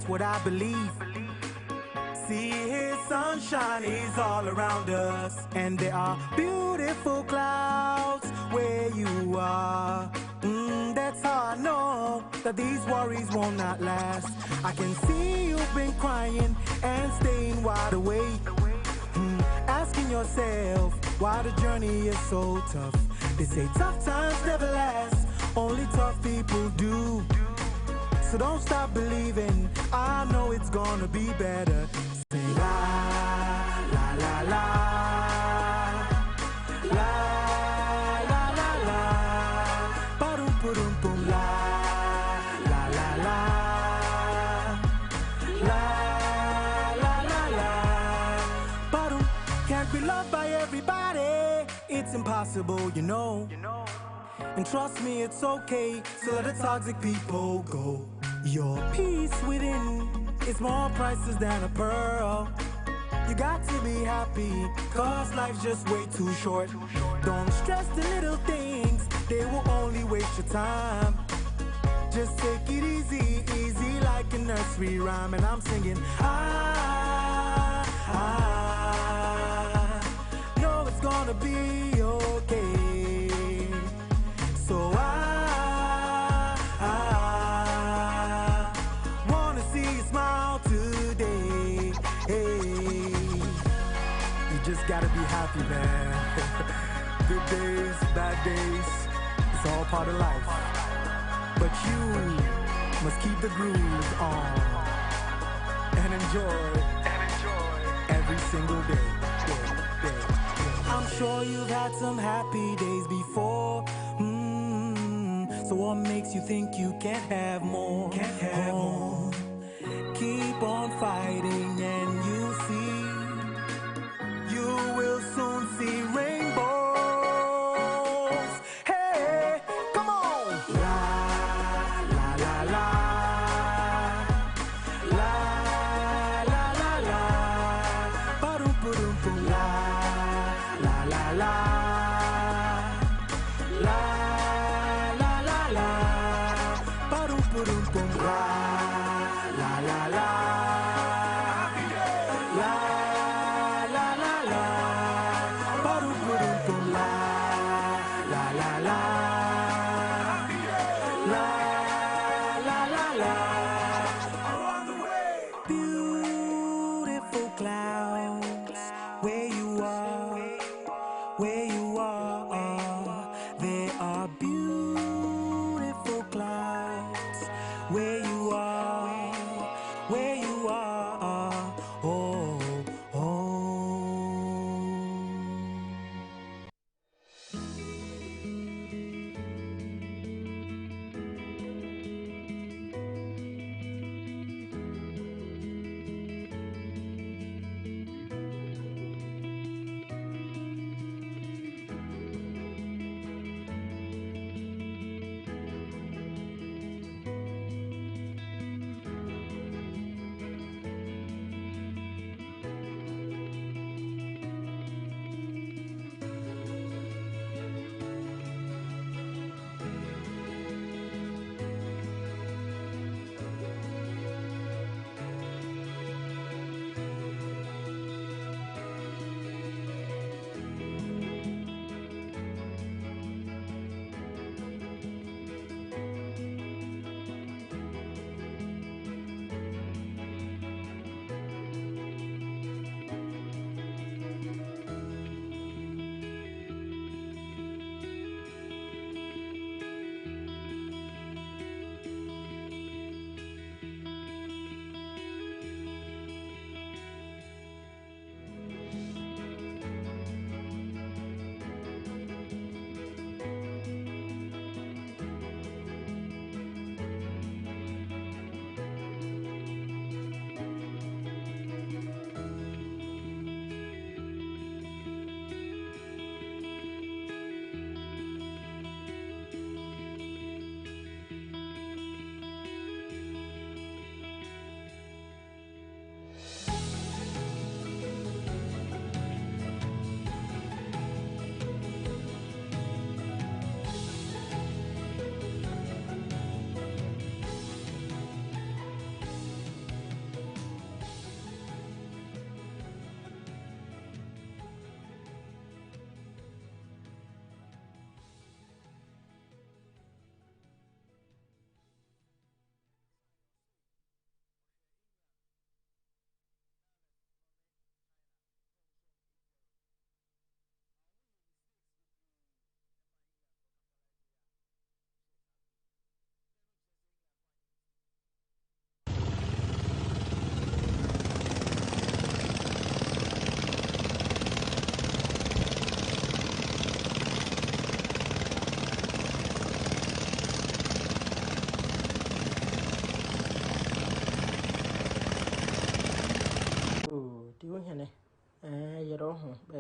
that's what I believe. See, his sunshine is all around us, and there are beautiful clouds where you are. That's how I know that these worries will not last. I can see you've been crying and staying wide awake, asking yourself why the journey is so tough. They say tough times never last, only tough people do. So don't stop believing, I know it's gonna be better. Say la, la, la, la, la, la, la, la, ba-dum, ba-dum, boom, la, la, la, la, la, la, la, la, ba-dum. Can't be loved by everybody, it's impossible, you know. And trust me, it's okay, so let the toxic people go. Your peace within is more priceless than a pearl. You got to be happy, cause life's just way too short. Don't stress the little things, they will only waste your time. Just take it easy, easy like a nursery rhyme. And I'm singing, I know it's gonna be okay. So I wanna see you smile today. Hey, you just gotta be happy, man. Good days, bad days, it's all part of life. But you must keep the groove on and enjoy every single day. I'm sure you've had some happy days before. So what makes you think you can't have more? Keep on fighting and you'll see. You will soon see rainbows. Hey, come on! La, la, la, la. La, la, la, la. Ba-dum, ba-dum, boom. La, la, la, la. La, la, la, la. Ba-dum, ba-dum, boom. La, la, la, la. La, la, la, la. Ba-dum, ba-dum, boom. La, la, la, la. La, la, la, la. Beautiful clouds, where you are, where you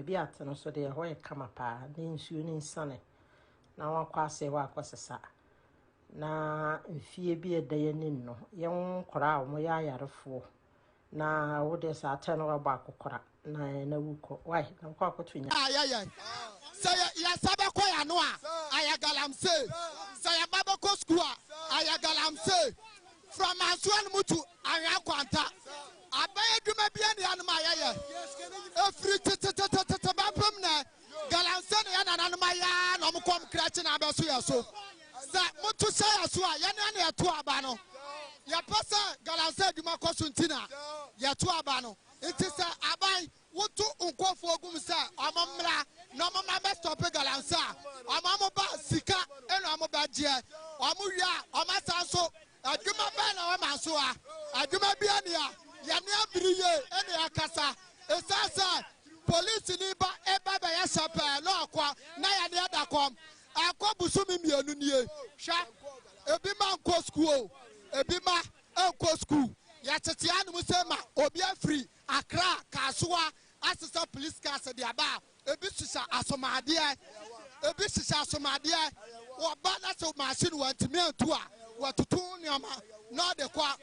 baby at no so de ho e kama pa ne nsuo ne nsane na wakwa ase wa akwasesa na mfie bi edaye nin no yen kora a mo ya yarefo na wo de sa ate no ba akokora na wuko why na kwa akotunya say ya sabe ko ya no a ayagalam say say baba ko school a ayagalam say from Ansuan Mutu aya kwanta abaye duma bia ne anuma ayeye efri tete bapam na galamse ne ya nananuma ya no mkom krachi na abeso ya so sa mutu say aso a ye ne eto aba no ya pasa galamse duma kosuntina ya to aba no enti sa abai wotu unkofo ogum sa amamra no mama be stop galamse amamu ba sika eno amoba je amwia amasanso aduma ba na wa maso a aduma bia ne a ya ne abiriye ene akasa esasa police ni ba eba ba ya sapa no akwa na ya ne adakom akwa busumi mienu nie hwa ebi ma nko school ebi ma enko school ya tete anu musema obi afri Accra Kasua asisa police case de aba ebi sisa asomade oba na so machine wantimi antu a watutu nyama no de kwa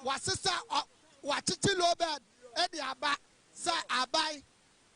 wasisa watiti lobed e de aba sa abai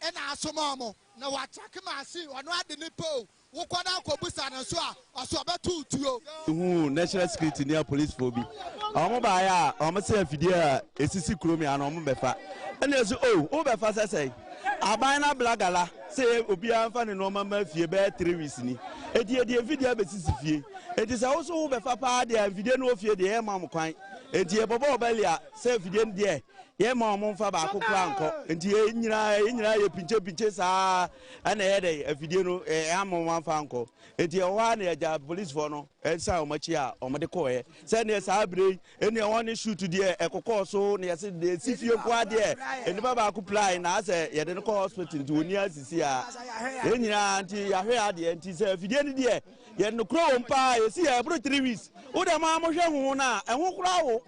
e na asomo na wachake machine ono ade ni po wo kwada akobusa na so a aso betu tuo national security near police phobia omo ba ya omo se afidie a esisi kromi ana omo befa ene so o befa sesei aban na blagala say obi anfa ne no mama fie be 3 weeks ni edi video be sisi fie edi se wo so wo befa pa de video no fie de e mam kwan edi e bobo obelia say video de ye mam mfa ba akokra anko edi e nyina ye pinche saa ana ye de video no e amam mfa anko edi e wa na ya police for no e sa o machi a o mede ko e say ne saa bre eni e won shoot de e kokọ so na ye se de si fie kwa de eni baba akoply na say ye de ko hospital to oni asisi a ye nyina anti ya hwe ade anti say video ni de ye no kro mpa ye si e bro 3 weeks wo de ma mo hwe hu na e hu kra wo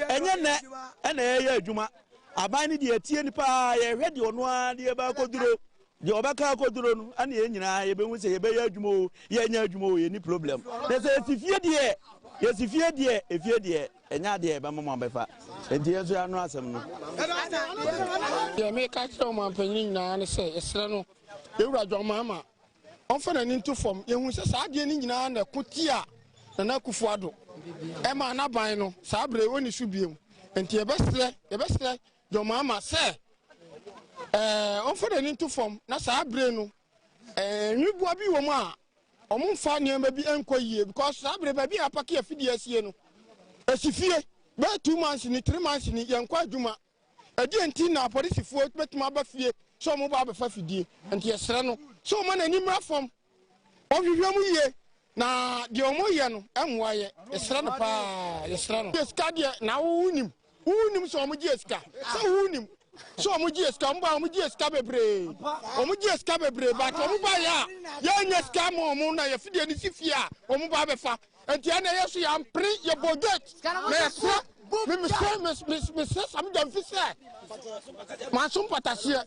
enye ne e na ye adwuma aban ni de tie ni pa ye hwe de ono a de ba koduro de obaka koduro no ana ye nyina ye be hu se ye be ya adwuma o ye nya adwuma o ye ni problem de say sifie de ye sifie de efie de enya de be mama befa enti yeso ya no asem no ye me ka tro man panyin na ne se esre no ewura dwomama onfa na ni nto fom ye hu se saa de ni nyina na kotia na kufu ado e ma na ban no saa bre woni su biem enti ye besre dwomama se onfa na ni nto fom na saa bre no nwibua bi wo mu a omumfa niam bi enkoyie because saa bre ba bi apake afidi asie no esifie be 2 months ni 3 months ni yankwa adwuma edi enti na police fo betuma ba fie so mo ba fa fidie enti yesre no so mo na nimra fom ohwehwem yie na de omo ye no enwa ye yesre no pa yesre no eska de na wunim so mo gi eska so wunim so omo gi eska mba omo gi eska bebre ba to omo ba ya nya eska mo na ye fidie ni sifie a omo ba be fa enti ana yesu ya mpre ye boget me sam dam fi se ma so patasie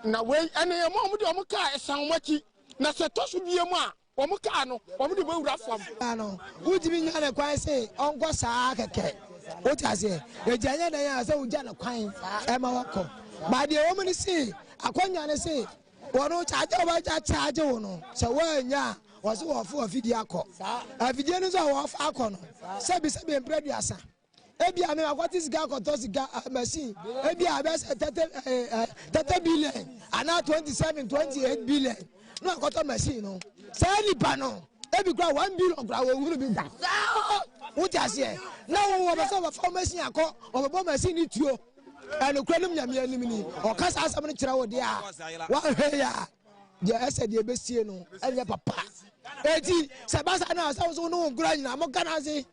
na we ene ye mo de omo ka esan machi na se to so bie mu a omo ka no omo de bewura fam ano wudimi nya na kwan se onko saa keke o ti ase ejanya na ya se uja na kwan e ma wako ba de omo ni si akonya ne si wono chaje o ba chaje wono se wanya was off of video call. A video is off Akono. Sabi Empreduasa. Ebia me what is Gako Tosiga machine. Ebia best 30 billion and now 28 billion. No got machine. No. Say any pano. Every ground 1 billion will be that. What I say? Now we have a formation of a bomb machine it you. And the credit enemy or cast us somebody travel there. What here? The said the best no and your papa. Eti Sebasa na so no grant na mo kana se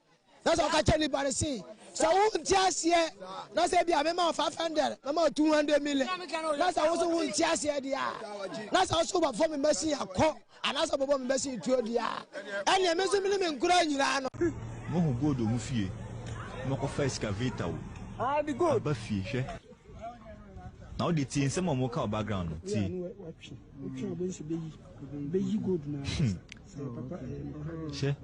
that's what catch anybody see so won tiasie na say bia me ma 500 ma 200 million na so so won tiasie dia na so so ba for me machine akọ ana so bobo me machine tuo dia ene me so me nkura nyira no mo hu godo mu fie mo ko fa excavator o ah be good ba fie hwe Now the tea in some more background. Tea. She.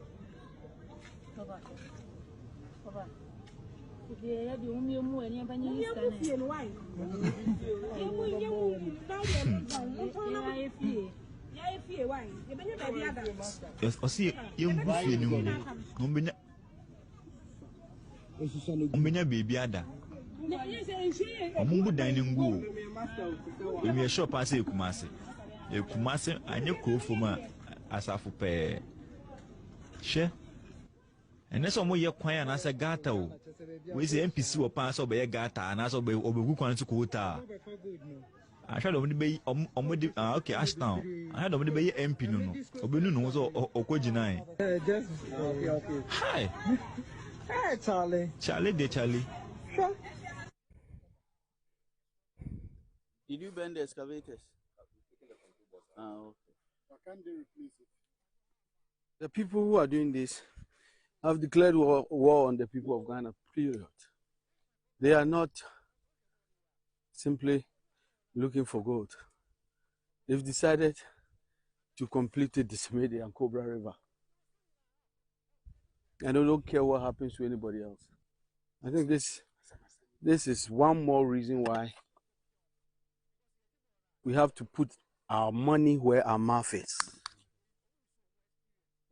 Yes, I see you baby ada. Omungu dining room. We may shop as a Kumasi. A Kumasi, I know cool for my asafu pe. She. And that's all your choir and as a gata. We say NPC or pass over a gata and as obey Obuku to quota. I shall only be okay, Ashtown. I had only be MP no. Obinu was or Kojinai. Okay. Hi. Hey, Charlie. Charlie, de Charlie. Did you bend the excavators? Can they replace it? The people who are doing this have declared war on the people of Ghana, period. They are not simply looking for gold. They've decided to completely decimate the Cobra River. And they don't care what happens to anybody else. I think this is one more reason why we have to put our money where our mouth is.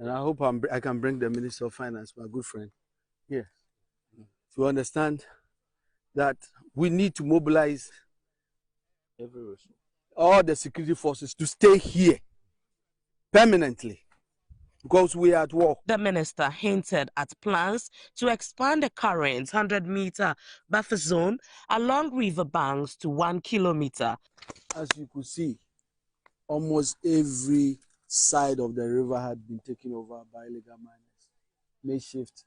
And I hope I can bring the Minister of Finance, my good friend, here to understand that we need to mobilize all the security forces to stay here permanently because we are at war. The minister hinted at plans to expand the current 100-meter buffer zone along river banks to 1 kilometer. As you could see, almost every side of the river had been taken over by illegal miners. Makeshift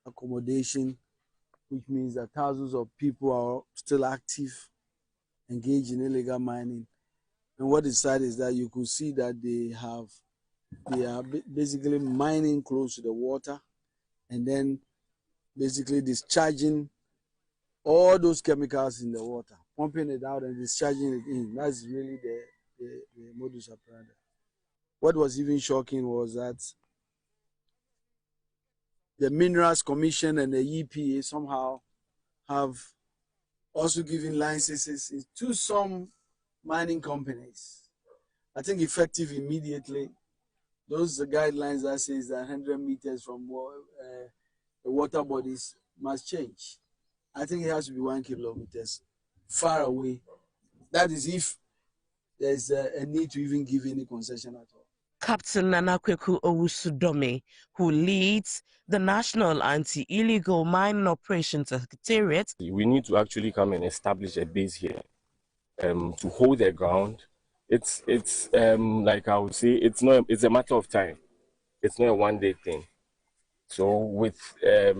accommodation, which means that thousands of people are still active, engaged in illegal mining. And what is sad is that you could see that they are basically mining close to the water and then basically discharging all those chemicals in the water, pumping it out and discharging it in. That's really the modus operandi. What was even shocking was that the Minerals Commission and the EPA somehow have also given licenses to some mining companies. I think effective immediately. Those are the guidelines that says that 100 meters from the water bodies must change. I think it has to be 1 kilometer far away. That is if there's a need to even give any concession at all. Captain Nana Kweku Owusu-Dome, who leads the National Anti-Illegal Mining Operations Secretariat. We need to actually come and establish a base here to hold the ground. It's like I would say, it's a matter of time. It's not a one-day thing. So with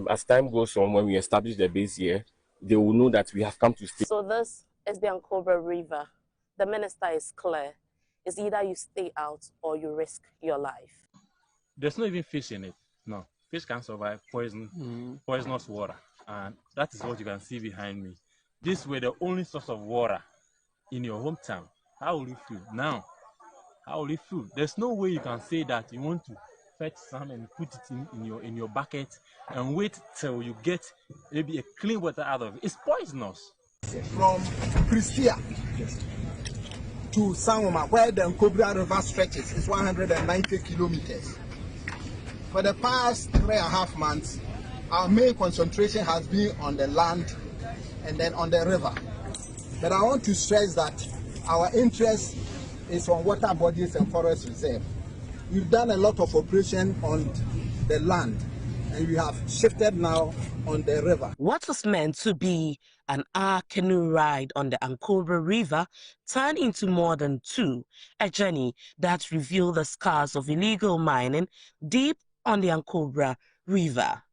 as time goes on, when we establish the base here, they will know that we have come to stay. So this is the Ankobra River. The minister is clear. It's either you stay out or you risk your life. There's not even fish in it. No, fish can survive poisonous water, and that is what you can see behind me. This were the only source of water in your hometown. How will you feel now? How will you feel? There's no way you can say that you want to fetch some and put it in your bucket and wait till you get maybe a clean water out of it. It's poisonous. From Pristia to Sangoma, where the Ankobra River stretches, is 190 kilometers. For the past 3.5 months, our main concentration has been on the land and then on the river. But I want to stress that our interest is on water bodies and forest reserve. We've done a lot of operation on the land, and we have shifted now on the river. What was meant to be an hour canoe ride on the Ankobra River turned into more than 2, a journey that revealed the scars of illegal mining deep on the Ankobra River.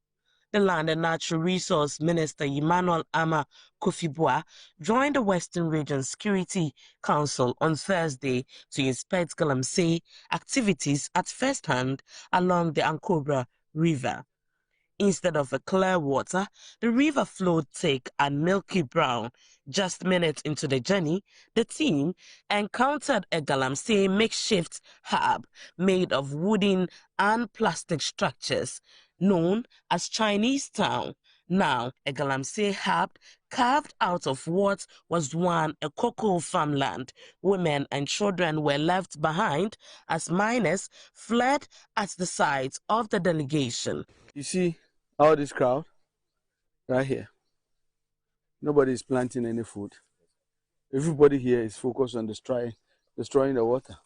The Land and Natural Resource Minister Emmanuel Ama Kofi-Boah joined the Western Region Security Council on Thursday to inspect Galamsey activities at first hand along the Ankobra River. Instead of a clear water, the river flowed thick and milky brown Just minutes into the journey, the team encountered a Galamsey makeshift hub made of wooden and plastic structures known as Chinese Town. Now, a Galamsey hub carved out of what was once a cocoa farmland. Women and children were left behind as miners fled at the sight of the delegation. You see all this crowd right here. Nobody is planting any food. Everybody here is focused on destroying the water.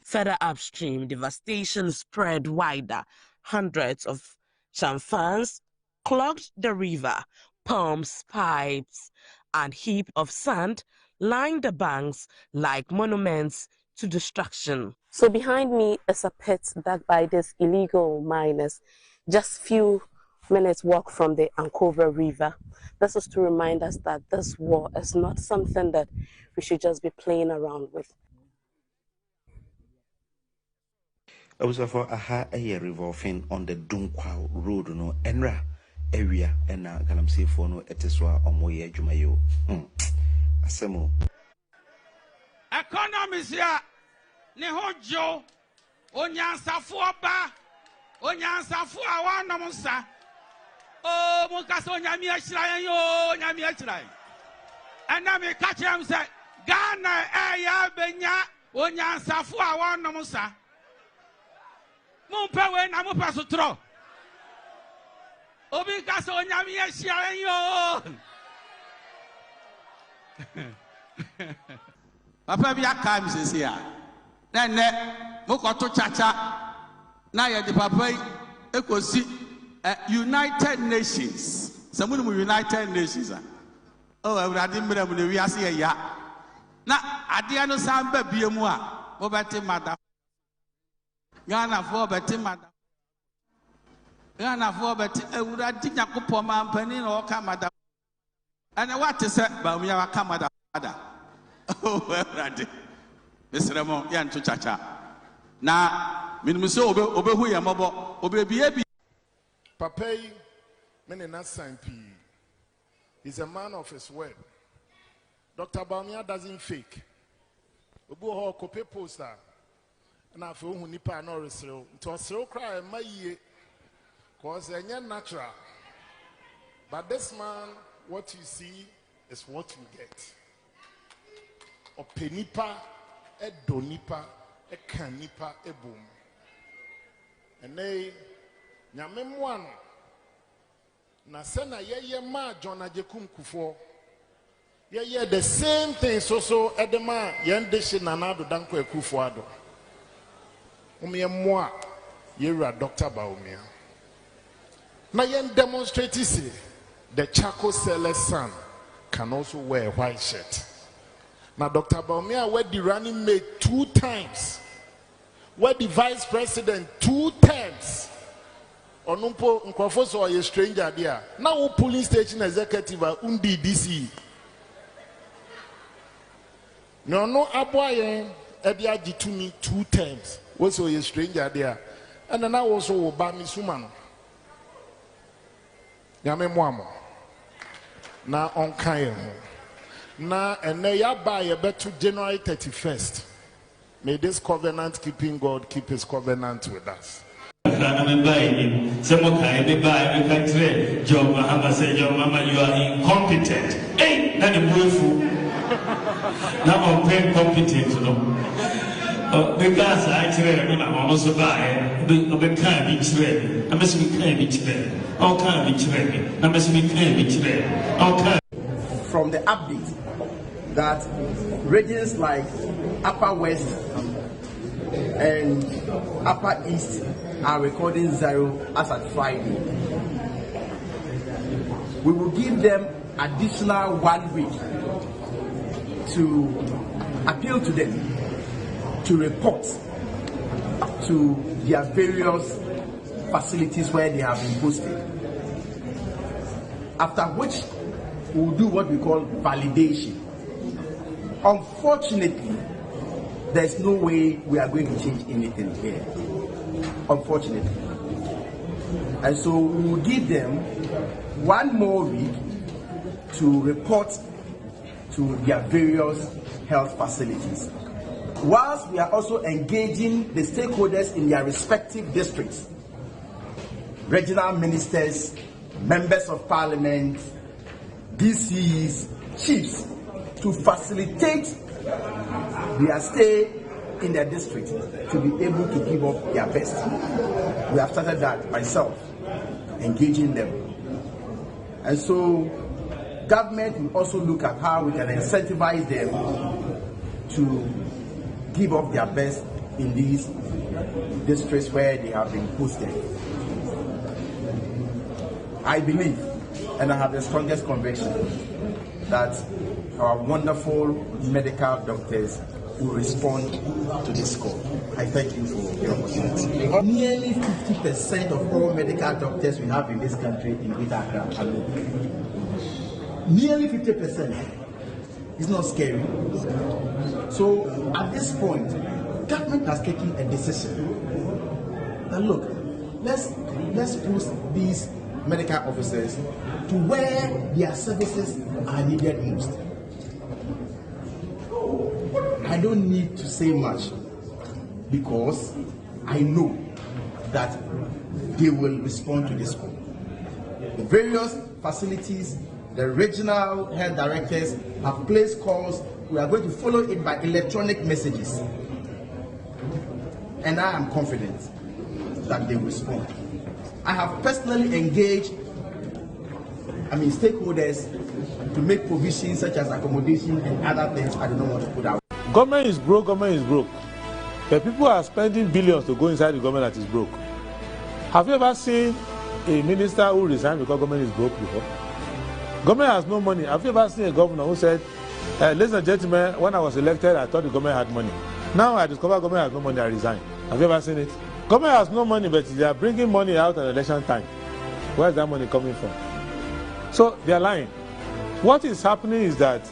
Further upstream, devastation spread wider. Hundreds of champans clogged the river. Pumps, pipes, and heap of sand lined the banks like monuments to destruction. So behind me is a pit dug by these illegal miners, just few minutes walk from the Ankobra River. This is to remind us that this war is not something that we should just be playing around with. I was for aha a revolving on the Dunkwa Road no Enra area and Galamsey for no eteswa omoye jumayo. Asemo. Economies ya ne hojo onyansafu oba onyansafu awana musa o mukaso nyami ahira yo nyami ahira ana me ka kire say Ghana ya benya onyansafu awana musa mumpe we na mupa sutro obi kaso nyami ahira yo Papa bi aka mi sese a na ne mokoto chacha na ye de papa ekosi United Nations samunu mu United Nations oh awurade mmerɛ mu ne wiase ye ya na ade no san ba bie mu a wo bete mada Ghana fo bete mada Ghana fo bete awurade nyakopɔ mampani na ɔka mada ana what is ba mu ya waka mada oh awurade mesrɛ mo ya nto chacha na minimum so obehu ya mabo obebie bi Papa yi me na sampi. He's a man of his word. Dr. Bawumia doesn't fake. Obu ho kope poster na afa ohu nipa na oresrew. Nto osrew cry maye cause enye natural. But this man, what you see is what you get. Openipa, edonipa, ekanipa, ebum. And they nyame moano na sena yeye ma John Ajekum Kufuor yeye the same thing so edema yende she Nanado Danko Kufuor ado umye moa yera Dr. Bawumia na yen demonstrate say the charcoal seller's son can also wear a white shirt. Now Dr. Bawumia were the running mate 2 times, were the vice president 2 times. Onumpo nkwafoso a stranger there. Now police station executive undi DC. No aboye edia jitumi 2 times. Was a stranger there. And now also Obami Sumano. Yame mwamo. Na onkaye ho. Na ene ya ba ye beto January 31st. May this covenant keeping God keep his covenant with us. John Mahama said, John Mama, you are incompetent. Hey, not a fool. Now I'm very competent, because I tell you, I'm also by the kind be trained. I must be kind be trained. All kind be trained. I must be kind be trained. All kind. From the update that regions like Upper West and Upper East are recording 0 as at Friday. We will give them additional 1 week to appeal to them to report to their various facilities where they have been posted. After which we will do what we call validation. Unfortunately, there's no way we are going to change anything here. Unfortunately. And so we will give them 1 more week to report to their various health facilities, whilst we are also engaging the stakeholders in their respective districts, regional ministers, members of parliament, DCs, chiefs, to facilitate their stay in their district to be able to give up their best. We have started that myself, engaging them. And so government will also look at how we can incentivize them to give up their best in these districts where they have been posted. I believe, and I have the strongest conviction, that our wonderful medical doctors will respond to this call. I thank you for your opportunity. Nearly 50% of all medical doctors we have in this country in Greater Accra are local. Nearly 50%. It's not scary. So at this point, government has taken a decision. Now look, let's post these medical officers to where their services are needed most. I don't need to say much because I know that they will respond to this call. The various facilities, the regional health directors have placed calls. We are going to follow it by electronic messages. And I am confident that they will respond. I have personally engaged stakeholders to make provisions such as accommodation and other things I do not want to put out. Government is broke, The people are spending billions to go inside the government that is broke. Have you ever seen a minister who resigned because government is broke before? Government has no money. Have you ever seen a governor who said, ladies and gentlemen, when I was elected, I thought the government had money. Now I discover government has no money, I resign. Have you ever seen it? Government has no money, but they are bringing money out at election time. Where is that money coming from? So they are lying. What is happening is that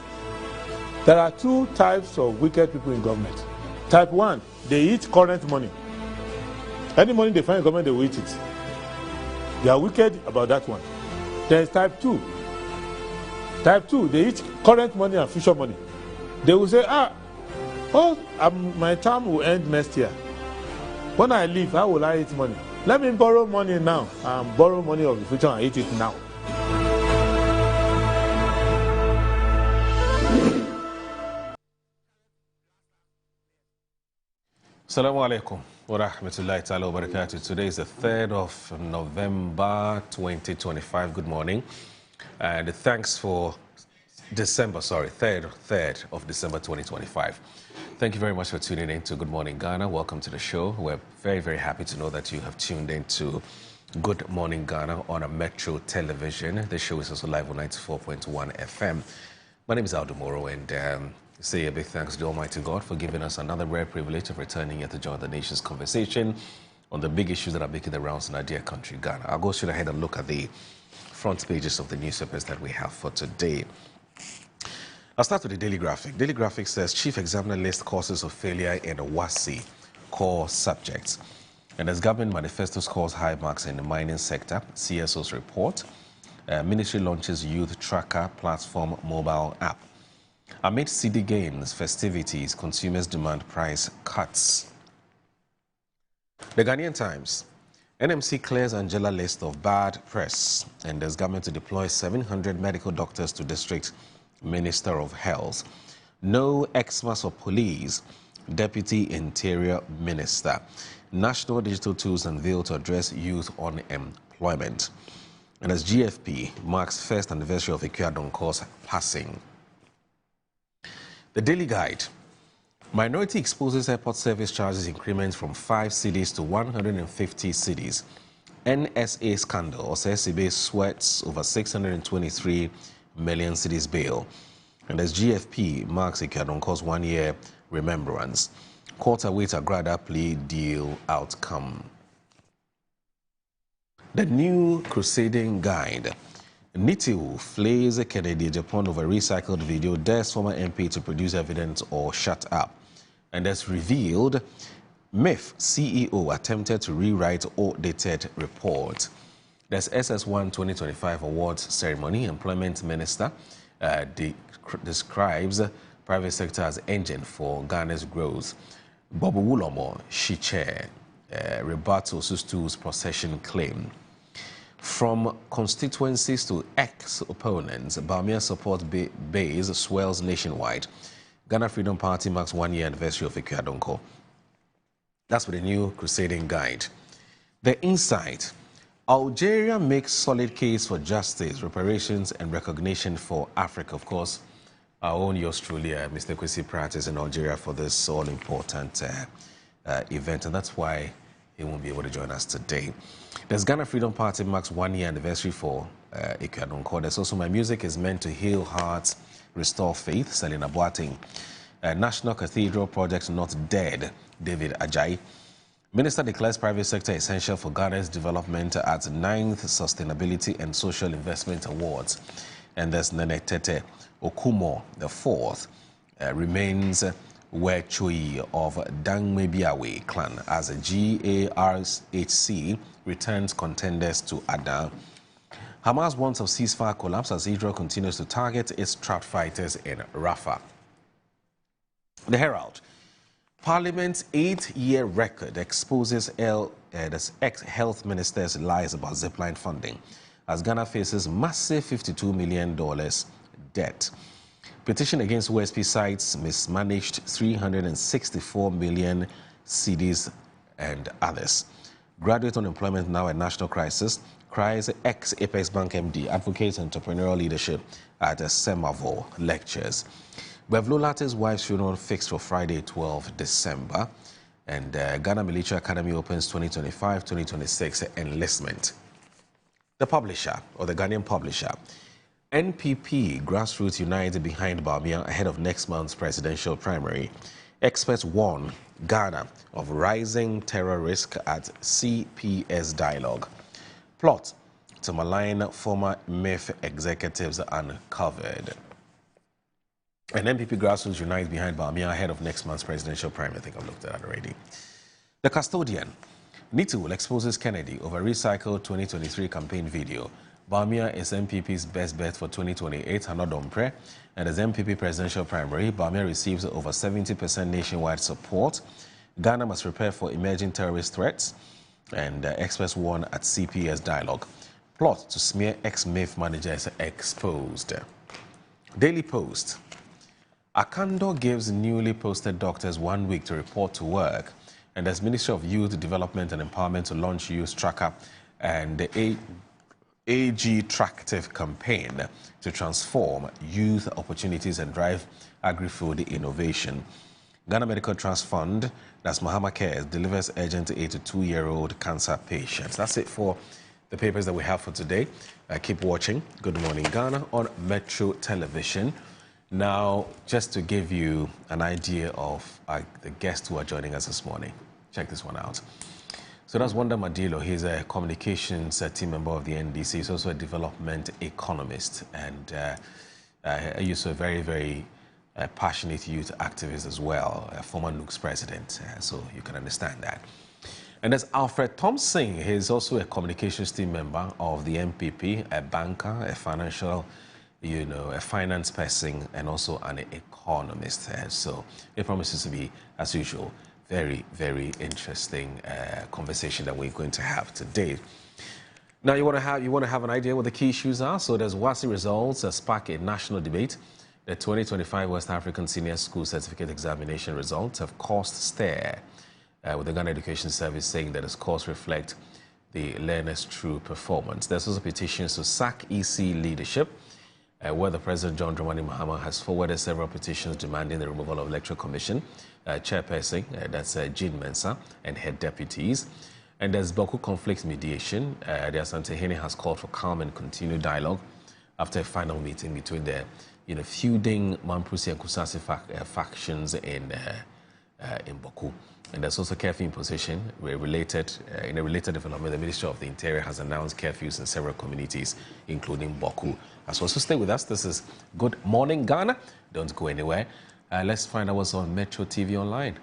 there are 2 types of wicked people in government. Type 1, they eat current money. Any money they find in government, they will eat it. They are wicked about that one. There is type 2. Type 2, they eat current money and future money. They will say, my term will end next year. When I leave, how will I eat money? Let me borrow money now and borrow money of the future and eat it now. Assalamu alaikum wa rahmatullahi ta'ala wa barakatuh. Today is the 3rd of November 2025. Good morning. And thanks for December, 3rd of December 2025. Thank you very much for tuning in to Good Morning Ghana. Welcome to the show. We're very, very happy to know that you have tuned in to Good Morning Ghana on a Metro television. The show is also live on 94.1 FM. My name is Aldo Moro, and say a big thanks to Almighty God for giving us another rare privilege of returning here to join the nation's conversation on the big issues that are making the rounds in our dear country, Ghana. I'll go straight ahead and look at the front pages of the newspapers that we have for today. I'll start with the Daily Graphic. Daily Graphic says, Chief Examiner lists causes of failure in WASSCE core subjects. And as government manifesto scores high marks in the mining sector, CSO's report, Ministry launches Youth Tracker Platform mobile app. Amid CD games, festivities, consumers demand price cuts. The Ghanaian Times. NMC clears Angela list of bad press, and there's government to deploy 700 medical doctors to District Minister of Health. No Xmas of police, Deputy Interior Minister. National digital tools unveiled to address youth unemployment. And as GFP marks first anniversary of Ikuya Donkor's passing. The Daily Guide. Minority exposes airport service charges increments from 5 cedis to 150 cedis. NSA scandal, or SCB sweats over 623 million cedis bail. And as GFP marks Ikuya Donkor's 1-year remembrance. Court awaits Agrada plea deal outcome. The new crusading guide. NITIU flays Kennedy Japan over recycled video, dares former MP to produce evidence or shut up. And as revealed, MIF CEO attempted to rewrite outdated report. There's SS1 2025 awards ceremony. Employment Minister describes private sector as engine for Ghana's growth. Bobo Wulomo, she chair, rebuts Osustu's procession claim. From constituencies to ex-opponents, Bawumia support base swells nationwide. Ghana Freedom Party marks 1 year anniversary of Ekuwa Donkor. That's with a new crusading guide. The insight. Algeria makes solid case for justice, reparations, and recognition for Africa. Of course, our own yours truly, Mr. Kwesi Pratt, is in Algeria for this all-important event, and that's why he won't be able to join us today. There's Ghana Freedom Party marks 1 year anniversary for Ekuwa Donkor. There's also My Music is Meant to Heal Hearts, Restore Faith, Selina Boateng. National Cathedral Project Not Dead, David Ajayi. Minister declares private sector essential for Ghana's development at 9th Sustainability and Social Investment Awards. And there's Nene Tete Okumo IV remains Wechui of Dangmebiawe clan as a GARHC returns contenders to Adan. Hamas wants a ceasefire collapse as Israel continues to target its trapped fighters in Rafah. The Herald. Parliament's 8-year record exposes ex-health minister's lies about zipline funding as Ghana faces massive $52 million debt. Petition against OSP cites mismanaged 364 million cedis and others. Graduate unemployment now a national crisis, cries ex-Apex Bank MD, advocates entrepreneurial leadership at Semavo lectures. Bevlo Latte's wife's funeral fixed for Friday, 12 December. And Ghana Military Academy opens 2025-2026 enlistment. The publisher, or the Ghanaian publisher, NPP Grassroots United behind Bawumia ahead of next month's presidential primary. Experts warn Ghana of rising terror risk at CPS dialogue. Plot to malign former MIF executives uncovered. And NPP Grassroots United behind Bawumia ahead of next month's presidential primary. I think I've looked at that already. The Custodian. NITIU exposes Kennedy over recycled 2023 campaign video. Bawumia is MPP's best bet for 2028, Hanodompre, and as MPP presidential primary, Bawumia receives over 70% nationwide support. Ghana must prepare for emerging terrorist threats, and experts warn at CPS dialogue. Plot to smear ex-MIF managers exposed. Daily Post. Akando gives newly posted doctors 1 week to report to work, and as Ministry of Youth Development and Empowerment to launch Youth Tracker and the AG Tractive campaign to transform youth opportunities and drive agri-food innovation. Ghana Medical Trust Fund, that's Mahama Cares, delivers urgent aid to 2-year-old cancer patients. That's it for the papers that we have for today. Keep watching Good Morning Ghana on Metro Television. Now, just to give you an idea of the guests who are joining us this morning, check this one out. So that's Wanda Madilo. He's a communications team member of the NDC. He's also a development economist and also a very, very passionate youth activist as well, a former NUCS president. So you can understand that. And there's Alfred Thompson. He's also a communications team member of the MPP, a banker, a financial, a finance person, and also an economist. So it promises to be, as usual, very, very interesting conversation that we're going to have today. Now, you want to have an idea what the key issues are. So there's WASSCE results that spark a national debate. The 2025 West African Senior School Certificate Examination results have caused stir, with the Ghana Education Service saying that its scores reflect the learners' true performance. There's also petitions to sack EC leadership, where the President John Dramani Mahama has forwarded several petitions demanding the removal of Electoral Commission chairperson, that's Jean Mensah, and her deputies. And there's Boku conflict mediation. The Asante-Hene has called for calm and continued dialogue after a final meeting between the feuding Mamprusi and Kusasi factions in in Baku. And there's also curfew imposition in a related development. The Ministry of the Interior has announced curfews in several communities, including Baku. As well, so stay with us. This is Good Morning Ghana. Don't go anywhere. Let's find out what's on Metro TV Online.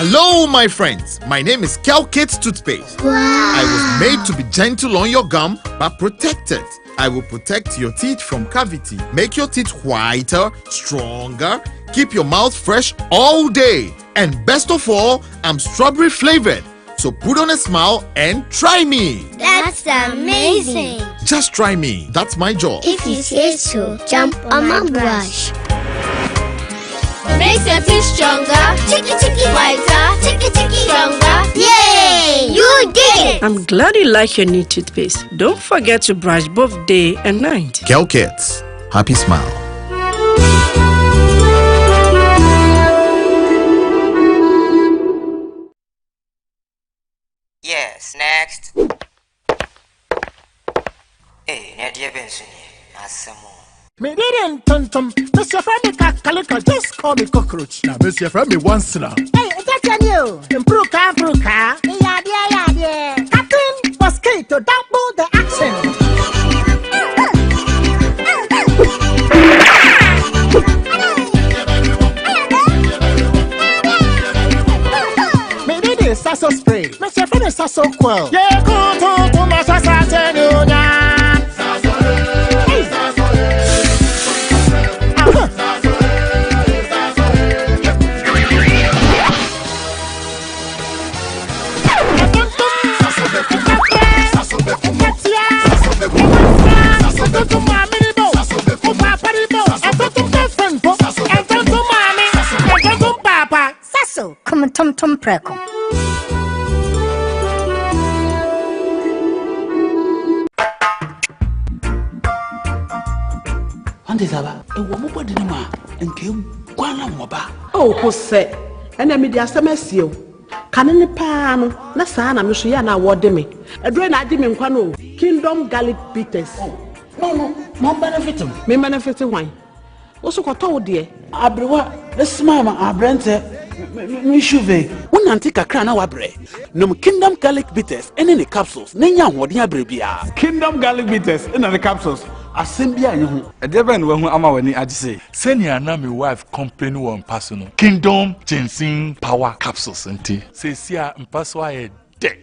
Hello, my friends. My name is Kelkit Toothpaste. Wow. I was made to be gentle on your gum, but protected. I will protect your teeth from cavity, make your teeth whiter, stronger, keep your mouth fresh all day. And best of all, I'm strawberry flavored. So put on a smile and try me. That's amazing. Just try me. That's my job. If you say so, jump on my brush. Makes your teeth stronger, chicky whiter, chicky stronger. Yay! You did it! I'm glad you like your new toothpaste. Don't forget to brush both day and night. Kelkits, happy smile. Yes, next. Hey, Nadia Benson, Asamo. Me didn't tum. Monsieur Femi Calico, just call me cockroach. Now, Monsieur Femi once now. Hey, that's you. Improve car. Yeah. Captain Mosquito, double the action. Me did it, Sasso spray. Monsieur Femi Sasso quell. Yeah, go to my Sasso. Come on, Tom Preco. Andesaba, a woman body and came one moba. Oh, Jose, and I made the SMS. Cannon pan, Nasana, Michiana, what me. A drain I didn't quano, Kingdom Garlic Bitters. No, more benefit. Me benefit wine. Also, what told dear? Abrewa, the smama, Abrente. Mishuve, one antique crown our bread. No Kingdom Garlic Bitters, and any capsules, Nanya, what ya brebia. Kingdom Garlic Bitters, and the capsules. Assembly, a devil when Amawani I say. Send your name, my wife, complain one personal. Kingdom Ginseng Power Capsules, and tea. Say, see, I'm password.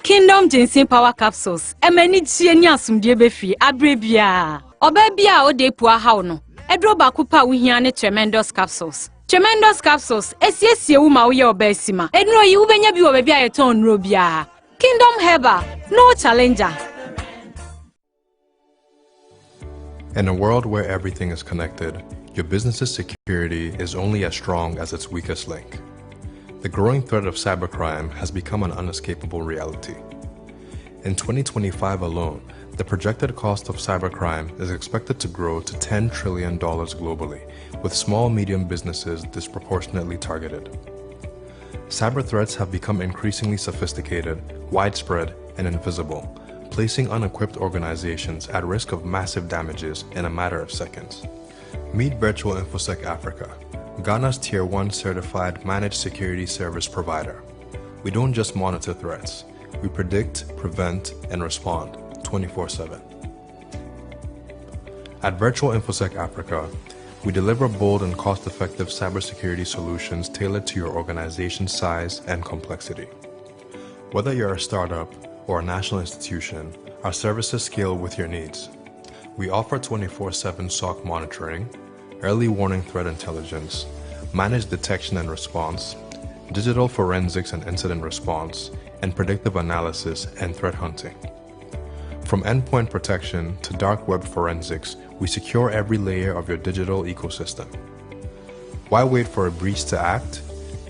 Kingdom Ginseng Power Capsules. Many genius from Debefi, Abrebia. Obebia o de poor hauno. Edro bakupa wihiane tremendous capsules. Tremendous capsules. Esiesie uma uye obesima. Edno yi ubenya bi obebi ayeton robia. Kingdom Herbal. No challenger. In a world where everything is connected, your business's security is only as strong as its weakest link. The growing threat of cybercrime has become an unescapable reality. In 2025 alone, the projected cost of cybercrime is expected to grow to $10 trillion globally, with small-medium businesses disproportionately targeted. Cyber threats have become increasingly sophisticated, widespread, and invisible, placing unequipped organizations at risk of massive damages in a matter of seconds. Meet Virtual InfoSec Africa, Ghana's Tier 1 certified managed security service provider. We don't just monitor threats, we predict, prevent, and respond 24/7. At Virtual InfoSec Africa, we deliver bold and cost-effective cybersecurity solutions tailored to your organization's size and complexity. Whether you're a startup or a national institution, our services scale with your needs. We offer 24/7 SOC monitoring, early warning threat intelligence, managed detection and response, digital forensics and incident response, and predictive analysis and threat hunting. From endpoint protection to dark web forensics, we secure every layer of your digital ecosystem. Why wait for a breach to act?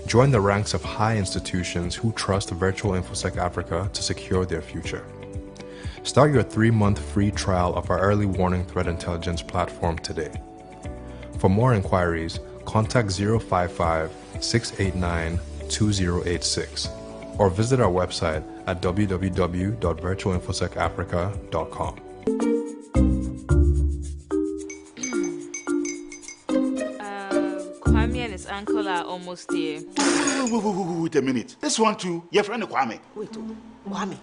Join the ranks of high institutions who trust Virtual InfoSec Africa to secure their future. Start your 3-month free trial of our early warning threat intelligence platform today. For more inquiries, contact 055-689-2086 or visit our website at www.virtualinfosecafrica.com. Kwame and his uncle are almost here. Wait a minute. This one too, your friend Kwame. Wait, Kwame.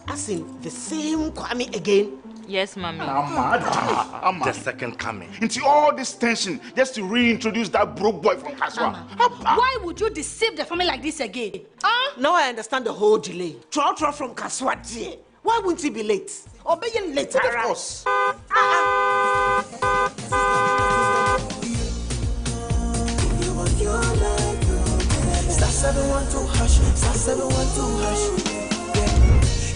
As in the same Kwame again? Yes, Mommy. The second coming. Into all this tension just to reintroduce that broke boy from Kaswa. Why would you deceive the family like this again? Now I understand the whole delay. Trot from Kaswa, dear. Why wouldn't he be late? Or being late, of course. Star 712 hash, star 712 hash.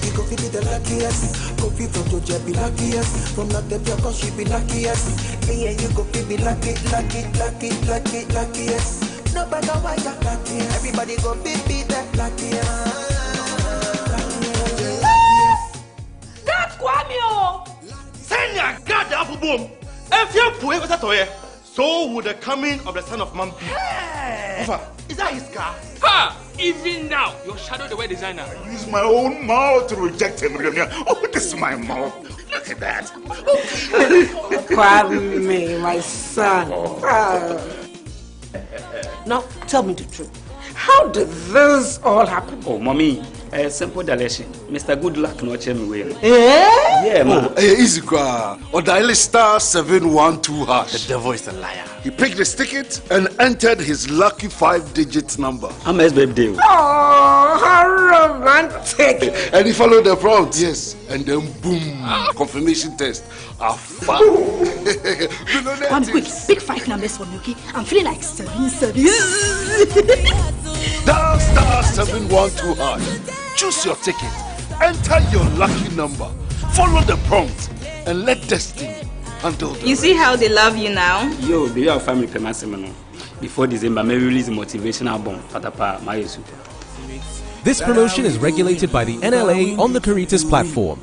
You go be the luckiest. Coffee from Georgia be luckiest. From Natepia, cause she be luckiest. Yeah, you go be luckiest. No matter why you're luckiest. Everybody go be that luckiest. God, Kwame! Send your God the apple boom. If you're poor, what's that? So would the coming of the Son of Man be. Hey! Is that his car? Ha! Even now, your shadow the way designer. I use my own mouth to reject him. Oh, this is my mouth. Look at that. Kwame, my son. Now, tell me the truth. How did this all happen? Oh, Mommy, a simple direction. Mr. Goodluck no check me well. Yeah, man. Easy car. Or dial star 712 hash. The devil is a liar. He picked his ticket and entered his lucky 5-digit number. I'm a baby deal. Oh, how romantic. And he followed the prompt, yes. And then boom, confirmation test. One quick, pick 5 numbers for me, okay? I'm feeling like 7. Dial star 712 hash. Choose your ticket. Enter your lucky number. Follow the prompt and let destiny handle the You see how they love you now? Yo, do you have family payment? Before December, may release a motivational album. Patapa, my super. This promotion is regulated by the NLA on the Caritas platform.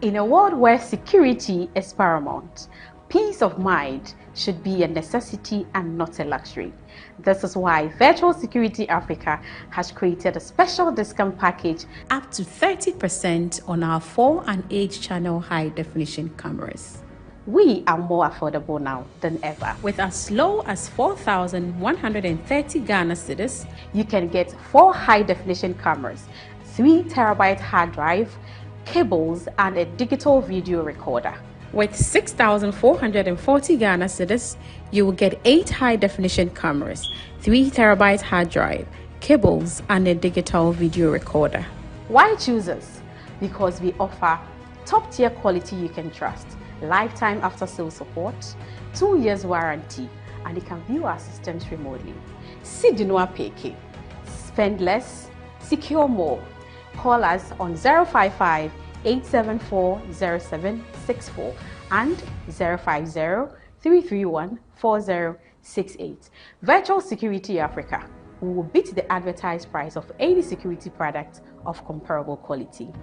In a world where security is paramount, peace of mind should be a necessity and not a luxury. This is why Virtual Security Africa has created a special discount package up to 30% on our 4 and 8 channel high definition cameras. We are more affordable now than ever. With as low as 4,130 Ghana cedis, you can get 4 high definition cameras, 3 terabyte hard drive, cables, and a digital video recorder. With 6,440 Ghana cedis, you will get 8 high-definition cameras, 3 terabyte hard drive, cables, and a digital video recorder. Why choose us? Because we offer top-tier quality you can trust, lifetime after-sale support, 2 years warranty, and you can view our systems remotely. Sidinoa Peke. Spend less, secure more. Call us on 055-874-0764 and 050-331-4068. Virtual Security Africa. We will beat the advertised price of any security product of comparable quality.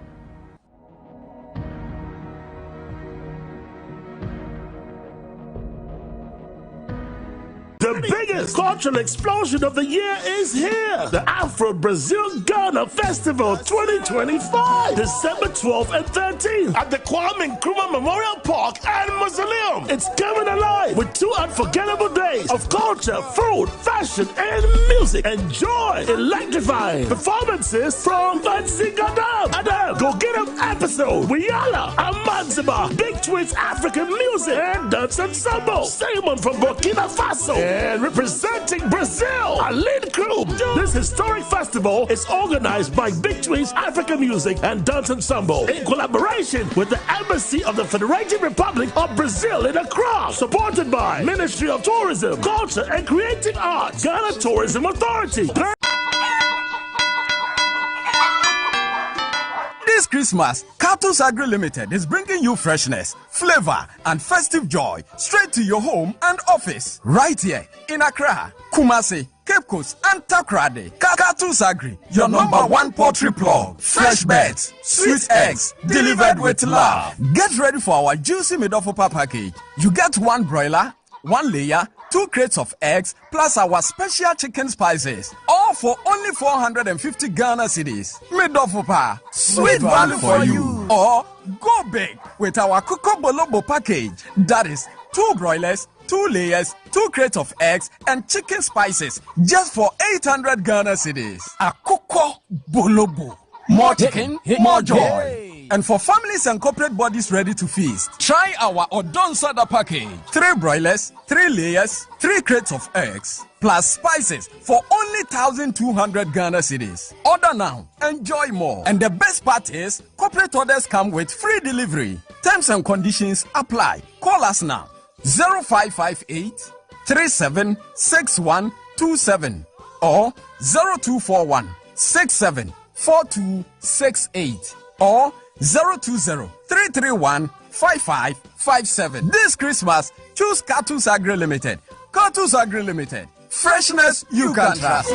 The biggest biggest cultural explosion of the year is here. The Afro-Brazil-Ghana Festival 2025. December 12th and 13th at the Kwame Nkrumah Memorial Park and Mausoleum. It's coming alive with 2 unforgettable days of culture, food, fashion, and music. Enjoy electrifying performances from Vansi Gadam, Adam, Go Get 'Em Episode, Wiyala, Amanziba, Big Twins African Music, and Dance Ensemble. Simon from Burkina Faso, and representing Brazil, Aline Crew. This historic festival is organized by Big Twins African Music and Dance Ensemble in collaboration with the Embassy of the Federated Republic of Brazil in Accra, supported by Ministry of Tourism, Culture and Creative Arts, Ghana Tourism Authority. This Christmas, Cattle's Agri Limited is bringing you freshness, flavor, and festive joy straight to your home and office. Right here in Accra, Kumasi, Cape Coast, and Takrade. Cattle's Agri, your #1 poultry plug. Fresh birds, sweet eggs, delivered with love. Get ready for our juicy Midofopa package. You get 1 broiler, 1 layer, 2 crates of eggs, plus our special chicken spices. All for only 450 Ghana cedis. Midofopa, sweet value for you. Or go big with our Coco Bolobo package. That is 2 broilers, 2 layers, 2 crates of eggs, and chicken spices, just for 800 Ghana cedis. A Coco Bolobo. More chicken, more joy. And for families and corporate bodies ready to feast, try our Odon Sada package. 3 broilers, 3 layers, 3 crates of eggs, plus spices for only 1,200 Ghana cedis. Order now, enjoy more. And the best part is, corporate orders come with free delivery. Terms and conditions apply. Call us now. 0558 376127 or 0241 674268 or 020-331-5557. This Christmas, choose Cattle's Agri Limited. Cattle's Agri Limited. Freshness you can trust.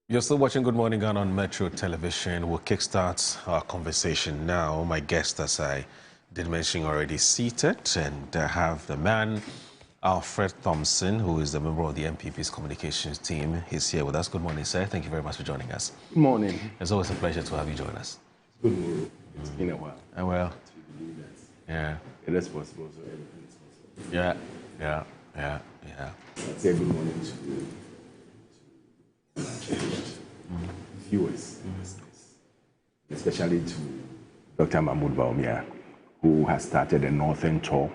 You're still watching Good Morning Ghana on Metro Television. We'll kickstart our conversation now. My guest, as I did mention already, seated, and I have the man, Alfred Thompson, who is a member of the MPP's communications team. He's here with us. Good morning, sir. Thank you very much for joining us. Good morning. It's always a pleasure to have you join us. Good morning. It's been a while. Well, yeah. It is possible, so everything is possible. Yeah. I'd say good morning to viewers, especially to Dr. Mahmoud Bawumia, who has started a Northern tour.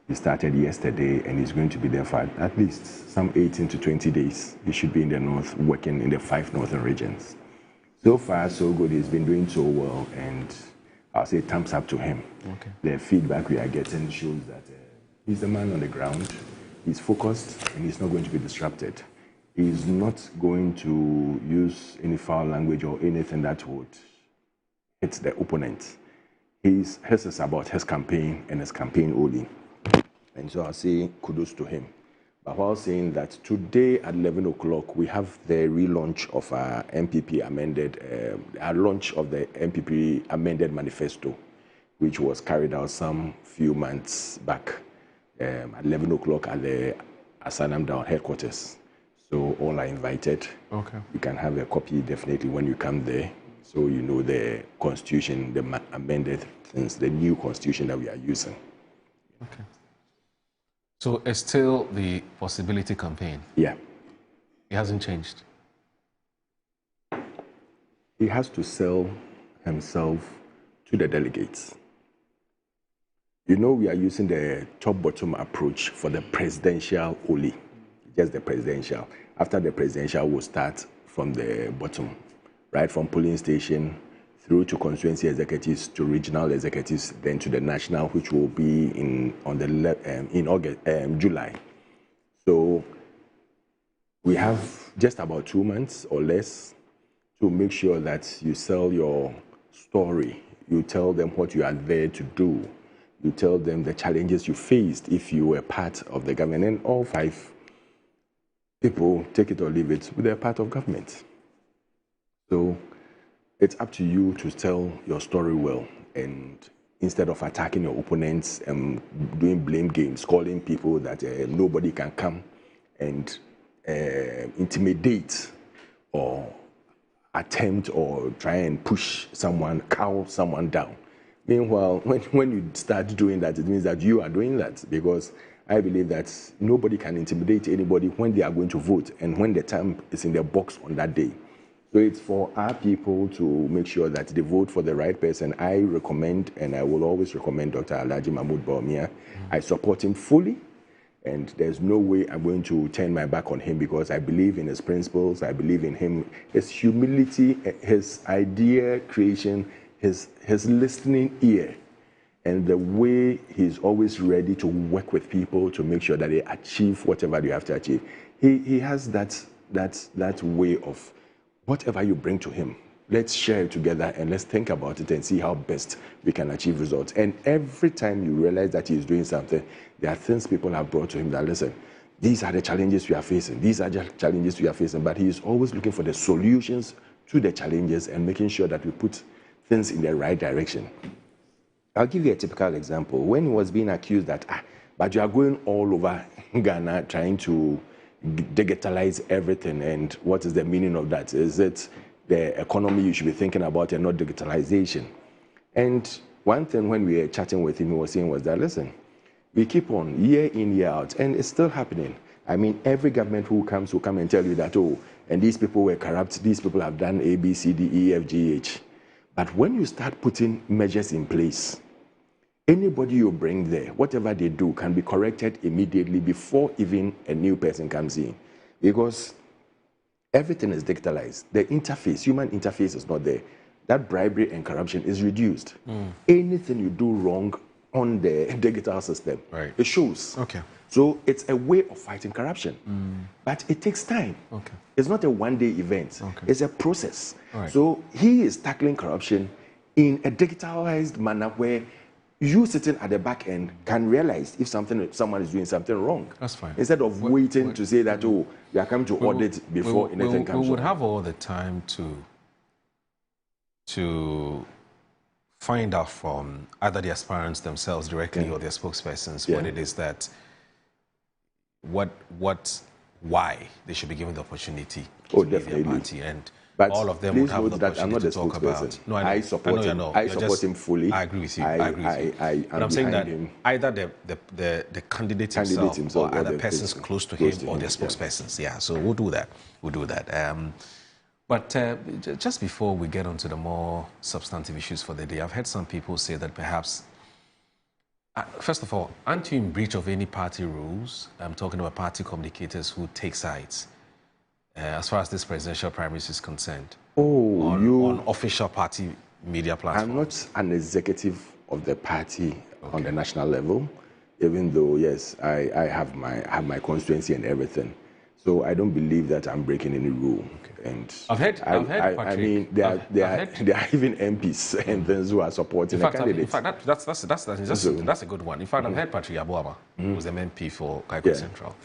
He started yesterday and he's going to be there for at least some 18 to 20 days. He should be in the north, working in the 5 northern regions. So far, so good. He's been doing so well, and I'll say thumbs up to him. Okay. The feedback we are getting shows that he's the man on the ground. He's focused and he's not going to be disrupted. He's not going to use any foul language or anything that would hit the opponent. His is about his campaign and his campaign only. And so I'll say kudos to him. But while saying that, today at 11 o'clock, we have the relaunch of our MPP amended, our launch of the MPP amended manifesto, which was carried out some few months back at 11 o'clock at the Asanam Down headquarters. So all are invited. Okay. You can have a copy definitely when you come there. So you know the constitution, the amended things, the new constitution that we are using. Okay. So it's still the possibility campaign? Yeah. It hasn't changed? He has to sell himself to the delegates. You know, we are using the top-bottom approach for the presidential only, just the presidential. After the presidential, we'll start from the bottom, right from polling station through to constituency executives, to regional executives, then to the national, which will be in July. So we have just about 2 months or less to make sure that you sell your story. You tell them what you are there to do. You tell them the challenges you faced if you were part of the government. And all 5 people, take it or leave it, they're part of government. So it's up to you to tell your story well, and instead of attacking your opponents and doing blame games, calling people that nobody can come and intimidate or attempt or try and push someone, cow someone down. Meanwhile, when you start doing that, it means that you are doing that, because I believe that nobody can intimidate anybody when they are going to vote and when the time is in their box on that day. So it's for our people to make sure that they vote for the right person. I recommend, and I will always recommend, Dr. Alhaji Mahmoud Bawumia. I support him fully, and there's no way I'm going to turn my back on him, because I believe in his principles, I believe in him, his humility, his idea creation, his listening ear, and the way he's always ready to work with people to make sure that they achieve whatever they have to achieve. He has that way of, whatever you bring to him, let's share it together and let's think about it and see how best we can achieve results. And every time you realize that he's doing something, there are things people have brought to him that, listen, these are the challenges we are facing, these are the challenges we are facing, but he is always looking for the solutions to the challenges and making sure that we put things in the right direction. I'll give you a typical example. When he was being accused that, but you are going all over Ghana trying to digitalize everything, and what is the meaning of that? Is it the economy you should be thinking about and not digitalization? And one thing when we were chatting with him, he was saying was that, listen, we keep on year in, year out, and it's still happening. I mean, every government who comes will come and tell you that, oh, and these people were corrupt, these people have done A, B, C, D, E, F, G, H. But when you start putting measures in place, anybody you bring there, whatever they do can be corrected immediately before even a new person comes in. Because everything is digitalized. The interface, human interface is not there. That bribery and corruption is reduced. Anything you do wrong on the digital system, it shows. Okay. So it's a way of fighting corruption. But it takes time. Okay. It's not a one-day event. Okay. It's a process. All right. So he is tackling corruption in a digitalized manner where you sitting at the back end can realize if someone is doing something wrong. That's fine. Instead of waiting to say that, oh, you are coming to audit before anything comes. We would on. have all the time to find out from either the aspirants themselves directly or their spokespersons what it is that, why they should be given the opportunity to lead their party, and But all of them would have the that I'm not opportunity a to talk about. spokesperson. No, I support him. I support him fully. I agree with you. I agree with you. am But I'm saying that behind him. either the candidate himself or or other the persons person close to close him to or him, their spokespersons. Yeah, so we'll do that. We'll do that. But just before we get on to the more substantive issues for the day, I've heard some people say that perhaps, first of all, aren't you in breach of any party rules? I'm talking about party communicators who take sides as far as this presidential primaries is concerned. Oh, on official party media platforms. I'm not an executive of the party on the national level, even though, yes, I have my constituency and everything. So I don't believe that I'm breaking any rule. And I've heard Patrick. I mean, there are even MPs and things who are supporting a candidate. In fact, that's a good one. In fact, I've heard Patrick Yabuama, who was an MP for Kaikwe Central,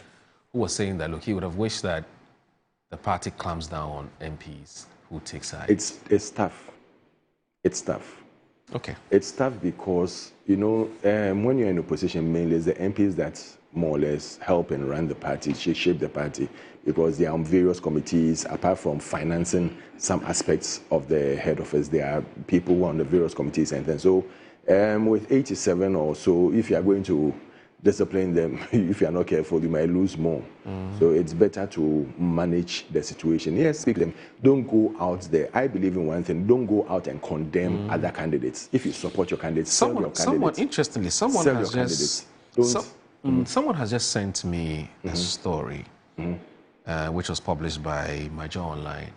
who was saying that, look, he would have wished that the party clamps down on MPs who take sides. It's tough. It's tough. Okay. It's tough because, you know, when you're in opposition, mainly it's the MPs that more or less help and run the party, shape the party, because there are various committees. Apart from financing some aspects of the head office, there are people who are on the various committees and then so with 87 or so, if you are going to discipline them, if you are not careful, you might lose more. So it's better to manage the situation. Yes, speak to them. Don't go out there. I believe in one thing. Don't go out and condemn other candidates. If you support your candidates, someone interestingly, someone has just sent me a story, which was published by Major Online.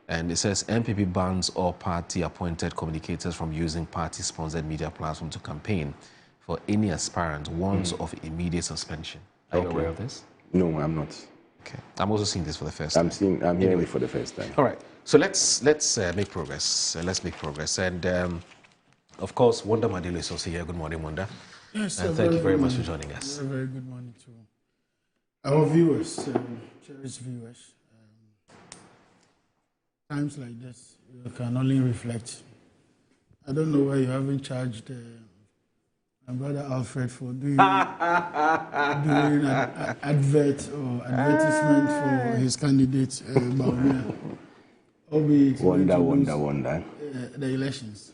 And it says MPP bans all party-appointed communicators from using party-sponsored media platform to campaign for any aspirant warns of immediate suspension. Are you aware of this? No, I'm not. Okay, I'm also seeing this for the first time. I'm hearing it for the first time. All right, so let's make progress. Let's make progress, and of course, Wanda Madilo is also here. Good morning, Wanda. Yes, and thank you very much for joining us. Very good morning to our viewers, cherished viewers. Times like this, you can only reflect. I don't know why you haven't charged my brother Alfred for doing an advert or advertisement for his candidate, Baumia. Wonder. The elections.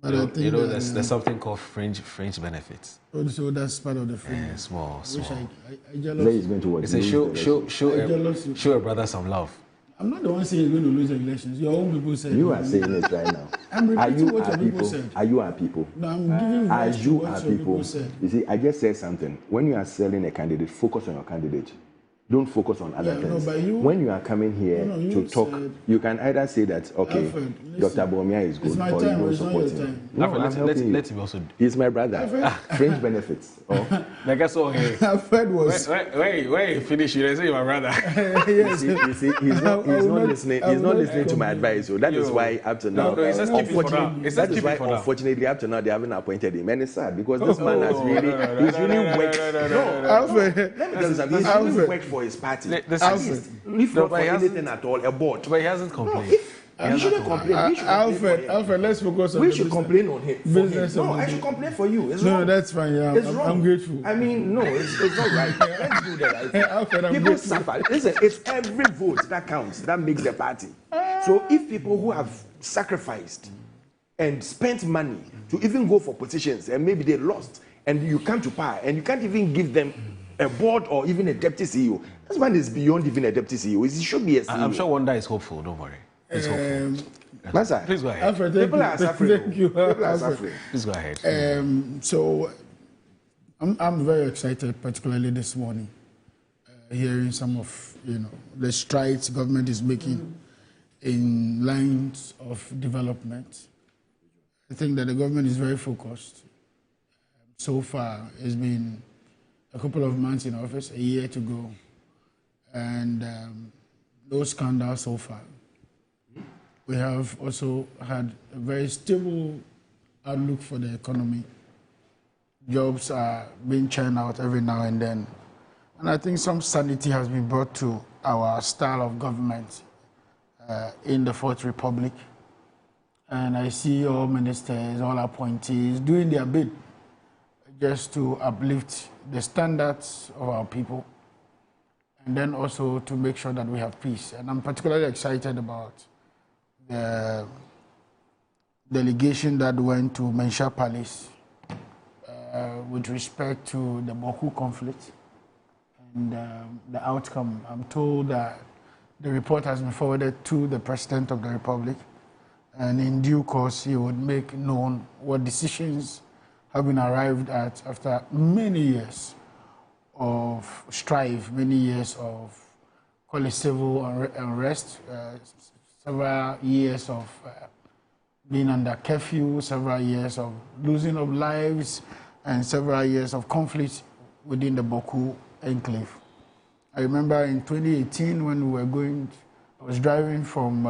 But you I think know there's something called fringe benefits. So that's part of the fringe. Small. I jealous. It's a show a brother some love. I'm not the one saying he's going to lose the elections. Your own people said. You are saying it right now. I'm repeating what your people said. Are you our people? No, I'm giving voice to what your people said. You see, I just said something. When you are selling a candidate, focus on your candidate. Don't focus on other things. When you are coming here to talk, you can either say that, okay, Alfred, Dr. Baumia is good, or you don't support him. No, let him also. He's my brother. Fringe benefits. Like I saw here. Alfred was. Where you finish, you say my brother. Yes. You see, he's not listening. He's not listening to my advice. So that is why up to now, unfortunately, up to now they haven't appointed him, and it's sad because this man has really, he's really worked. No, Alfred. Let me tell you something. He's really worked for his party. At least, if not for anything at all, a board. But he hasn't complained. You shouldn't complain. Alfred, let's focus on. We should complain on him. No, I should complain for you. It's wrong. No, that's fine. Yeah, I'm grateful. I mean, no, it's not right. Let's do the right thing. Alfred, I'm people grateful. suffer. Listen, it's every vote that counts. That makes the party. So if people who have sacrificed and spent money to even go for positions and maybe they lost and you come to power and you can't even give them a board or even a deputy CEO. This man is beyond even a deputy CEO. He should be a CEO. I'm sure Wanda is hopeful. Don't worry. He's hopeful. Master, please go ahead. Alfred, people are suffering. Thank you. People are suffering. Please go ahead. So I'm very excited, particularly this morning, hearing some of the strides government is making in lines of development. I think that the government is very focused. So far, it's been a couple of months in office, a year to go, and no scandals so far. We have also had a very stable outlook for the economy. Jobs are being churned out every now and then. And I think some sanity has been brought to our style of government in the Fourth Republic. And I see all ministers, all appointees doing their bit just to uplift the standards of our people and then also to make sure that we have peace. And I'm particularly excited about the delegation that went to Mensah Palace with respect to the Boku conflict and the outcome. I'm told that the report has been forwarded to the President of the Republic, and in due course he would make known what decisions have been arrived at after many years of strife, many years of call it civil unrest, several years of being under curfew, several years of losing of lives, and several years of conflict within the Boku enclave. I remember in 2018 when we were I was driving from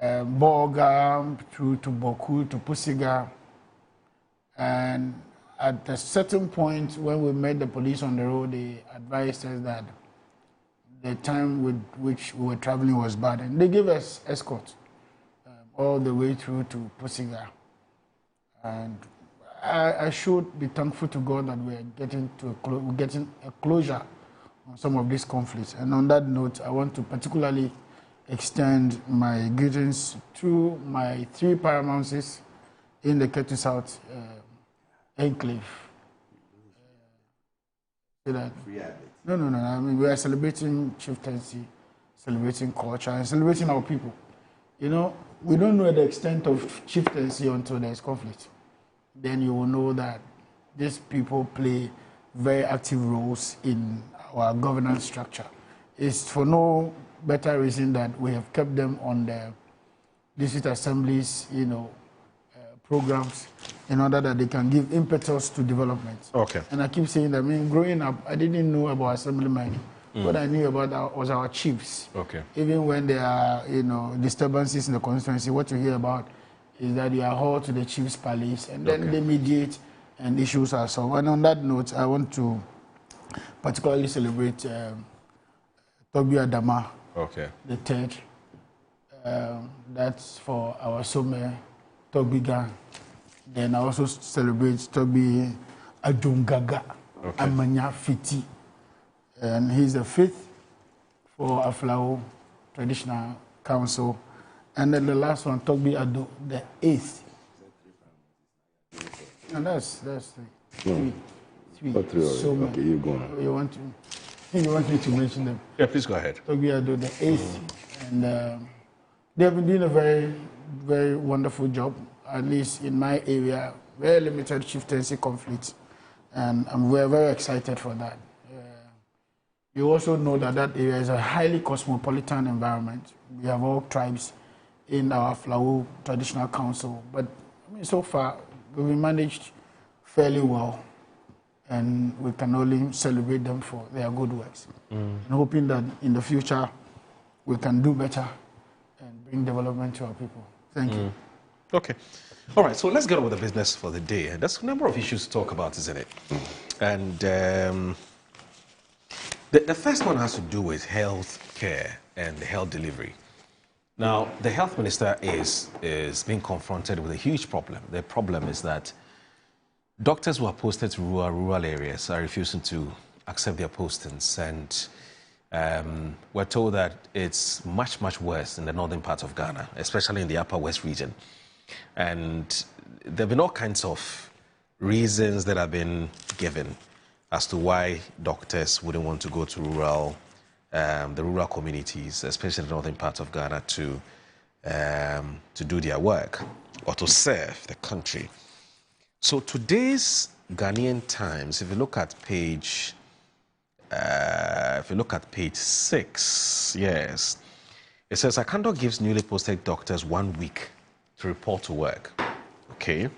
Boga through to Boku to Pusiga, and at a certain point when we met the police on the road, they advised us that the time with which we were traveling was bad, and they gave us escort all the way through to Pusiga. And I should be thankful to God that we're getting a closure on some of these conflicts. And on that note, I want to particularly extend my greetings to my 3 paramounts in the Ketu South enclave. No. I mean, we are celebrating chieftaincy, celebrating culture, and celebrating our people. You know, we don't know the extent of chieftaincy until there's conflict. Then you will know that these people play very active roles in our governance structure. It's for no better reason that we have kept them on the district assemblies, programs, in order that they can give impetus to development. Okay. And I keep saying that, I mean, growing up, I didn't know about assemblymen. What I knew about was our chiefs. Okay. Even when there are, disturbances in the constituency, what you hear about is that you are hauled to the chief's palace, and then they mediate, and issues are solved. And on that note, I want to particularly celebrate Toby Adama, the third. That's for our Some Toby gang. Then I also celebrate Toby Adungaga Amanya Fiti. And he's the 5th for Aflao Traditional Council. And then the last one, Toby Ado, the 8th. And that's 3. So okay, you go on. You want me to mention them? Yeah, please go ahead. Toby Ado, the 8th. And they have been doing a very, very wonderful job, at least in my area. Very limited chieftaincy conflicts. And we're very excited for that. You also know that that area is a highly cosmopolitan environment. We have all tribes in our Aflao Traditional Council. But I mean, so far, we've managed fairly well. And we can only celebrate them for their good works. And hoping that in the future, we can do better and bring development to our people. Thank you. Okay. All right, so let's get on with the business for the day. There's a number of issues to talk about, isn't it? And the first one has to do with health care and the health delivery. Now, the health minister is being confronted with a huge problem. The problem is that doctors who are posted to rural areas are refusing to accept their postings. And we're told that it's much, much worse in the northern part of Ghana, especially in the Upper West region. And there have been all kinds of reasons that have been given as to why doctors wouldn't want to go to the rural communities, especially the northern part of Ghana, to do their work or to serve the country. So today's Ghanaian Times, if you look at page 6, yes, it says Akando gives newly posted doctors 1 week to report to work. Okay.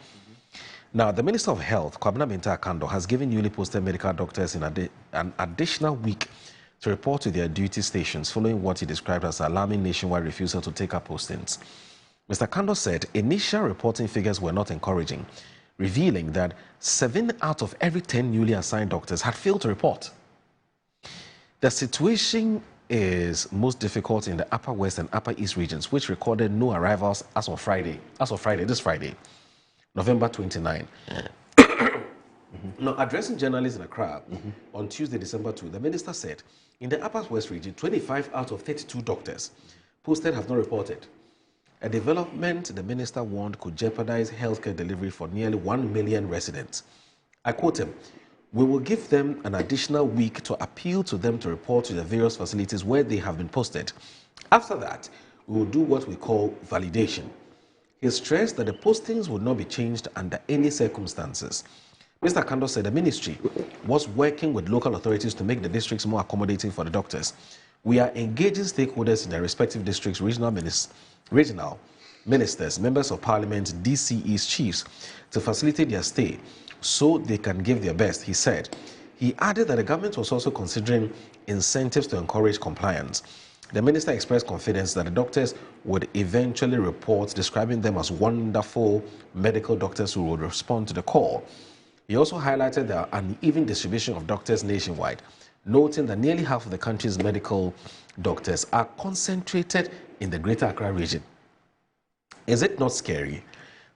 Now, the Minister of Health, Kwabena Bintah Akando, has given newly posted medical doctors an additional week to report to their duty stations following what he described as alarming nationwide refusal to take up postings. Mr. Akando said initial reporting figures were not encouraging, revealing that 7 out of every 10 newly assigned doctors had failed to report. The situation is most difficult in the Upper West and Upper East regions, which recorded no arrivals as of this Friday, November 29. Now, addressing journalists in Accra on Tuesday, December 2, the minister said, in the Upper West region, 25 out of 32 doctors posted have not reported. A development the minister warned could jeopardize healthcare delivery for nearly 1 million residents. I quote him, "We will give them an additional week to appeal to them to report to the various facilities where they have been posted. After that, we will do what we call validation." He stressed that the postings would not be changed under any circumstances. Mr. Akando said the ministry was working with local authorities to make the districts more accommodating for the doctors. We are engaging stakeholders in their respective districts, regional ministers, members of parliament, DCEs, chiefs, to facilitate their stay so they can give their best, he said. He added that the government was also considering incentives to encourage compliance. The minister expressed confidence that the doctors would eventually report, describing them as wonderful medical doctors who would respond to the call. He also highlighted the uneven distribution of doctors nationwide, noting that nearly half of the country's medical doctors are concentrated in the Greater Accra region. Is it not scary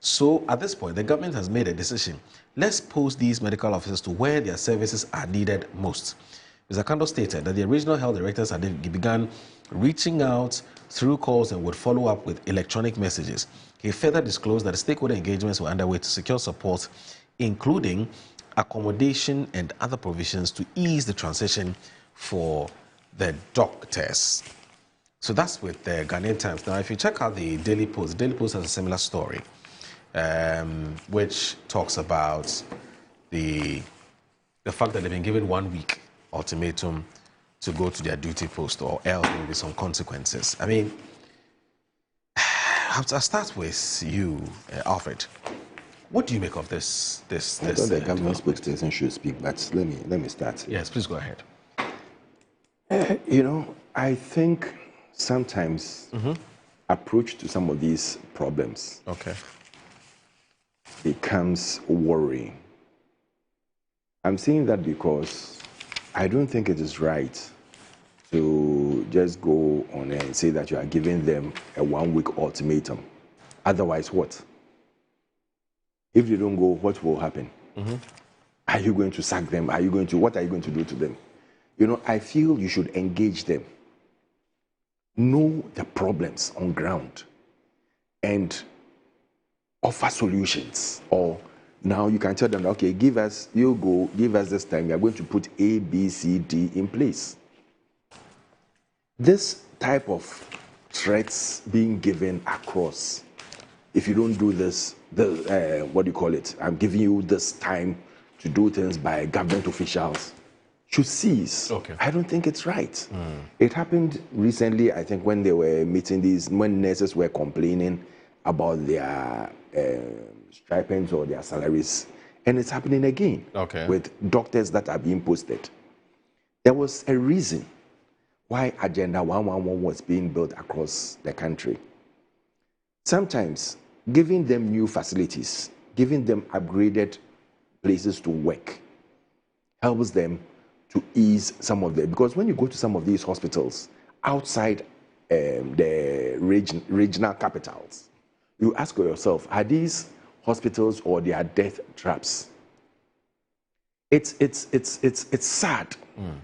So at this point, the government has made a decision. Let's post these medical officers to where their services are needed most. Mr. Kando stated that the regional health directors had begun reaching out through calls and would follow up with electronic messages. He further disclosed that stakeholder engagements were underway to secure support, including accommodation and other provisions to ease the transition for the doctors. So that's with the Ghanaian Times. Now, if you check out the Daily Post has a similar story, which talks about the fact that they've been given 1 week ultimatum to go to their duty post, or else there will be some consequences. I mean, I'll start with you, Alfred. What do you make of this? I thought the government spokesperson should speak, but let me start. Yes, please go ahead. You know, I think sometimes approach to some of these problems becomes worrying. I'm saying that because I don't think it is right to just go on and say that you are giving them a 1 week ultimatum. Otherwise, what? If they don't go, what will happen? Are you going to sack them? What are you going to do to them? You know, I feel you should engage them. Know the problems on ground and offer solutions. Or now you can tell them, okay, give us this time, we are going to put A, B, C, D in place. This type of threats being given across, if you don't do this, what do you call it? I'm giving you this time to do things by government officials, should cease. I don't think it's right. It happened recently, I think, when they were meeting when nurses were complaining about their stipends or their salaries, and it's happening again with doctors that are being posted. There was a reason why Agenda 111 was being built across the country. Sometimes giving them new facilities, giving them upgraded places to work, helps them to ease some of them. Because when you go to some of these hospitals outside the regional capitals, you ask yourself, are these hospitals or they are death traps? It's sad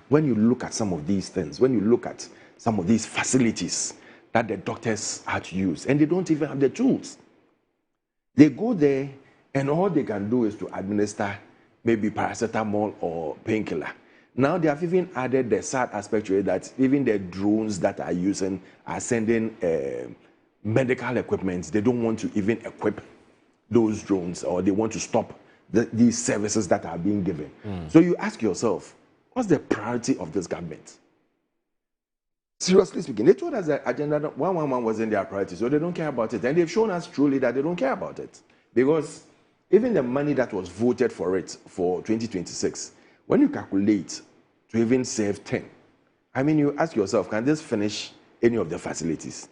when you look at some of these things, when you look at some of these facilities that the doctors had to use, and they don't even have the tools. They go there, and all they can do is to administer maybe paracetamol or painkiller. Now they have even added the sad aspect to it that even the drones that are using are sending medical equipment. They don't want to even equip those drones, or they want to stop these services that are being given. So you ask yourself, what's the priority of this government? Seriously speaking, they told us that Agenda 111 wasn't their priority, so they don't care about it. And they've shown us truly that they don't care about it. Because even the money that was voted for it for 2026, when you calculate to even save 10, I mean, you ask yourself, can this finish any of the facilities?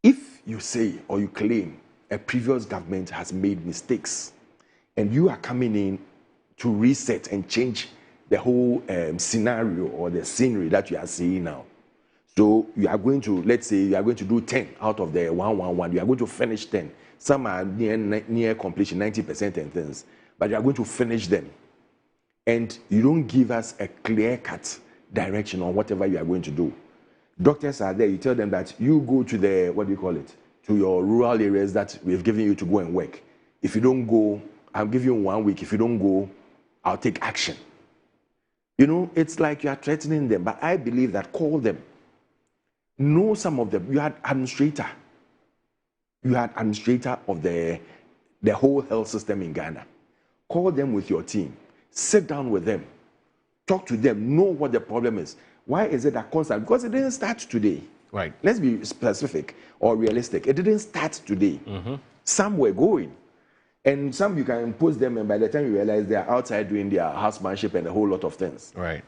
If you say or you claim a previous government has made mistakes and you are coming in to reset and change the whole scenario or the scenery that you are seeing now. So you are going to, let's say, you are going to do 10 out of the 111. You are going to finish 10. Some are near completion, 90% and things. But you are going to finish them. And you don't give us a clear-cut direction on whatever you are going to do. Doctors are there. You tell them that you go to the, what do you call it, to your rural areas that we've given you to go and work. If you don't go, I'll give you 1 week. If you don't go, I'll take action. You know, it's like you are threatening them, but I believe that call them. Know some of them. You had administrator. You had administrator of the whole health system in Ghana. Call them with your team. Sit down with them. Talk to them. Know what the problem is. Why is it that constant? Because it didn't start today. Right. Let's be specific or realistic. It didn't start today. Some were going. And some you can impose them, and by the time you realize they are outside doing their housemanship and a whole lot of things. Right.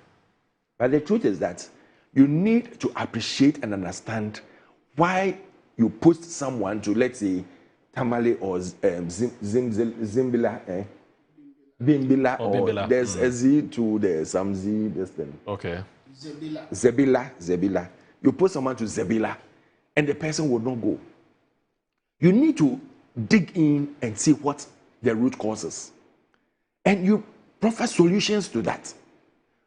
But the truth is that you need to appreciate and understand why you post someone to, let's say, Tamale or Zimbila, Bimbila, or Bimbila. There's a Z to the some Z, this thing. Okay. Zebila. You post someone to Zebila, and the person will not go. You need to dig in and see what the root causes. And you proffer solutions to that.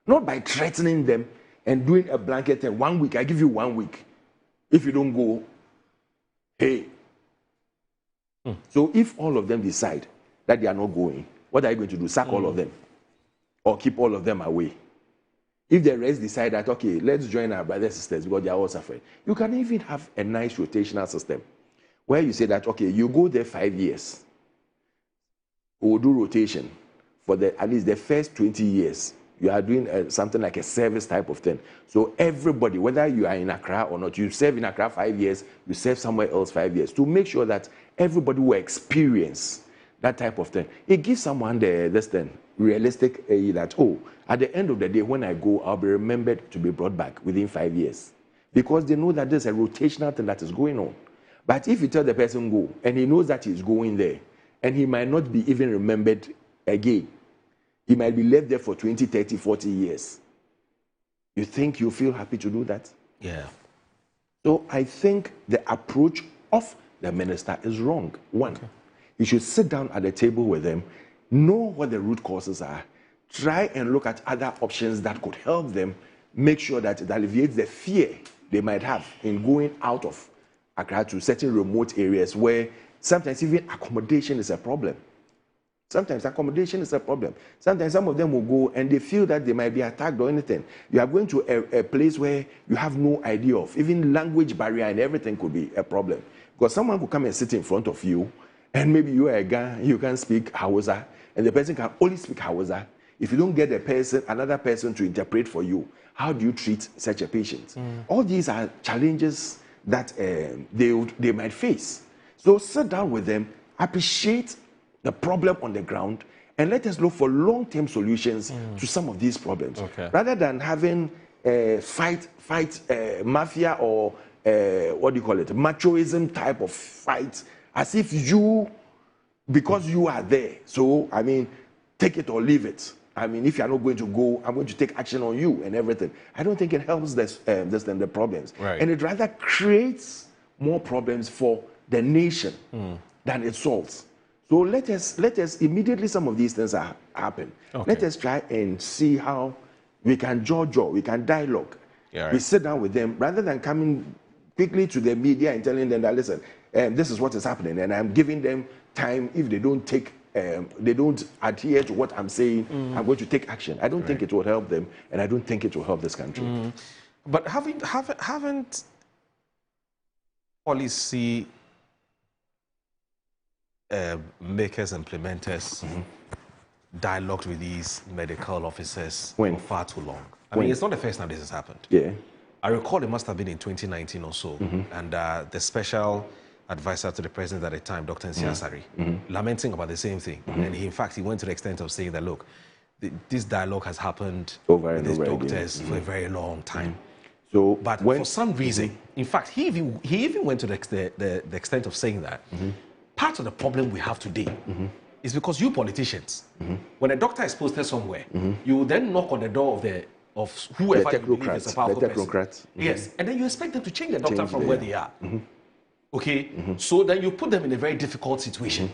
Not by threatening them and doing a blanket and 1 week, I give you 1 week. If you don't go, hey. So if all of them decide that they are not going, what are you going to do? Sack all of them? Or keep all of them away? If the rest decide that, okay, let's join our brothers and sisters because they are all suffering. You can even have a nice rotational system where you say that, okay, you go there 5 years. We'll do rotation for at least the first 20 years. You are doing something like a service type of thing. So everybody, whether you are in Accra or not, you serve in Accra 5 years, you serve somewhere else 5 years, to make sure that everybody will experience that type of thing. It gives someone this thing, realistic that, oh, at the end of the day, when I go, I'll be remembered to be brought back within 5 years. Because they know that there's a rotational thing that is going on. But if you tell the person go, and he knows that he's going there, and he might not be even remembered again, he might be left there for 20, 30, 40 years. You think you feel happy to do that? Yeah. So I think the approach of the minister is wrong. One, he should sit down at the table with them, know what the root causes are, try and look at other options that could help them make sure that it alleviates the fear they might have in going out of Accra to certain remote areas where sometimes even accommodation is a problem. Sometimes accommodation is a problem. Sometimes some of them will go and they feel that they might be attacked or anything. You are going to a place where you have no idea of. Even language barrier and everything could be a problem. Because someone could come and sit in front of you and maybe you are a guy, you can speak Hausa, and the person can only speak Hausa. If you don't get another person to interpret for you, how do you treat such a patient? All these are challenges that they might face. So sit down with them, appreciate the problem on the ground, and let us look for long-term solutions to some of these problems. Rather than having fight mafia or what do you call it, machoism type of fight, as if you, because you are there, so I mean, take it or leave it. I mean, if you are not going to go, I'm going to take action on you and everything. I don't think it helps the problems. Right. And it rather creates more problems for the nation than it solves. So let us immediately, some of these things happen. Let us try and see how we can we can dialogue. Yeah, right. We sit down with them rather than coming quickly to the media and telling them that, listen, this is what is happening, and I'm giving them time. If they don't they don't adhere to what I'm saying, I'm going to take action. I don't think it will help them, and I don't think it will help this country. But haven't policy makers, implementers, dialogued with these medical officers for far too long? I mean, it's not the first time this has happened. Yeah. I recall it must have been in 2019 or so, and the special advisor to the president at the time, Dr. Nsiasari, lamenting about the same thing. And he went to the extent of saying that, look, this dialogue has happened with these doctors for a very long time. So, but for some reason, in fact, he even went to the extent of saying that part of the problem we have today is because you politicians, when a doctor is posted somewhere, you then knock on the door of whoever you believe is a powerful person. Yes, and then you expect them to change the doctor from where they are. Okay, so then you put them in a very difficult situation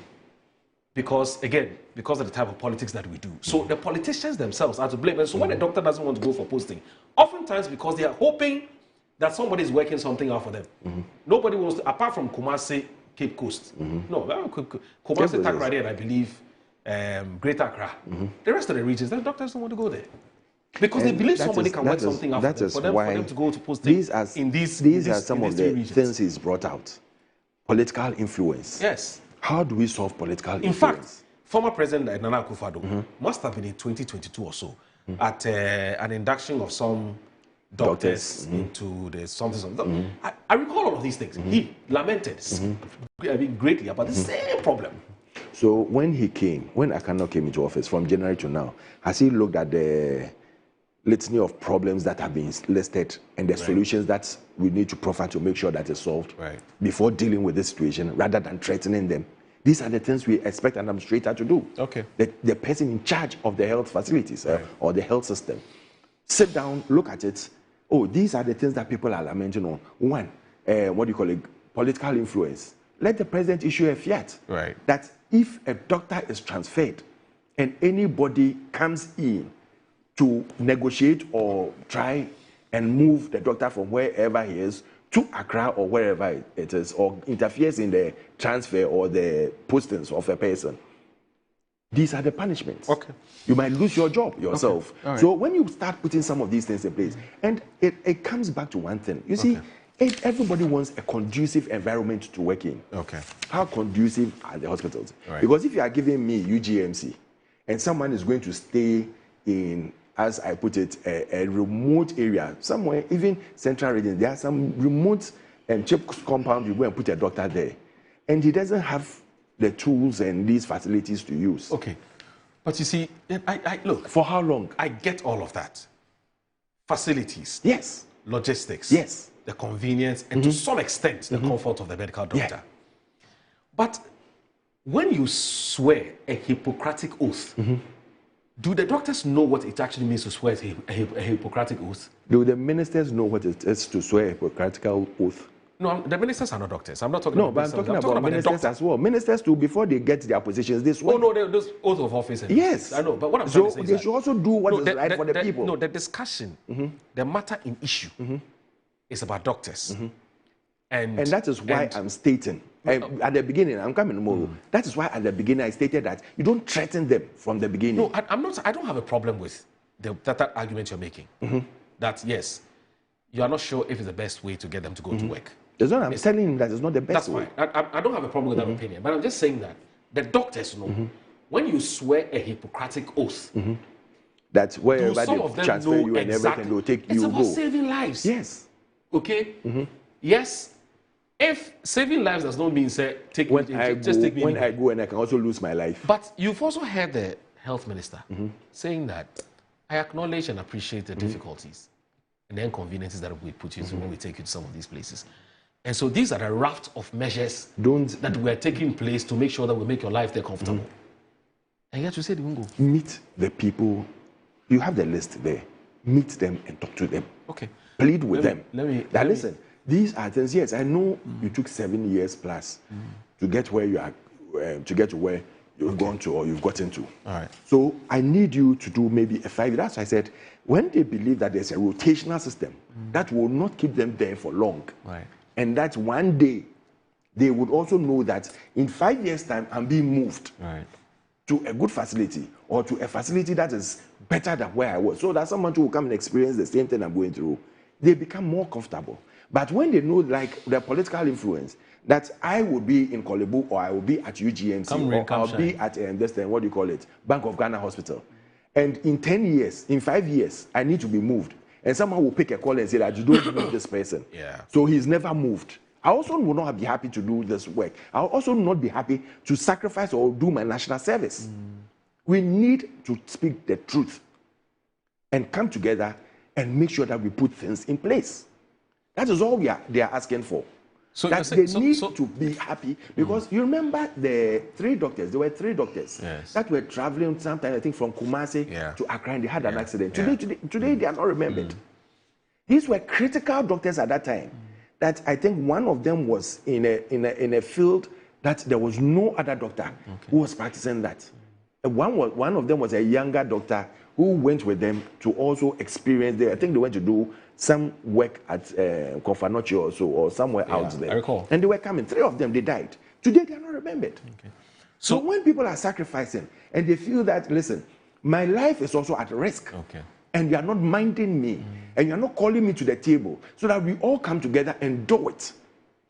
because, again, because of the type of politics that we do. So the politicians themselves are to blame. And so when a doctor doesn't want to go for posting, oftentimes because they are hoping that somebody is working something out for them. Nobody wants to, apart from Kumasi, Cape Coast. No, Kumasi, Takoradi, and I believe Greater Accra. The rest of the regions, the doctors don't want to go there. Because they believe somebody can work something out for them to go to posting these are some of the things he's brought out. Political influence. Yes. How do we solve political influence? In fact, former President Nana Akufo-Addo must have been in 2022 or so at an induction of some doctors into the something. I recall all of these things. He lamented greatly about the same problem. So when Akano came into office from January to now, has he looked at the litany of problems that have been listed and the solutions that we need to proffer to make sure that it's solved before dealing with this situation rather than threatening them? These are the things we expect an administrator to do. Okay. The person in charge of the health facilities or the health system. Sit down, look at it. Oh, these are the things that people are lamenting on. One, what do you call it? Political influence. let the president issue a fiat. Right. That if a doctor is transferred and anybody comes in to negotiate or try and move the doctor from wherever he is to Accra or wherever it is, or interferes in the transfer or the postings of a person, these are the punishments. Okay. You might lose your job yourself. Okay. All right. So when you start putting some of these things in place, and it comes back to one thing. You see, everybody wants a conducive environment to work in. Okay. How conducive are the hospitals? Right. Because if you are giving me UGMC and someone is going to stay in, as I put it, a remote area, somewhere, even central region, there are some remote and cheap compound, you go and put a doctor there. And he doesn't have the tools and these facilities to use. Okay. But you see, I look. For how long? I get all of that. Facilities. Yes. Logistics. Yes. The convenience, and to some extent, the comfort of the medical doctor. Yeah. But when you swear a Hippocratic oath, do the doctors know what it actually means to swear a Hippocratic oath? Do the ministers know what it is to swear a Hippocratic oath? No, the ministers are not doctors. I'm not talking No, about but I'm talking about the ministers doctor. as well. Ministers too, before they get their positions, they swear. Oh no, those oath of office. Yes, I know. But what I'm trying to say so is they that, should also do what is right for the people. No, the discussion, the matter in issue, is about doctors, and that is why I'm stating at the beginning. I'm coming tomorrow. That is why at the beginning I stated that you don't threaten them from the beginning. No, I'm not. I don't have a problem with that argument you're making. That yes, you are not sure if it's the best way to get them to go to work. That's what I'm telling you, that is not the best That's way. fine. I don't have a problem with that opinion, but I'm just saying that the doctors know when you swear a Hippocratic oath, that wherever some they of them transfer know you and exactly. everything, they'll take It's you about go. saving lives. Yes. Okay. Yes. If saving lives does not mean say take When me, I just go, take me when anywhere. I go and I can also lose my life. But you've also heard the health minister saying that I acknowledge and appreciate the difficulties and the inconveniences that we put you through when we take you to some of these places. And so these are the raft of measures that were taking place to make sure that we make your life there comfortable. And yet you say they won't go. Meet the people. You have the list there. Meet them and talk to them. Okay. Plead with them. Listen, these are things. Yes, I know you took 7 years plus to get where you are, to get to where you've gone to or you've gotten to. All right. So I need you to do maybe a 5 years. That's why I said when they believe that there's a rotational system that will not keep them there for long. Right. And that one day they would also know that in 5 years' time I'm being moved to a good facility or to a facility that is better than where I was. So that someone who will come and experience the same thing I'm going through, they become more comfortable. But when they know, like the political influence, that I will be in Kolebu or I will be at UGMC or I'll be at what do you call it, Bank of Ghana Hospital. And in 10 years, in 5 years, I need to be moved. And someone will pick a call and say that you don't move this person. Yeah. So he's never moved. I also will not be happy to do this work. I'll also not be happy to sacrifice or do my national service. We need to speak the truth and come together and make sure that we put things in place. That is all they are asking for. So that they need to be happy because you remember the 3 doctors. There were 3 doctors that were traveling sometime, I think, from Kumasi to Accra, and they had an accident. Today they are not remembered. These were critical doctors at that time. That I think one of them was in a field that there was no other doctor who was practicing that. One of them was a younger doctor who went with them to also experience there. I think they went to do some work at Kofanochi or so, or somewhere out there. I recall. And they were coming. 3 of them, they died. Today, they are not remembered. Okay. So when people are sacrificing and they feel that, listen, my life is also at risk. Okay. And you are not minding me. And you are not calling me to the table so that we all come together and do it.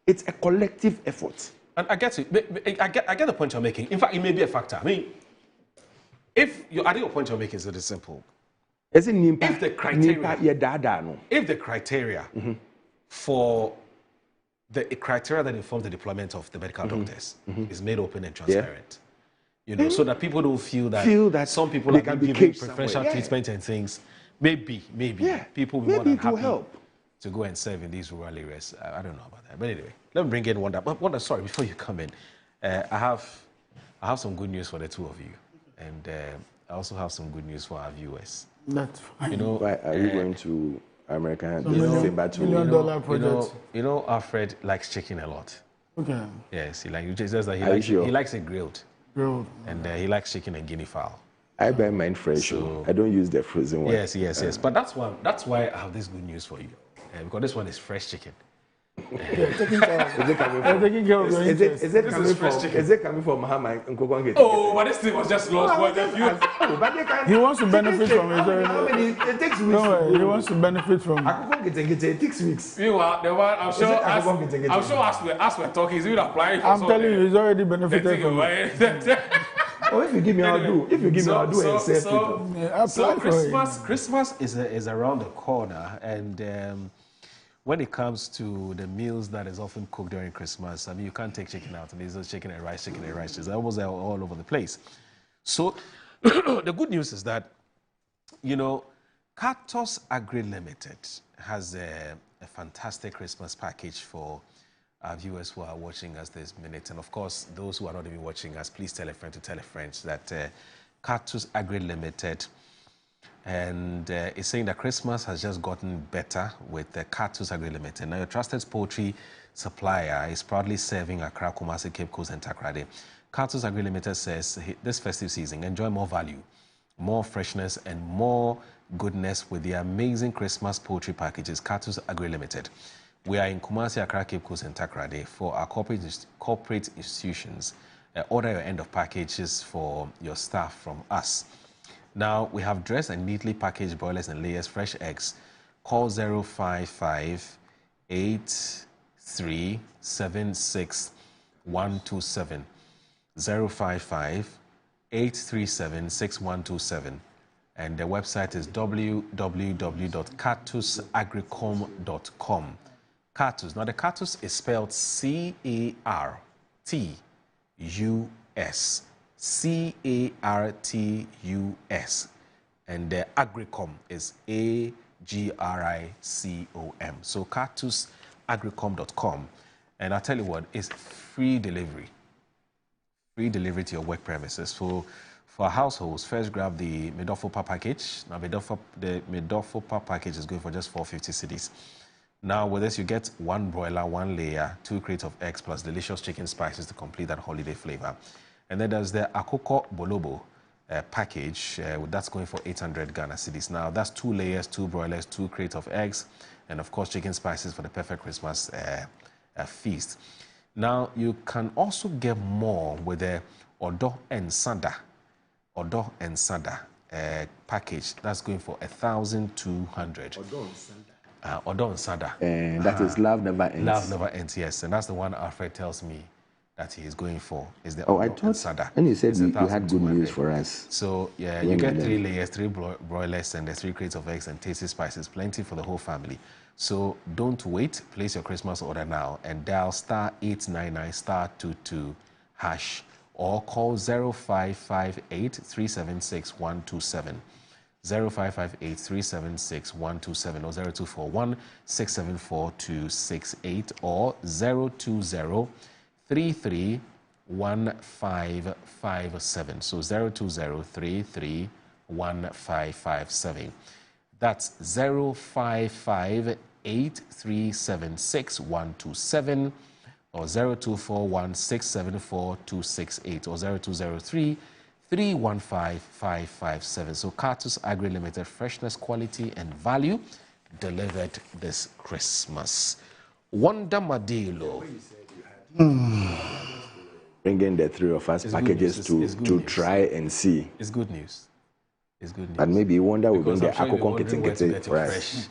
It's a collective effort. And I get it. I get the point you're making. In fact, it may be a factor. I mean, I think your point you're making is really simple. If the criteria for the criteria that inform the deployment of the medical doctors is made open and transparent, you know, so that people don't feel that some people are giving preferential treatment and things. Maybe people will be more than happy to go and serve in these rural areas. I don't know about that, but anyway, let me bring in Wanda. But Wanda, sorry, before you come in, I have some good news for the two of you, and I also have some good news for our viewers. That's fine. You know, why are you going to America and $1 million project? You know, Alfred likes chicken a lot. Okay. Yes, he just that he likes it grilled. Grilled. And he likes chicken and guinea fowl. I buy mine fresh. So, I don't use the frozen one. Yes. But that's why I have this good news for you. Because this one is fresh chicken. Taking care of your interest. Is it coming from Mahama and Nkokwange? Oh, but this thing was just lost. He wants to benefit from it. It takes weeks. No way. He wants to benefit from it. It takes weeks. You are the one. I'm sure as we're talking, he's even applying. I'm telling you, he's already benefited from it. Oh, if you give me, I'll do. If you give me, I'll do and save people. So Christmas is around the corner, and when it comes to the meals that is often cooked during Christmas, I mean, you can't take chicken out. I mean, it's chicken and rice. It's almost all over the place. So the good news is that, Cactus Agri Limited has a fantastic Christmas package for our viewers who are watching us this minute. And of course, those who are not even watching us, please tell a friend to tell a friend that Cactus Agri Limited, and it's saying that Christmas has just gotten better with the Cactus Agri Limited. Now, your trusted poultry supplier is proudly serving Accra, Kumasi, Cape Coast, and Takoradi. Cactus Agri Limited says this festive season, enjoy more value, more freshness, and more goodness with the amazing Christmas poultry packages. Cactus Agri Limited. We are in Kumasi, Accra, Cape Coast, and Takoradi. For our corporate institutions, order your end of packages for your staff from us. Now, we have dressed and neatly packaged broilers and layers, fresh eggs. Call 055 8376 127. 055 837 6127. And the website is www.cactusagricom.com. Cactus. Now, the cactus is spelled C-A-R-T-U-S. C-A-R-T-U-S. And the Agricom is A-G-R-I-C-O-M. So cactusagricom.com. And I'll tell you what, it's free delivery. Free delivery to your work premises. For households, first grab the Medofopa package. Now, the Medofopa package is going for just 450 cedis. Now, with this, you get one broiler, one layer, 2 crates of eggs, plus delicious chicken spices to complete that holiday flavor. And then there's the Akoko Bolobo package. That's going for 800 Ghana cedis. Now, that's 2 layers, 2 broilers, 2 crates of eggs, and of course, chicken spices for the perfect Christmas feast. Now, you can also get more with the Odo and Sada package. That's going for 1,200. Odo and Sada. And that is Love Never Ends. Love Never Ends, yes. And that's the one Alfred tells me that he is going for. Is the I thought Sada. And he said you had good news for us. So, yeah, you get 3 layers, 3 broilers, and the 3 crates of eggs and tasty spices. Plenty for the whole family. So, don't wait. Place your Christmas order now and dial *899*22# or call 0558 376 127. 0558 376 127 or 0241 674 268 or 020 33 1557. So 020 33 1557. That's 055 8376 127 or 0241 674 268 or 0203 315-557. So Cactus Agri Limited, freshness, quality, and value delivered this Christmas. Wonder Madilo. Bringing the 3 of us packages to try and see. It's good news. It's good news. But maybe Wonder will bring the Akoko Kitty fresh.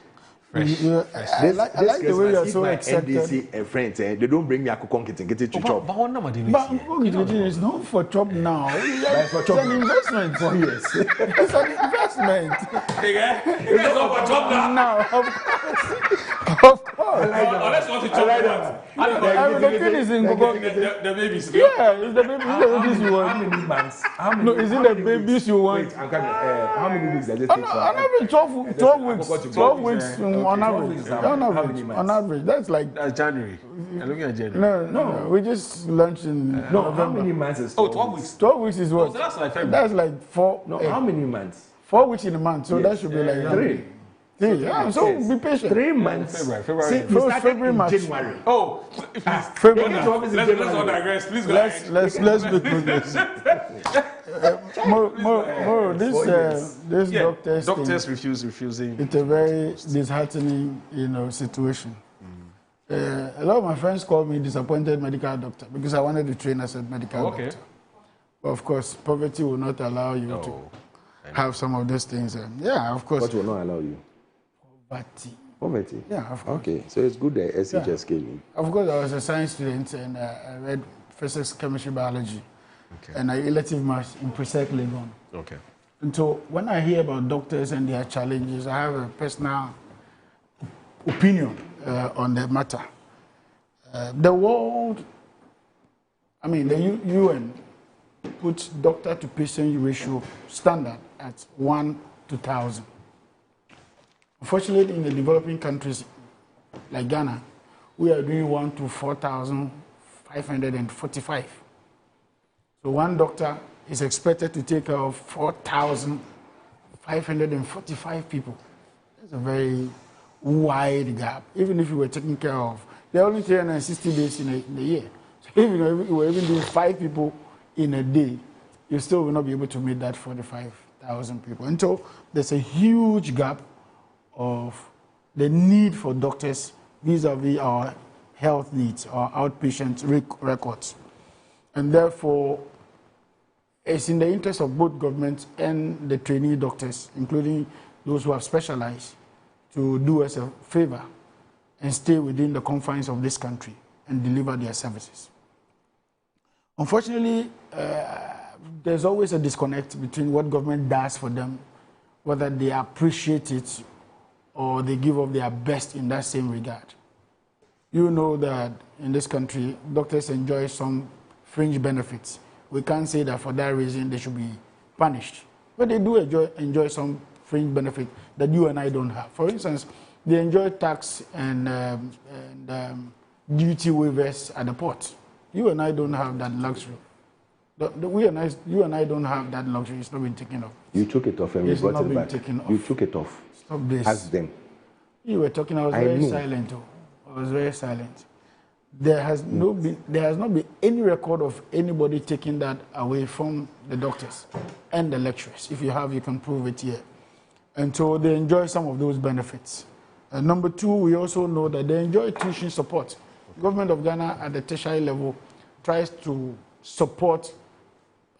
I like the way you're so excited. NDC friends, they don't bring me Akoko Kitty to chop. But Akoko Kitty is not for chop now. It's an investment for years. It's an investment. It's not for chop now. Of course. Unless you want to chop the kid is in Koko. The babies. Yeah, it's the babies you want. How many months? No, is it the babies you want? How many weeks does it take? On average, 12 weeks. 12 weeks on average. That's January. I'm looking at January. No. We just launched in November. How many months is 12 weeks. 12 weeks is what? So that's like February. That's like 4. No, how many months? 4 weeks in a month. So that should be like 3. So be patient. 3 months. February, March. January. Oh, please. February. Let's not digress. Please go ahead. Let's make progress. This doctors refusing. It's a very disheartening, situation. A lot of my friends call me disappointed medical doctor because I wanted to train as a medical doctor. But of course, poverty will not allow you to have some of those things. Of course. What will not allow you? Poverty? Yeah, of course. Okay, so it's good that SHS came in. Of course, I was a science student and I read physics, chemistry, biology. And I elective maths in Presec Legon. Okay. And so when I hear about doctors and their challenges, I have a personal opinion on the matter. The world, the UN puts doctor to patient ratio standard at 1 to 1,000. Unfortunately, in the developing countries like Ghana, we are doing 1 to 4,545. So one doctor is expected to take care of 4,545 people. That's a very wide gap. Even if you were taking care of, there are only 360 days in a year. So even if you were even doing 5 people in a day, you still will not be able to meet that 45,000 people. And so there's a huge gap of the need for doctors vis-a-vis our health needs, our outpatient records. And therefore, it's in the interest of both government and the trainee doctors, including those who have specialized, to do us a favor and stay within the confines of this country and deliver their services. Unfortunately, there's always a disconnect between what government does for them, whether they appreciate it or they give up their best in that same regard. You know that in this country, doctors enjoy some fringe benefits. We can't say that for that reason they should be punished. But they do enjoy some fringe benefit that you and I don't have. For instance, they enjoy tax and duty waivers at the port. You and I don't have that luxury. You and I don't have that luxury. It's not been taken off. You took it off and you brought it back. Taken off. You took it off. Stop this. Ask them. You were talking, I was very silent. I was very silent. There has not been any record of anybody taking that away from the doctors and the lecturers. If you have, you can prove it here. And so they enjoy some of those benefits. Number two, we also know that they enjoy tuition support. The government of Ghana at the tertiary level tries to support,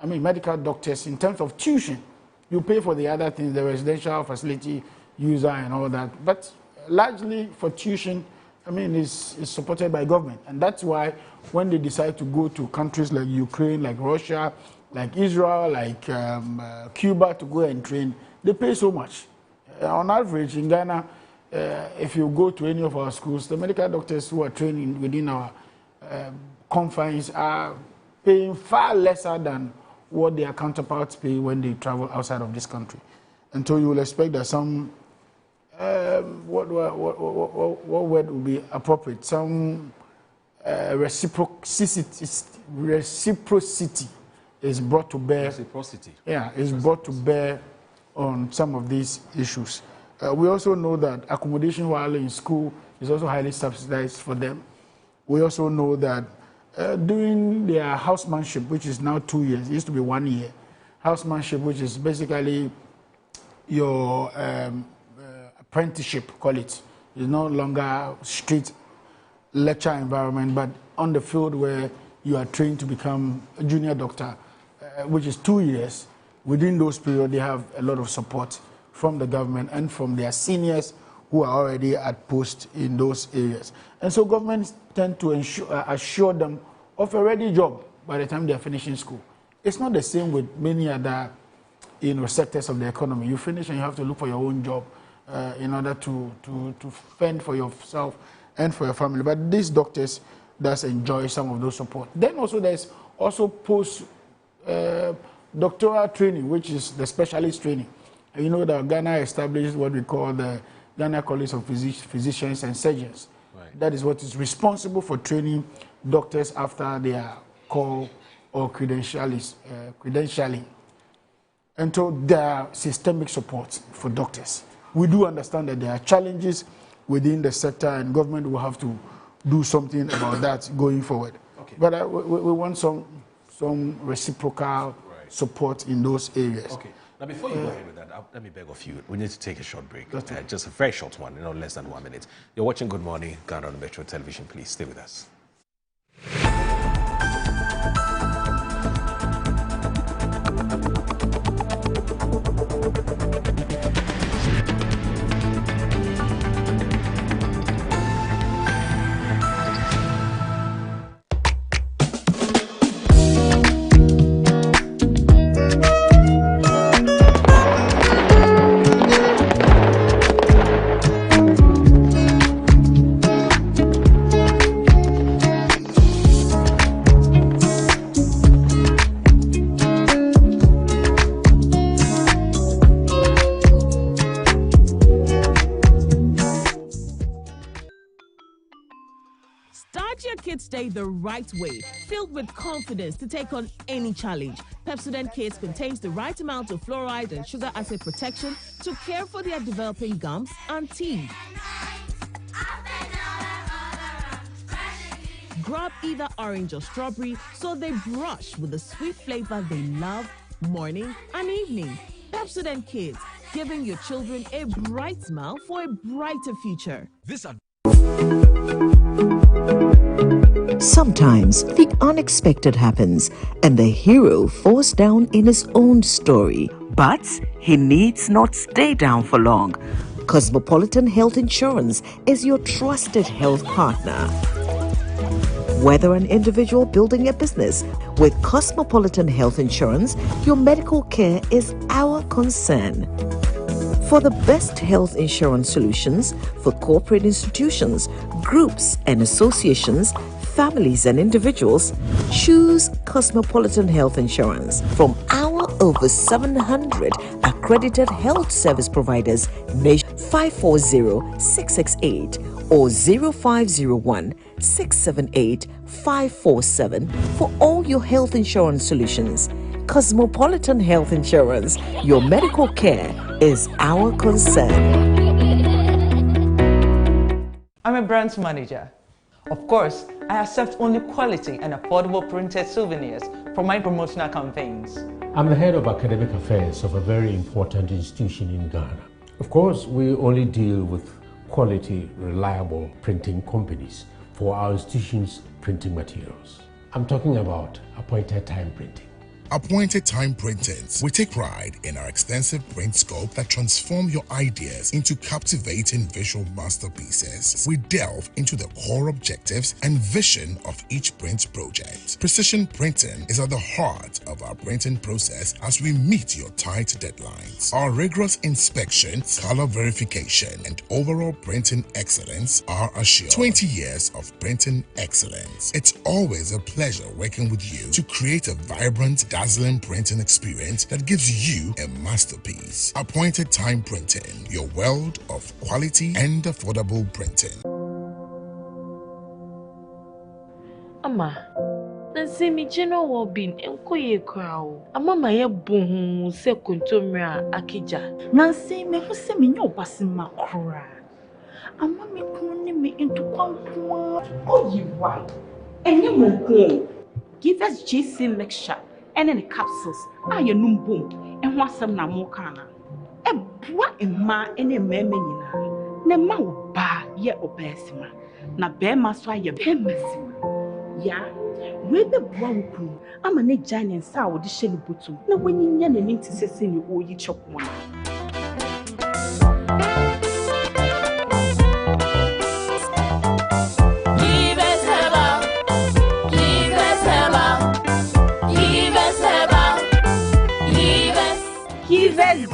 medical doctors in terms of tuition. You pay for the other things, the residential facility user and all that. But largely for tuition, is supported by government. And that's why when they decide to go to countries like Ukraine, like Russia, like Israel, like Cuba to go and train, they pay so much. On average, in Ghana, if you go to any of our schools, the medical doctors who are training within our confines are paying far lesser than what their counterparts pay when they travel outside of this country. And so you will expect that some what word would be appropriate? Some reciprocity is brought to bear. Reciprocity. Yeah, is brought to bear on some of these issues. We also know that accommodation while in school is also highly subsidized for them. We also know that during their housemanship, which is now 2 years, it used to be 1 year. Housemanship, which is basically your apprenticeship, call it. It's no longer street lecture environment, but on the field where you are trained to become a junior doctor, which is 2 years. Within those periods, they have a lot of support from the government and from their seniors who are already at post in those areas. And so governments tend to assure them of a ready job by the time they are finishing school. It's not the same with many other sectors of the economy. You finish and you have to look for your own job in order to fend for yourself and for your family. But these doctors does enjoy some of those support. Then also there's also post doctoral training, which is the specialist training. And you know that Ghana established what we call the Ghana College of Physicians and Surgeons. Right. That is what is responsible for training doctors after their call or credentialing. And so there are systemic support for doctors. we do understand that there are challenges within the sector, and government will have to do something about that going forward. Okay. But we want some reciprocal support in those areas. Okay. Now, before you go ahead with that, let me beg of you. We need to take a short break. Just a very short one, less than 1 minute. You're watching Good Morning Ghana on Metro Television. Please stay with us. Day the right way, filled with confidence to take on any challenge. Pepsodent Kids contains the right amount of fluoride and sugar acid protection to care for their developing gums and teeth. Grab either orange or strawberry so they brush with the sweet flavor they love morning and evening. Pepsodent Kids, giving your children a bright smile for a brighter future. Sometimes the unexpected happens and the hero falls down in his own story. But he needs not stay down for long. Cosmopolitan Health Insurance is your trusted health partner. Whether an individual building a business, with Cosmopolitan Health Insurance, your medical care is our concern. For the best health insurance solutions for corporate institutions, groups and associations, families and individuals, choose Cosmopolitan Health Insurance from our over 700 accredited health service providers. 540-668 or 0501-678-547 for all your health insurance solutions. Cosmopolitan Health Insurance, your medical care is our concern. I'm a branch manager. Of course, I accept only quality and affordable printed souvenirs for my promotional campaigns. I'm the head of academic affairs of a very important institution in Ghana. Of course, we only deal with quality, reliable printing companies for our institution's printing materials. I'm talking about appointed time printing. Appointed Time Printings. We take pride in our extensive print scope that transform your ideas into captivating visual masterpieces. We delve into the core objectives and vision of each print project. Precision printing is at the heart of our printing process as we meet your tight deadlines. Our rigorous inspection, color verification, and overall printing excellence are assured. 20 years of printing excellence. It's always a pleasure working with you to create a vibrant, dazzling printing experience that gives you a masterpiece. Appointed Time Printing, your world of quality and affordable printing. Ama, nansi mi jeno wo bin enko ye kwao. Ama ma ye bohu se kontomra akija. Nansi me hu se me nyo basi makura. Ama me kunu me into kwankwa. Oh, you right. And you mo give us JC mixture. And then the capsules are your boom and want some namokana. A bois and ma and a memenina. Nema ba ye obesima. Na bear must why ye bear messima. Ya, where the bois I'm a neck giant sour the shelly bottom. No when you yan and into sessing you or you chop one.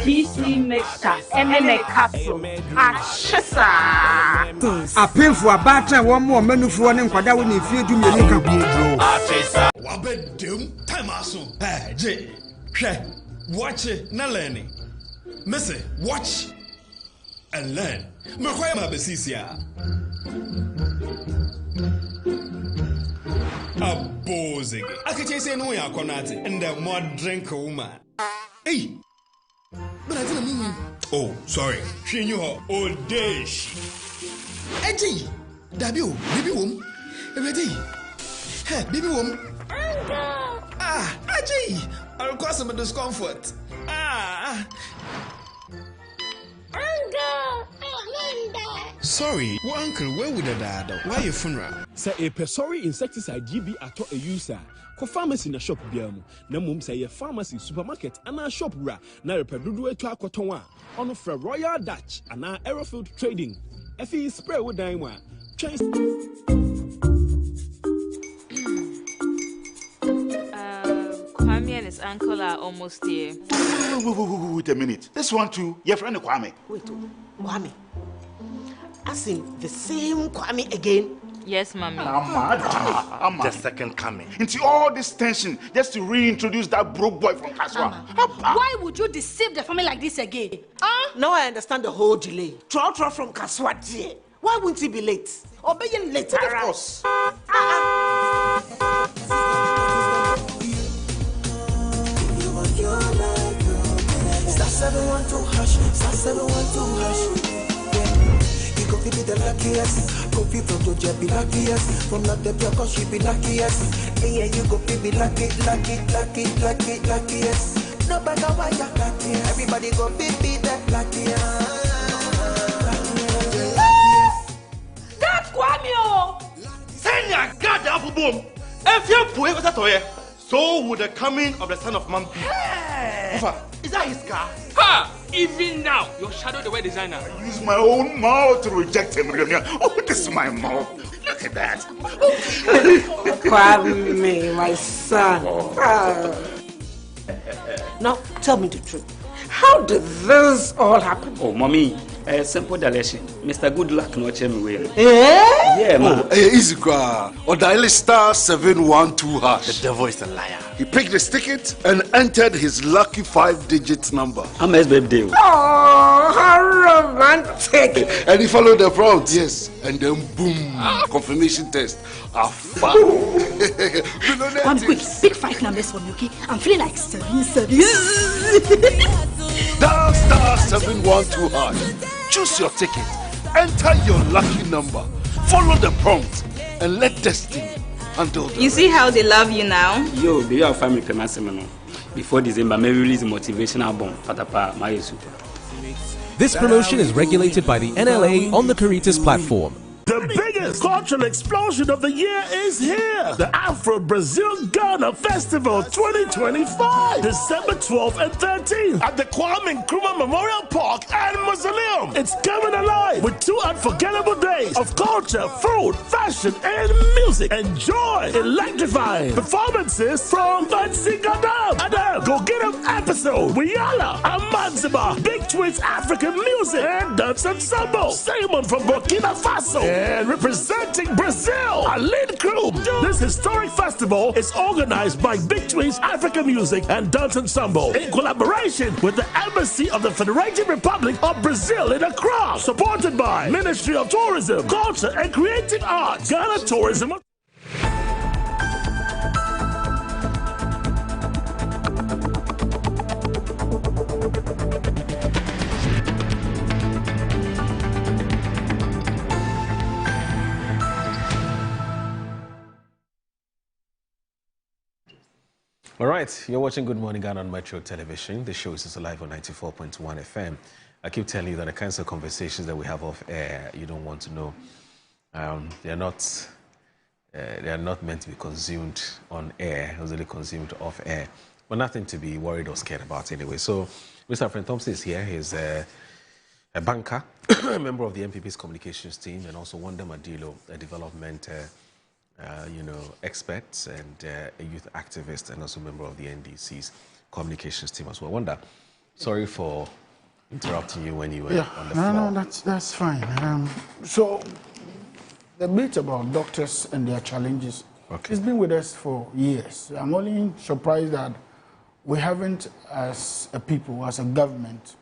GC mixture and a capsule. A painful battle, one more menu for one and Quada when you feel to me. Wabedum, Tamasu, J. Watch it, na learning. Missy, watch and learn. Makwama Besisia. A bozig. I can say no, ya conati, and the more drink woman. Hey! But I didn't mean Oh, sorry. She knew her old days. Eji, Dabio, baby wom. Ready? Hey, baby wom. Ah, Eji, I'll cause some discomfort. Sorry, well, uncle, where would the dad? Why your funeral? Say a Pesori insecticide GB at a user. Co pharmacy in a shop biamu. Na mum say a pharmacy supermarket and a shop ra. Na repedudu to a cotonwa. On for Royal Dutch and our Aerofield Trading. Effie spray with Daimwa. Chase. Kwame and his uncle are almost here. Wait a minute. This one too, your friend Kwame. Wait, Kwame. As in the same Kwame again? Yes, Mommy. I'm the second coming. Into all this tension just to reintroduce that broke boy from Kaswa. Why would you deceive the family like this again? Now I understand the whole delay. Troll from Kaswa. Why wouldn't he be late? Or be later? Of course. Star 712 hash, star 712 hash. You go be the luckiest. Coffee from to jet be luckiest. From not the cause she be luckiest. Yeah, you go be luckiest. No matter why you're luckiest. Everybody go be the luckiest. That's Kwame! Send your God up boom. If you put it at so would the coming of the son of man be. Is that his car? Ha! Even now, your shadow the way designer. I use my own mouth to reject him. Oh, this is my mouth. Look at that. Kwame, my son. Now, tell me the truth. How did this all happen? Oh, mommy, simple delation. Mr. Good Luck no check me well. Yeah, man. Easy car. Or dial star 712 hash. The devil is a liar. He picked his ticket and entered his lucky 5-digit number. How much birthday? Oh, how romantic. And he followed the prompt. Yes. And then boom. Confirmation test. One quick, pick 5 numbers for me, okay? I'm feeling like 7. Dial star 712 hash. Choose your ticket. Enter your lucky number. Follow the prompt and let destiny handle the You see how they love you now? Yo, do you have family payment? Before December, may release a motivational album. Patapa, my super. This promotion is regulated by the NLA on the Caritas platform. The biggest cultural explosion of the year is here. The Afro-Brazil Ghana Festival 2025. December 12th and 13th at the Kwame Nkrumah Memorial Park and Mausoleum. It's coming alive with 2 unforgettable days of culture, food, fashion, and music. Enjoy electrifying performances from Vansi Gadam, Adam, Go Get 'Em Episode, Wiyala, Amanziba, Big Twins African Music, and Dance Ensemble. Simon from Burkina Faso. And representing Brazil, Aline Crew. This historic festival is organized by Big Twins African Music and Dance Ensemble in collaboration with the Embassy of the Federated Republic of Brazil in Accra, supported by Ministry of Tourism, Culture and Creative Arts, Ghana Tourism. All right, you're watching Good Morning Ghana on Metro Television. The show is live on 94.1 FM. I keep telling you that the kinds of conversations that we have off air, you don't want to know. They are not meant to be consumed on air. It was only consumed off air, but nothing to be worried or scared about anyway. So, Mr. Fred Thompson is here. He's a banker, a member of the MPP's communications team, and also Wanda Madilo, a development experts and a youth activist and also a member of the NDC's communications team as well. Wanda, sorry for interrupting you when you were on the floor. No, that's fine. So the bit about doctors and their challenges, it's been with us for years. I'm only surprised that we haven't, as a people, as a government,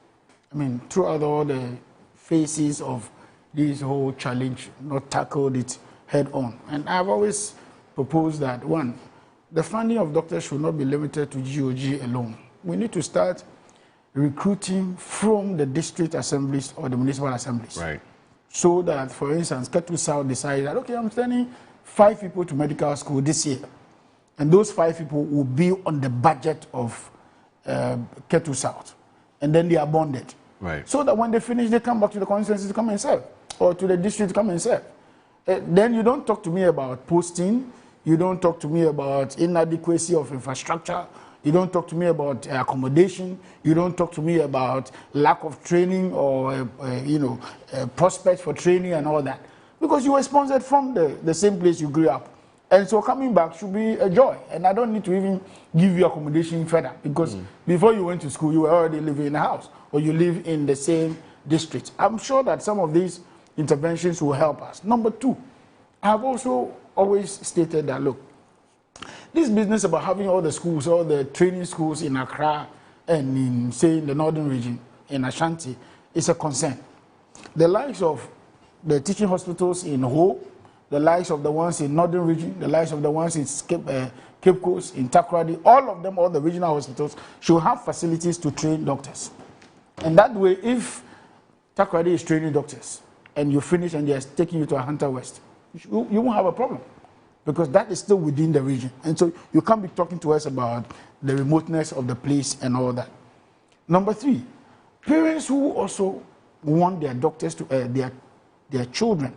throughout all the phases of this whole challenge, not tackled it head on. And I've always proposed that, one, the funding of doctors should not be limited to GOG alone. We need to start recruiting from the district assemblies or the municipal assemblies. Right. So that, for instance, Ketu South decided that, okay, I'm sending 5 people to medical school this year. And those 5 people will be on the budget of Ketu South. And then they are bonded. Right. So that when they finish, they come back to the constituency to come and serve, or to the district to come and serve. Then you don't talk to me about posting. You don't talk to me about inadequacy of infrastructure. You don't talk to me about accommodation. You don't talk to me about lack of training or, prospects for training and all that. Because you were sponsored from the same place you grew up. And so coming back should be a joy. And I don't need to even give you accommodation further. Because before you went to school, you were already living in a house. Or you live in the same district. I'm sure that some of these interventions will help us. Number 2, I have also always stated that, look, this business about having all the schools, all the training schools in Accra and in, say, in the northern region, in Ashanti, is a concern. The likes of the teaching hospitals in Ho, the likes of the ones in northern region, the likes of the ones in Cape Coast, in Takoradi, all of them, all the regional hospitals, should have facilities to train doctors. And that way, if Takoradi is training doctors, and you finish and they're taking you to a Hunter West, you won't have a problem. Because that is still within the region. And so you can't be talking to us about the remoteness of the place and all that. Number 3, parents who also want their doctors to, their children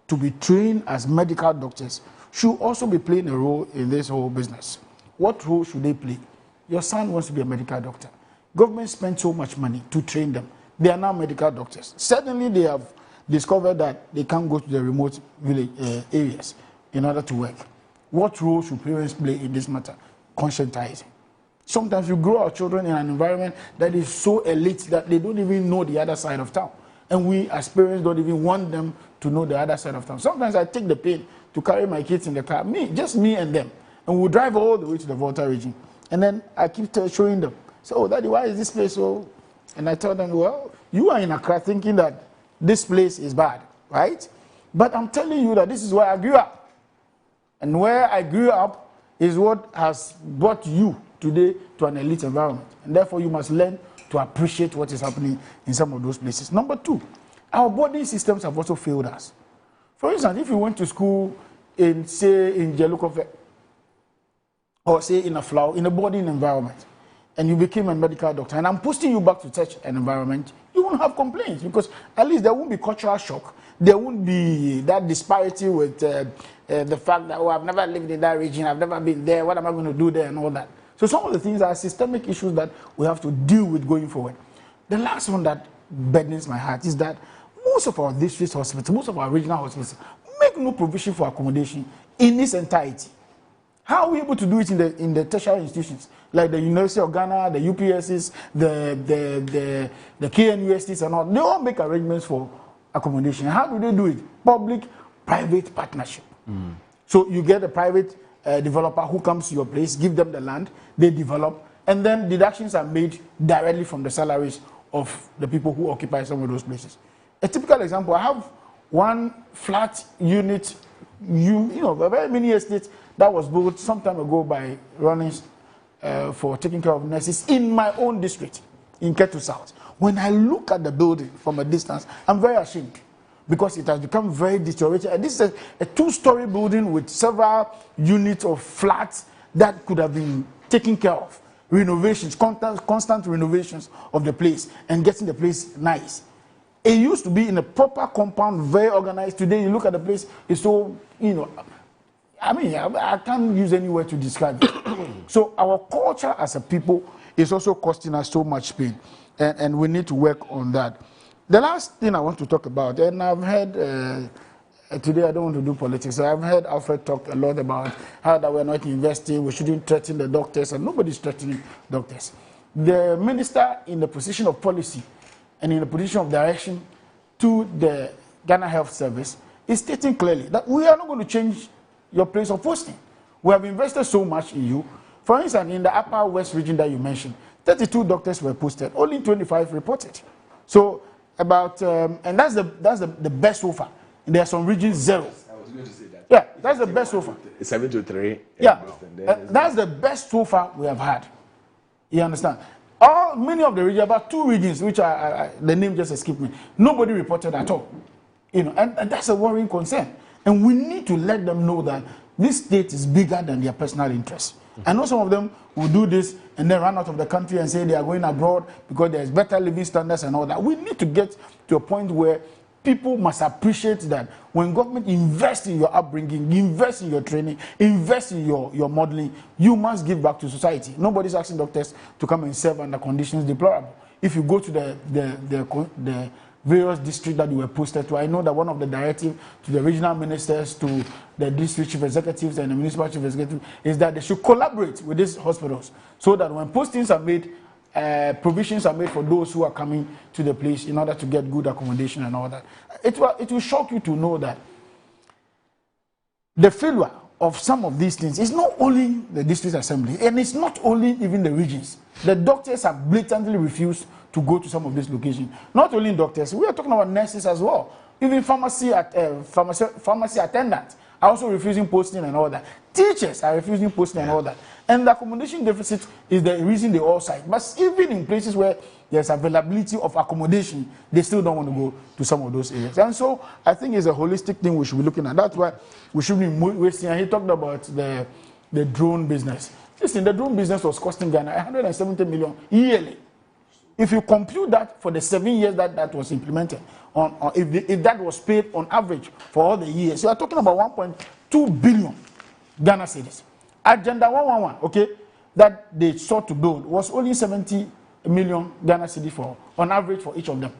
to be trained as medical doctors should also be playing a role in this whole business. What role should they play? Your son wants to be a medical doctor. Government spends so much money to train them. They are now medical doctors. Suddenly they have discovered that they can't go to the remote village areas in order to work. What role should parents play in this matter? Conscientizing. Sometimes you grow our children in an environment that is so elite that they don't even know the other side of town. And we as parents don't even want them to know the other side of town. Sometimes I take the pain to carry my kids in the car, just me and them. And we'll drive all the way to the Volta region. And then I keep showing them. So, oh, Daddy, why is this place so? And I tell them, well, you are in Accra thinking that this place is bad, right? But I'm telling you that this is where I grew up. And where I grew up is what has brought you today to an elite environment. And therefore, you must learn to appreciate what is happening in some of those places. Number 2, our boarding systems have also failed us. For instance, if you went to school in, say, in Jelukofe, or say in a flower, in a boarding environment, and you became a medical doctor, and I'm posting you back to such an environment, you won't have complaints because at least there won't be cultural shock. There won't be that disparity with the fact that, oh, I've never lived in that region, I've never been there, what am I going to do there and all that. So some of the things are systemic issues that we have to deal with going forward. The last one that burdens my heart is that most of our district hospitals, most of our regional hospitals make no provision for accommodation in its entirety. How are we able to do it in the tertiary institutions like the University of Ghana, the UPSs, the KNUSTs and all? They all make arrangements for accommodation. How do they do it? Public-private partnership. So you get a private developer who comes to your place, give them the land, they develop, and then deductions are made directly from the salaries of the people who occupy some of those places. A typical example, I have one flat unit, a very mini estate that was built some time ago by Ronnie's for taking care of nurses in my own district, in Ketu South. When I look at the building from a distance, I'm very ashamed because it has become very deteriorated. And this is a 2-story building with several units of flats that could have been taken care of. Renovations, constant renovations of the place and getting the place nice. It used to be in a proper compound, very organized. Today, you look at the place, it's so, I can't use any word to describe it. So our culture as a people is also costing us so much pain. And we need to work on that. The last thing I want to talk about, and I've heard, today I don't want to do politics, so I've heard Alfred talk a lot about how that we're not investing, we shouldn't threaten the doctors, and nobody's threatening doctors. The minister in the position of policy and in the position of direction to the Ghana Health Service is stating clearly that we are not going to change your place of posting. We have invested so much in you. For instance, in the Upper West region that you mentioned, 32 doctors were posted, only 25 reported. So about, and that's the best so far. And there are some regions 0. I was going to say that. Yeah, that's the best so far. 7 to 3. Yeah, that's the best so far we have had. You understand? Many of the regions, about 2 regions, which the name just escaped me, nobody reported at all. And that's a worrying concern. And we need to let them know that this state is bigger than their personal interests. I know some of them will do this and then run out of the country and say they are going abroad because there's better living standards and all that. We need to get to a point where people must appreciate that when government invests in your upbringing, invest in your training, invest in your modeling, you must give back to society. Nobody's asking doctors to come and serve under conditions deplorable. If you go to the various districts that you were posted to, I know that one of the directives to the regional ministers, to the district chief executives and the municipal chief executives is that they should collaborate with these hospitals so that when postings are made, provisions are made for those who are coming to the place in order to get good accommodation and all that. It will shock you to know that the failure of some of these things is not only the district assembly, and it's not only even the regions. The doctors have blatantly refused to go to some of these locations. Not only doctors, we are talking about nurses as well. Even pharmacy attendants are also refusing posting and all that. Teachers are refusing posting and all that. And the accommodation deficit is the reason they all cite. But even in places where there's availability of accommodation, they still don't want to go to some of those areas. And so I think it's a holistic thing we should be looking at. That's why we should be wasting. And he talked about the drone business. Listen, the drone business was costing Ghana 170 million yearly. If you compute that for the 7 years that was implemented, if that was paid on average for all the years, you are talking about 1.2 billion Ghana cedis. Agenda 111, okay, that they sought to build was only 70 million Ghana cedis for on average for each of them.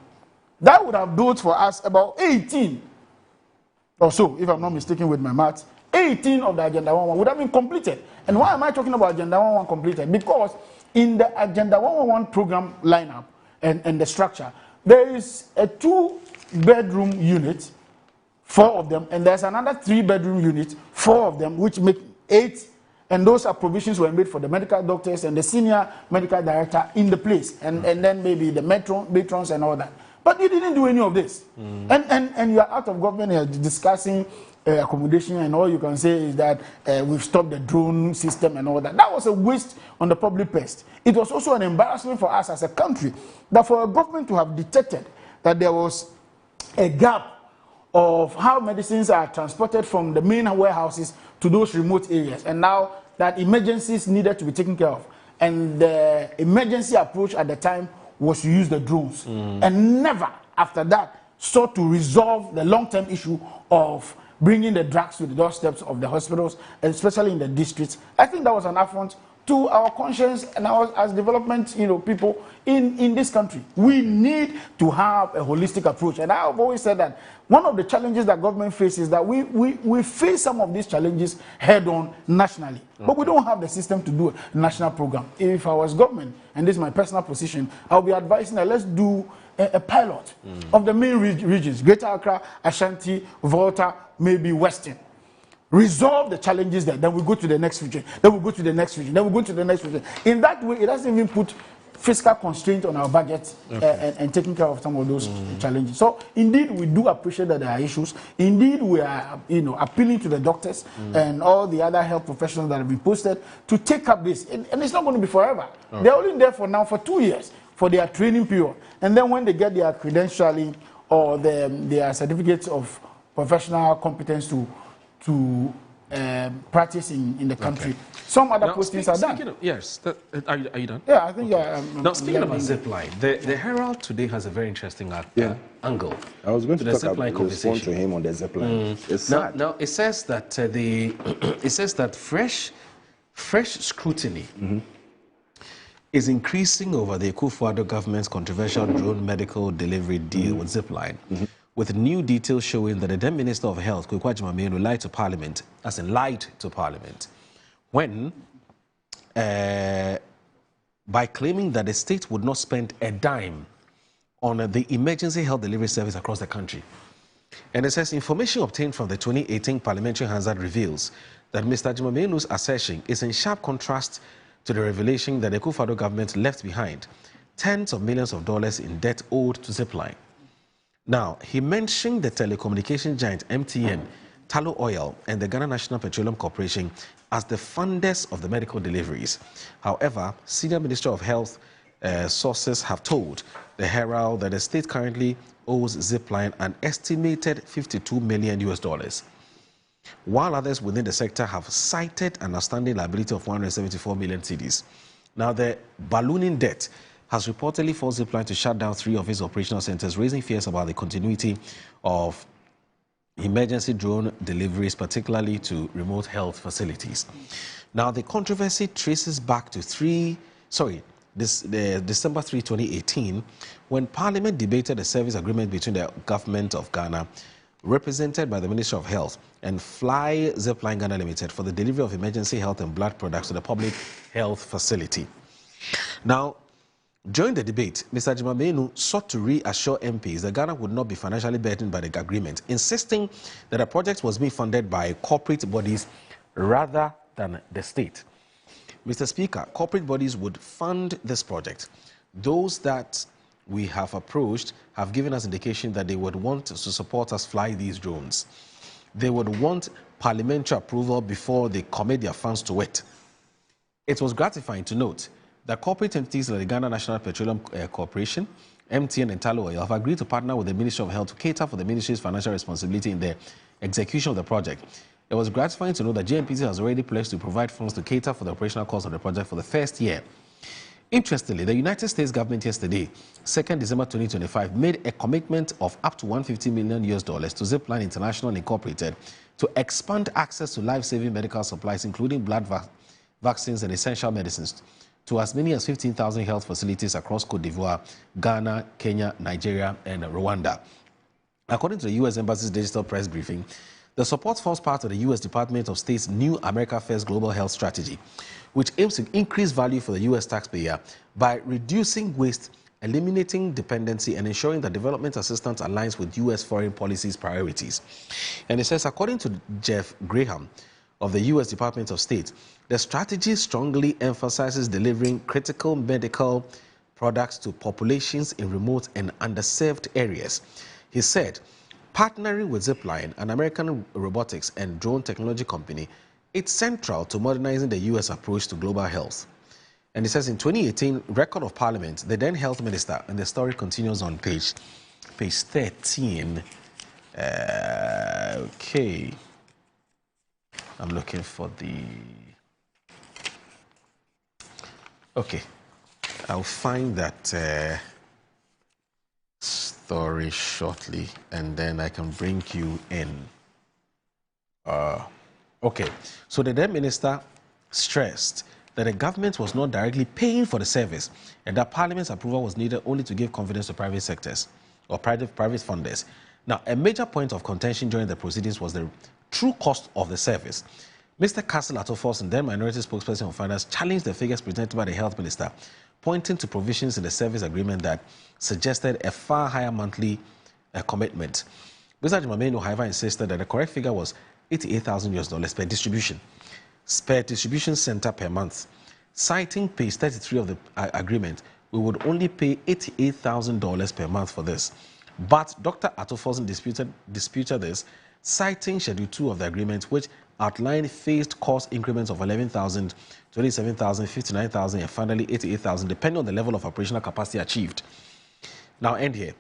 That would have built for us about 18 or so, if I'm not mistaken with my maths. 18 of the Agenda 111 would have been completed. And why am I talking about Agenda 111 completed? Because in the Agenda 111 program lineup and the structure, there is a 2-bedroom unit, 4 of them, and there's another 3-bedroom unit, 4 of them, which make 8. And those are provisions were made for the medical doctors and the senior medical director in the place, and then maybe the matrons and all that. But you didn't do any of this. And you are out of government here discussing accommodation, and all you can say is that we've stopped the drone system and all that. That was a waste on the public purse. It was also an embarrassment for us as a country that for a government to have detected that there was a gap of how medicines are transported from the main warehouses to those remote areas, and now that emergencies needed to be taken care of. And the emergency approach at the time was to use the drones, and never after that sought to resolve the long-term issue of bringing the drugs to the doorsteps of the hospitals, especially in the districts. I think that was an affront to our conscience and our as development people in this country. We need to have a holistic approach. And I have always said that one of the challenges that government faces is that we face some of these challenges head on nationally. Okay. But we don't have the system to do a national program. If I was government, and this is my personal position, I'll be advising that let's do a pilot of the main regions, Greater Accra, Ashanti, Volta, maybe Western. Resolve the challenges there, then we go to the next region, then we go to the next region, then we go to the next region. In that way, it doesn't even put fiscal constraint on our budget, and taking care of some of those challenges. So indeed, we do appreciate that there are issues. Indeed, we are appealing to the doctors and all the other health professionals that have been posted to take up this. And it's not going to be forever. They're only there for now for 2 years for their training period. And then when they get their credentialing or their certificates of professional competence to practice in the country. Some other postings are done. Yes. Are you done? Yeah, I think. Now, speaking about Zipline, the Herald today has a very interesting angle. I was going to the talk about respond to him on the Zipline. It's sad. Now, it says that it says that fresh scrutiny is increasing over the Akufo-Addo government's controversial drone medical delivery deal with Zipline, with new details showing that the then Minister of Health, Kwaku Agyeman-Mensah, lied to Parliament, when, by claiming that the state would not spend a dime on the emergency health delivery service across the country. And it says information obtained from the 2018 Parliamentary Hansard reveals that Mr. Agyeman-Mensah's assertion is in sharp contrast to the revelation that the Akufo-Addo government left behind tens of millions of dollars in debt owed to Zipline. Now, he mentioned the telecommunication giant MTN, Tullow Oil, and the Ghana National Petroleum Corporation as the funders of the medical deliveries. However, Senior Minister of Health sources have told the Herald that the state currently owes Zipline an estimated $52 million, while others within the sector have cited an outstanding liability of 174 million cedis. Now, the ballooning debt has reportedly forced Zipline to shut down 3 of its operational centers, raising fears about the continuity of emergency drone deliveries, particularly to remote health facilities. Now, the controversy traces back to December 3, 2018, when Parliament debated a service agreement between the government of Ghana, represented by the Ministry of Health, and Fly Zipline Ghana Limited for the delivery of emergency health and blood products to the public health facility. Now, during the debate, Mr. Jimamenu sought to reassure MPs that Ghana would not be financially burdened by the agreement, insisting that the project was being funded by corporate bodies rather than the state. Mr. Speaker, corporate bodies would fund this project. Those that we have approached have given us indication that they would want to support us fly these drones. They would want parliamentary approval before they commit their funds to it. It was gratifying to note that corporate entities like the Ghana National Petroleum Corporation, MTN and Tullow Oil have agreed to partner with the Ministry of Health to cater for the ministry's financial responsibility in the execution of the project. It was gratifying to know that GNPC has already pledged to provide funds to cater for the operational costs of the project for the first year. Interestingly, the United States government yesterday, 2nd December 2025, made a commitment of up to $150 million to Zipline International Incorporated to expand access to life-saving medical supplies, including blood vaccines and essential medicines, to as many as 15,000 health facilities across Cote d'Ivoire, Ghana, Kenya, Nigeria, and Rwanda. According to the U.S. Embassy's digital press briefing, the support forms part of the U.S. Department of State's new America First Global Health Strategy, which aims to increase value for the U.S. taxpayer by reducing waste, eliminating dependency, and ensuring that development assistance aligns with U.S. foreign policy's priorities. And it says, according to Jeff Graham of the U.S. Department of State, the strategy strongly emphasizes delivering critical medical products to populations in remote and underserved areas. He said, partnering with Zipline, an American robotics and drone technology company, it's central to modernizing the U.S. approach to global health. And it says in 2018, record of Parliament, the then health minister, and the story continues on page 13. Okay. I'm looking for the... Okay. I'll find that story shortly, and then I can bring you in. Okay. So the then minister stressed that the government was not directly paying for the service and that Parliament's approval was needed only to give confidence to private sectors or private funders. Now, a major point of contention during the proceedings was the true cost of the service. Mr. Castle Atoforson, then minority spokesperson of finance, challenged the figures presented by the health minister, pointing to provisions in the service agreement that suggested a far higher monthly commitment. Mr. Jimamenu, however, insisted that the correct figure was $88,000 per distribution center per month. Citing page 33 of the agreement, we would only pay $88,000 per month for this. But Dr. Atoforson disputed this, citing Schedule 2 of the agreement, which outlined phased cost increments of $11,000, $27,000, $59,000, and finally $88,000, depending on the level of operational capacity achieved. Now, end here.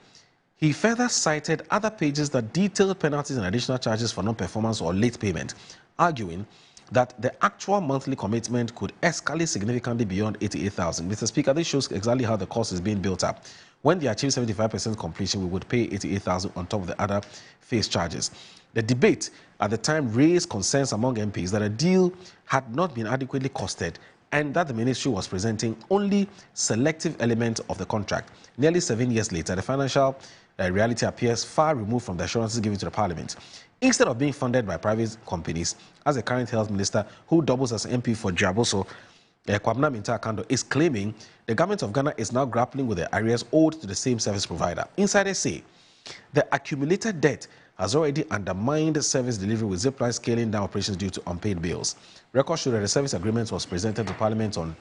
He further cited other pages that detailed penalties and additional charges for non-performance or late payment, arguing that the actual monthly commitment could escalate significantly beyond $88,000. Mr. Speaker, this shows exactly how the cost is being built up. When they achieve 75% completion, we would pay $88,000 on top of the other phase charges. The debate at the time raised concerns among MPs that a deal had not been adequately costed and that the ministry was presenting only selective elements of the contract. Nearly 7 years later, the financial reality appears far removed from the assurances given to the Parliament. Instead of being funded by private companies, as the current health minister, who doubles as MP for Djaboso, Kwabena Minta Akando, is claiming the government of Ghana is now grappling with the arrears owed to the same service provider. Insiders say the accumulated debt has already undermined service delivery, with Zipline scaling down operations due to unpaid bills. Records show that the service agreement was presented to Parliament on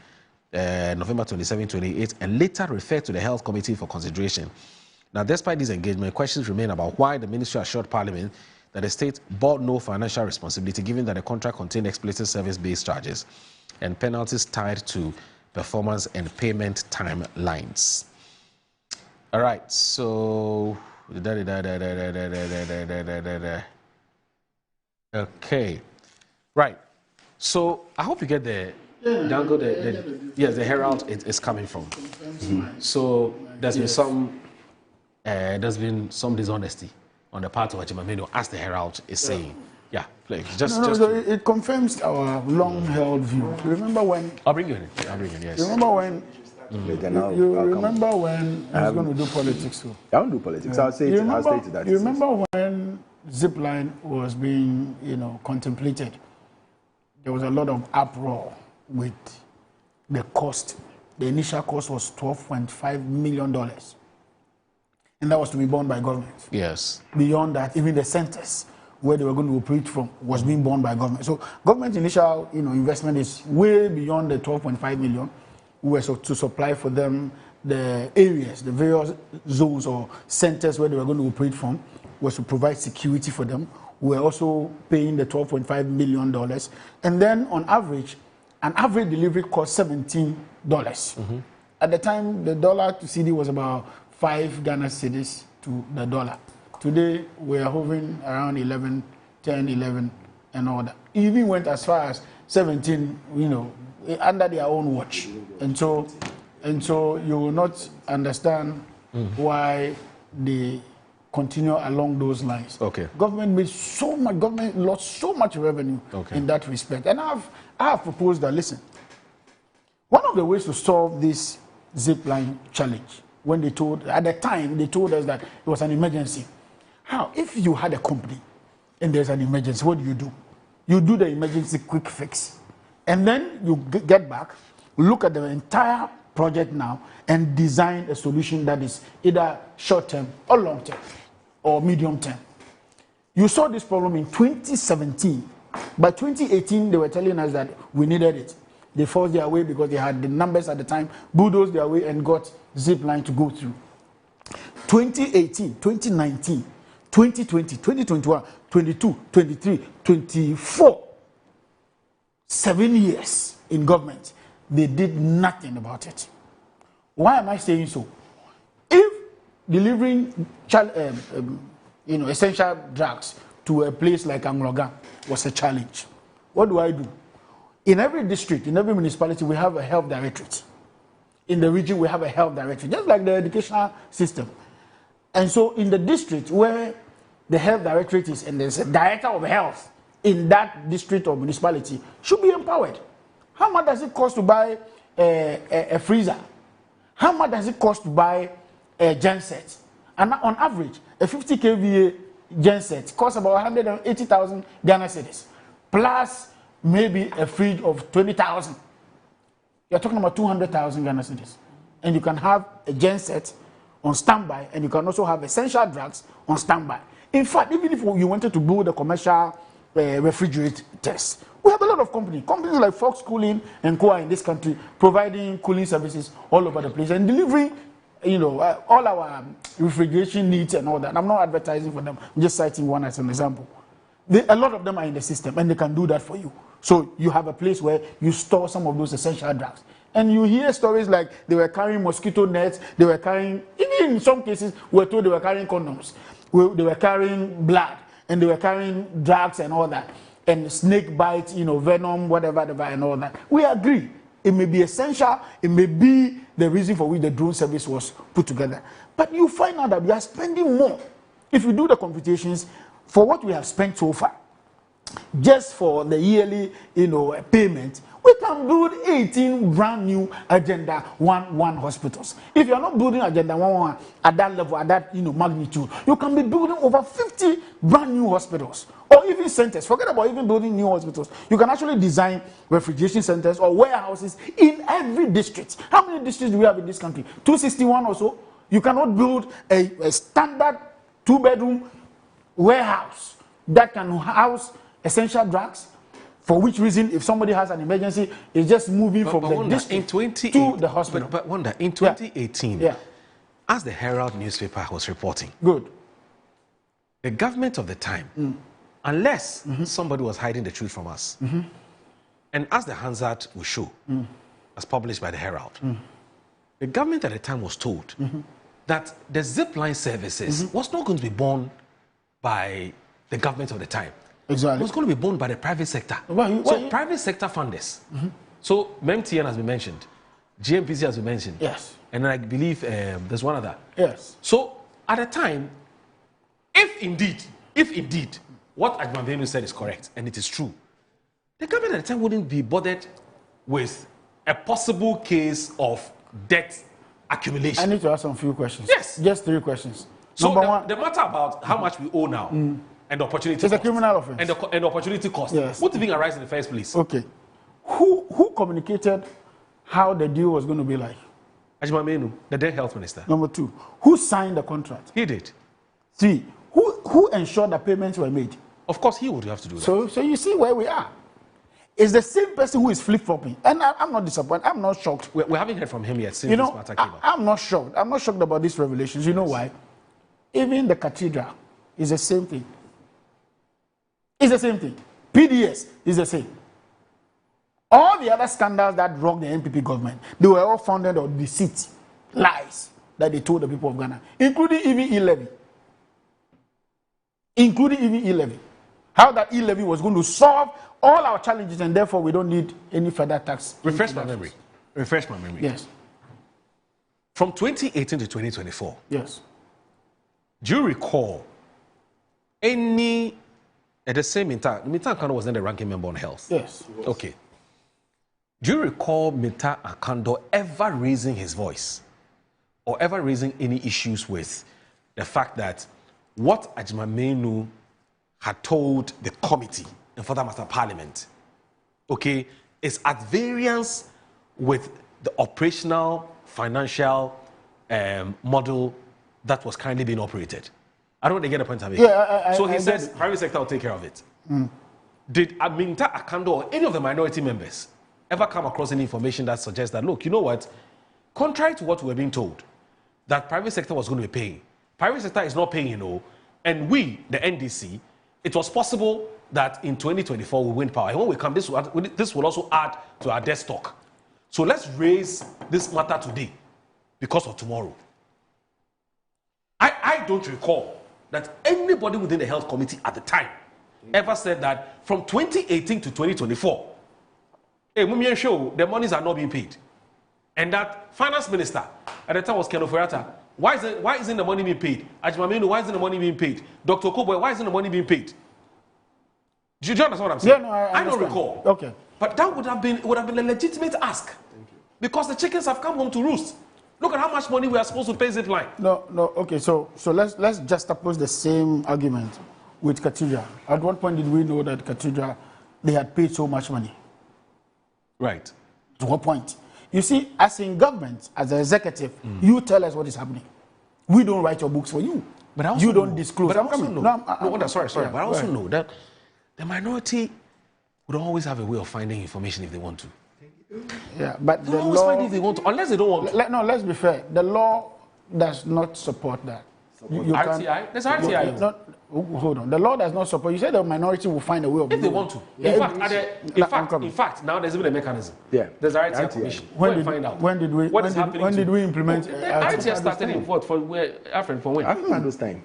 November 27, 2028, and later referred to the Health Committee for consideration. Now, despite this engagement, questions remain about why the ministry assured Parliament that the state bore no financial responsibility, given that the contract contained explicit service-based charges and penalties tied to performance and payment timelines. All right, so okay, right. So I hope you get the Dango. Yes, the Herald is coming from. So there's been some dishonesty on the part of Achimameno, as the Herald is saying. Yeah, please. It confirms our long-held view. Remember when? I'll bring you in. Yes. Remember when? You remember when I was going to do politics too? I don't do politics. I'll say I'll stay to that. You remember when Zipline was being, contemplated? There was a lot of uproar with the cost. The initial cost was $12.5 million. And that was to be borne by government. Yes. Beyond that, even the centers where they were going to operate from was being borne by government. So government initial, investment is way beyond the 12.5 million. We were to supply for them the areas, the various zones or centers where they were going to operate from, was to provide security for them. We were also paying the $12.5 million. And then on average, an average delivery cost $17. At the time, the dollar to CD was about 5 Ghana cedis to the dollar. Today, we are hovering around 11, 10, 11, and all that. Even went as far as 17, under their own watch. And so you will not understand why they continue along those lines. Okay. Government lost so much revenue in that respect. And I have proposed that, listen, one of the ways to solve this Zipline challenge, at the time, they told us that it was an emergency. How? If you had a company and there's an emergency, what do? You do the emergency quick fix. And then you get back, look at the entire project now, and design a solution that is either short-term or long-term or medium-term. You saw this problem in 2017. By 2018, they were telling us that we needed it. They forced their way because they had the numbers at the time, bulldozed their way and got Zipline to go through. 2018, 2019, 2020, 2021, 22, 23, 24. 7 years in government, they did nothing about it. Why am I saying so? If delivering essential drugs to a place like Angloga was a challenge, what do? In every district, in every municipality, we have a health directorate. In the region, we have a health directorate, just like the educational system. And so in the district where the health directorate is, and there's a director of health in that district or municipality, should be empowered. How much does it cost to buy a freezer? How much does it cost to buy a genset? And on average, a 50 kVA genset costs about 180,000 Ghana cedis, plus maybe a fridge of 20,000. You're talking about 200,000 Ghana cedis. And you can have a genset on standby, and you can also have essential drugs on standby. In fact, even if you wanted to build a commercial refrigerators, we have a lot of companies like Fox Cooling and Co. in this country, providing cooling services all over the place and delivering, all our refrigeration needs and all that. I'm not advertising for them. I'm just citing one as an example. A lot of them are in the system, and they can do that for you. So you have a place where you store some of those essential drugs. And you hear stories like they were carrying mosquito nets, they were carrying, even in some cases, we're told they were carrying condoms, they were carrying blood, and they were carrying drugs and all that, and snake bites, venom, whatever, and all that. We agree. It may be essential, it may be the reason for which the drone service was put together. But you find out that we are spending more. If you do the computations, for what we have spent so far, just for the yearly, payment, we can build 18 brand new Agenda 1 hospitals. If you're not building Agenda 1 at that level, at that magnitude, you can be building over 50 brand new hospitals, or even centers. Forget about even building new hospitals. You can actually design refrigeration centers or warehouses in every district. How many districts do we have in this country? 261 or so. You cannot build a standard 2-bedroom warehouse that can house essential drugs. For which reason, if somebody has an emergency, it's just moving from the district to the hospital. But Wanda, in 2018, as the Herald newspaper was reporting, the government of the time, unless somebody was hiding the truth from us, and as the Hansard will show, as published by the Herald, the government at the time was told that the zipline services was not going to be borne by the government of the time. Exactly. It was going to be borne by the private sector. Private sector funders. So MTN has been mentioned, GMPC has been mentioned. Yes. And I believe there's one other. Yes. So at the time, if indeed what Ajmabenu said is correct, and it is true, the government at the time wouldn't be bothered with a possible case of debt accumulation. I need to ask some few questions. Yes. Just 3 questions. So Number one, the matter about how much we owe now and the opportunity it's a cost, criminal offense. and the opportunity cost. Yes. What even arise in the first place? Okay. Who communicated how the deal was going to be like? Ajmamenu, the then health minister. Number 2, who signed the contract? He did. 3, who ensured that payments were made? Of course, he would have to do that. So you see where we are. It's the same person who is flip-flopping. And I'm not disappointed. I'm not shocked. We haven't heard from him yet since this matter came up. I'm not shocked. I'm not shocked about these revelations. You know why? Even the cathedral is the same thing. It's the same thing. PDS is the same. All the other scandals that rocked the NPP government, they were all founded on deceit, lies that they told the people of Ghana, including even e-levy. How that e-levy was going to solve all our challenges and therefore we don't need any further tax. Refresh my memory. Yes. From 2018 to 2024. Yes. Do you recall any, at the same Minta Akando was then the ranking member on health? Yes. Okay. Do you recall Minta Akando ever raising his voice or ever raising any issues with the fact that what Ajmamenu had told the committee and for that matter parliament, okay, is at variance with the operational financial model that was currently being operated? I don't want to get the point of it. So he says private sector will take care of it. Did Aminta Akando or any of the minority members ever come across any information that suggests that, look, you know what, contrary to what we were being told, that private sector was going to be paying, private sector is not paying, you know, and we, the NDC, it was possible that in 2024 we win power. And when we come, this will also add to our debt stock. So let's raise this matter today because of tomorrow. I don't recall that anybody within the health committee at the time ever said that from 2018 to 2024, hey, Mumien show, the monies are not being paid. And that finance minister at the time was Ken Ofori-Atta. Why isn't the money being paid? Ajmamenu, why isn't the money being paid? Dr. Koboy, why isn't the money being paid? Do you understand what I'm saying? Yeah, no, I don't recall. Okay. But that would have been a legitimate ask. Because the chickens have come home to roost. Look at how much money we are supposed to pay Zipline. No, okay, so let's juxtapose the same argument with Cathedral. At what point did we know that Cathedral, they had paid so much money? Right. To what point? You see, as in government, as an executive, you tell us what is happening. We don't write your books for you. But I also you don't disclose. But I also know. Sorry. Yeah, but I also know that the minority would always have a way of finding information if they want to. Yeah, but they always find if they want to, unless they don't want to. No, let's be fair. The law does not support that. RTI? There's RTI. Hold on. The law does not support. You said the minority will find a way of if they want to. In fact, now there's even a mechanism. Yeah. There's RTI commission. When did we implement RTI started in what for when? I remember those time.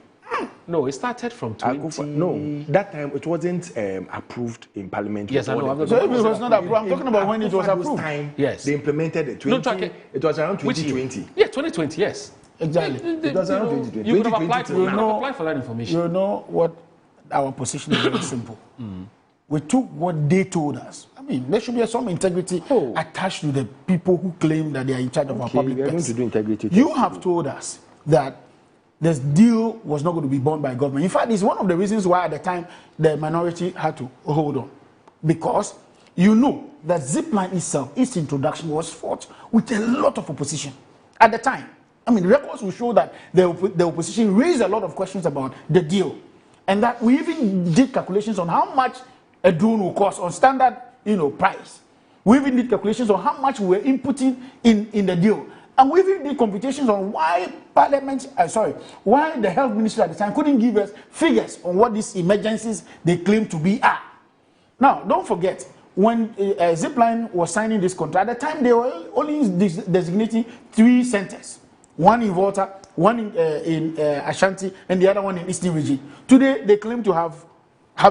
No, it started from 20. No, that time it wasn't approved in Parliament. Yes, I know. So if it was not approved, I'm talking about when it was approved. Time, yes. They implemented it. It was around 2020. Yeah, 2020. Yes. Exactly. It was around 2020. You could have applied for that information. You know what our position is very simple. We took what they told us. I mean, there should be some integrity attached to the people who claim that they are in charge of our public we are going to do integrity. You have told us that this deal was not going to be borne by government. In fact, it's one of the reasons why at the time the minority had to hold on. Because you know that Zipline itself, its introduction was fought with a lot of opposition at the time. I mean, records will show that the opposition raised a lot of questions about the deal. And that we even did calculations on how much a drone will cost on standard, price. We even did calculations on how much we were inputting in the deal. And we even did computations on why why the health ministry at the time couldn't give us figures on what these emergencies they claim to be are. Now, don't forget, when Zipline was signing this contract, at the time they were only designating 3 centers. One in Volta, one in Ashanti, and the other one in Eastern Region. Today, they claim to have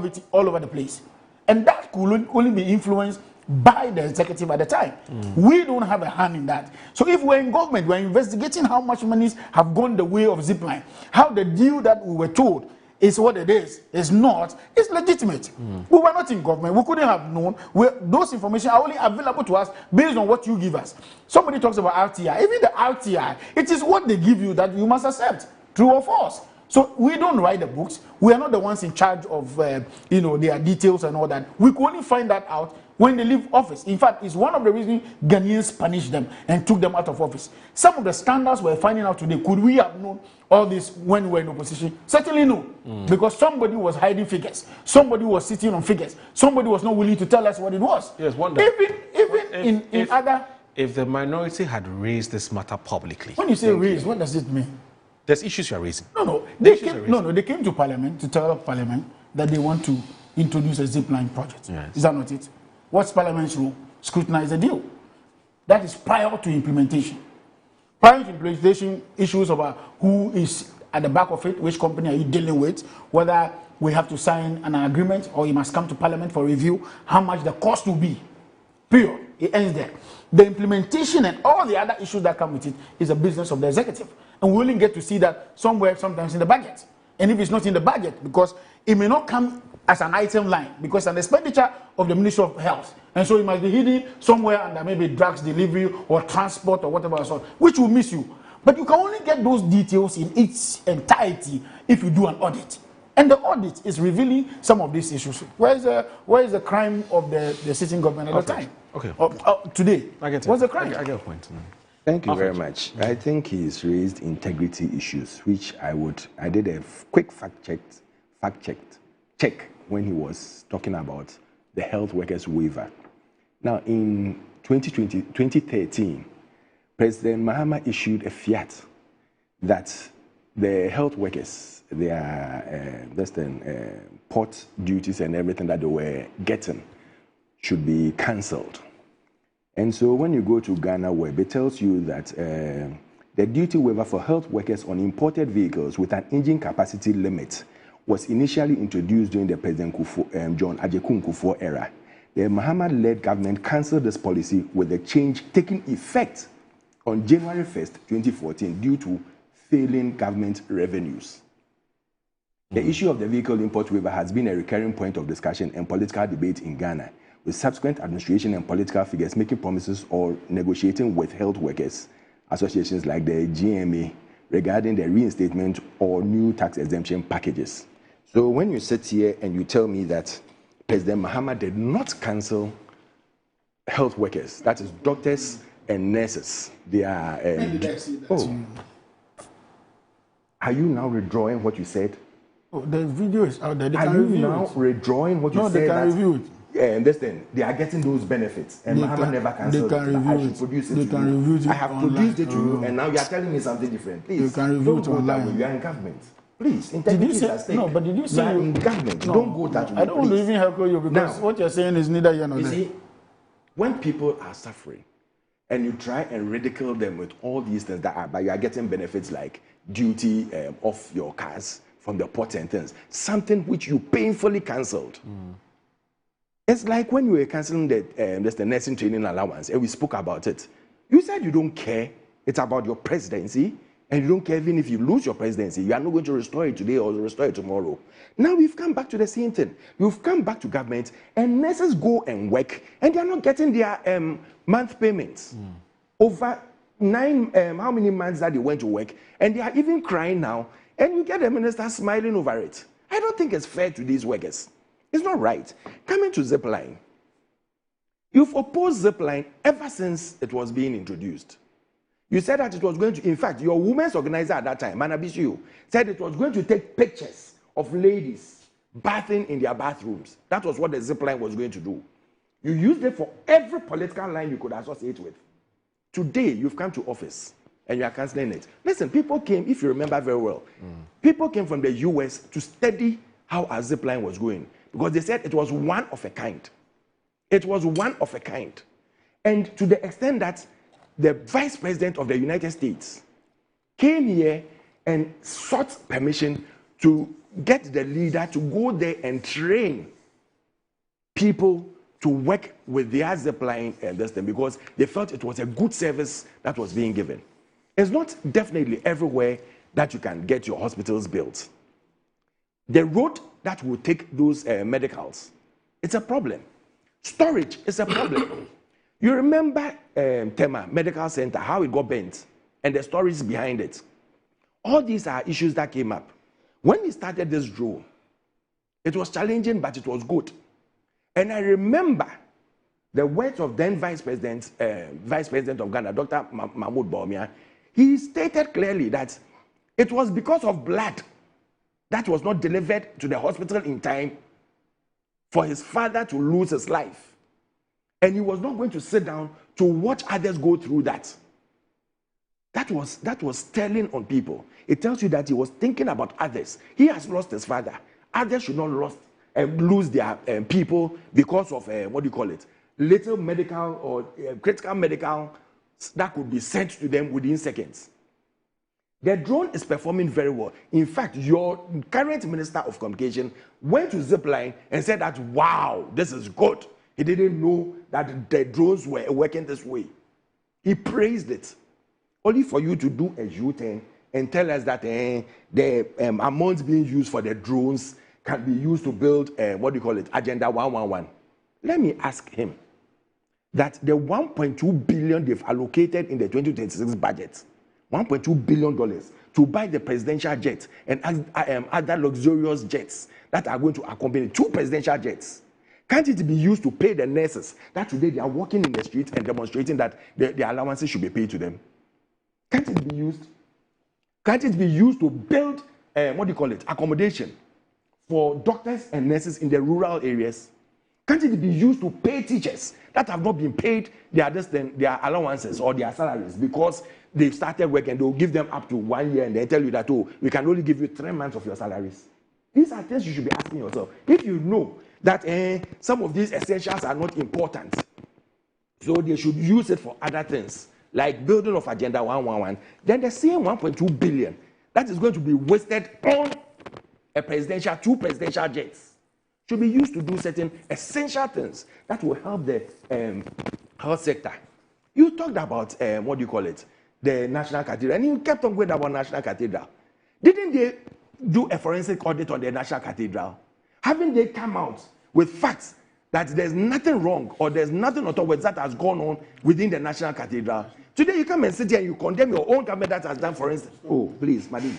it all over the place. And that could only be influenced by the executive at the time. We don't have a hand in that. So if we're in government, we're investigating how much monies have gone the way of Zipline, how the deal that we were told is what it is not, it's legitimate. We were not in government. We couldn't have known. Those information are only available to us based on what you give us. Somebody talks about RTI. Even the RTI, it is what they give you that you must accept, true or false. So we don't write the books. We are not the ones in charge of, their details and all that. We could only find that out when they leave office. In fact, it's one of the reasons Ghanaians punished them and took them out of office. Some of the standards we're finding out today, could we have known all this when we were in opposition? Certainly no. Because somebody was hiding figures. Somebody was sitting on figures. Somebody was not willing to tell us what it was. Yes, wonder. Even in other... If the minority had raised this matter publicly... When you say raise, what does it mean? There's issues you're raising. They came to Parliament to tell Parliament that they want to introduce a Zipline project. Yes. Is that not it? What's Parliament's role? Scrutinize the deal. That is prior to implementation. Prior to implementation, issues about who is at the back of it, which company are you dealing with, whether we have to sign an agreement or you must come to Parliament for review, how much the cost will be. Period. It ends there. The implementation and all the other issues that come with it is a business of the executive. And we only get to see that somewhere, sometimes in the budget. And if it's not in the budget, because it may not come as an item line, because an expenditure of the Ministry of Health. And so it must be hidden somewhere under maybe drugs delivery or transport or whatever else, which will miss you. But you can only get those details in its entirety if you do an audit. And the audit is revealing some of these issues. Where is the crime of the sitting government at the time? Okay. Today. I get it. What's the crime? I get a point. Thank you very much. I think he's raised integrity issues, which I did a quick fact check when he was talking about the health workers waiver. Now, in 2013, President Mahama issued a fiat that the health workers, their port duties and everything that they were getting should be cancelled. And so when you go to Ghana Web, it tells you that the duty waiver for health workers on imported vehicles with an engine capacity limit was initially introduced during the President John Ajekun Kufuor era. The Mahama-led government cancelled this policy with the change taking effect on January 1st, 2014 due to failing government revenues. The issue of the vehicle import waiver has been a recurring point of discussion and political debate in Ghana, with subsequent administration and political figures making promises or negotiating with health workers associations like the GMA regarding the reinstatement or new tax exemption packages. So when you sit here and you tell me that President Mahama did not cancel health workers, that is doctors and nurses, they are... Are you now withdrawing what you said? Oh, the video is out there. They are can you review now it. withdrawing what you No, said? they can review it. Understand? They are getting those benefits, and Mahama never cancelled. They can review I should it. produce it They to can you. review it I have online. produced it to you, and now you are telling me something different. Please, You can review don't it go that way. online. You are in government. Please, Did integrity you is say at stake. no? But did you say you are in government? No, Don't go that way. I don't want to please. even heckle you because Now, what you're saying is neither here nor you there. see, when people are suffering, and you try and ridicule them with all these things but you are getting benefits like duty off your cars from the port and things, something which you painfully cancelled. It's like when you were cancelling the nursing training allowance, and we spoke about it. You said you don't care. It's about your presidency, and you don't care even if you lose your presidency. You are not going to restore it today or restore it tomorrow. Now we've come back to the same thing. You've come back to government, and nurses go and work, and they are not getting their month payments. Over 9, how many months that they went to work, and they are even crying now, and you get the minister smiling over it. I don't think it's fair to these workers. It's not right. Coming to Zipline, you've opposed Zipline ever since it was being introduced. You said that it was going to, in fact, your women's organizer at that time, Manabisu, said it was going to take pictures of ladies bathing in their bathrooms. That was what the Zipline was going to do. You used it for every political line you could associate with. Today, you've come to office and you are cancelling it. Listen, people came, if you remember very well, people came from the US to study how our Zipline was going because they said it was one of a kind. It was one of a kind. And to the extent that the Vice President of the United States came here and sought permission to get the leader to go there and train people to work with their zipline and this thing, because they felt it was a good service that was being given. It's not definitely everywhere that you can get your hospitals built. The road that will take those medicals, it's a problem. Storage is a problem. You remember Tema Medical Center, how it got bent, and the stories behind it. All these are issues that came up. When we started this drone, it was challenging, but it was good. And I remember the words of then Vice President of Ghana, Dr. Mahmoud Bawumia. He stated clearly that it was because of blood that was not delivered to the hospital in time for his father to lose his life. And he was not going to sit down to watch others go through that. That was telling on people. It tells you that he was thinking about others. He has lost his father. Others should not lose their people because of, little medical or critical medical that could be sent to them within seconds. The drone is performing very well. In fact, your current Minister of Communication went to Zipline and said that, wow, this is good. He didn't know that the drones were working this way. He praised it. Only for you to do a U-turn and tell us that the amount being used for the drones can be used to build, Agenda 111. Let me ask him that the $1.2 billion they've allocated in the 2026 budget, $1.2 billion to buy the presidential jet and other luxurious jets that are going to accompany 2 presidential jets. Can't it be used to pay the nurses that today they are walking in the streets and demonstrating that the allowances should be paid to them? Can't it be used? Can't it be used to build, accommodation for doctors and nurses in the rural areas? Can't it be used to pay teachers that have not been paid their allowances or their salaries because they've started work and they'll give them up to 1 year and they tell you that, oh, we can only give you 3 months of your salaries? These are things you should be asking yourself. If you know that some of these essentials are not important, so they should use it for other things, like building of Agenda 111, then the same 1.2 billion that is going to be wasted on a 2 presidential jets should be used to do certain essential things that will help the health sector. You talked about, the National Cathedral, and you kept on going about National Cathedral. Didn't they do a forensic audit on the National Cathedral? Haven't they come out with facts that there's nothing wrong or there's nothing at all that has gone on within the National Cathedral? Today you come and sit here and you condemn your own government that has done forensic. Oh, please, Madam.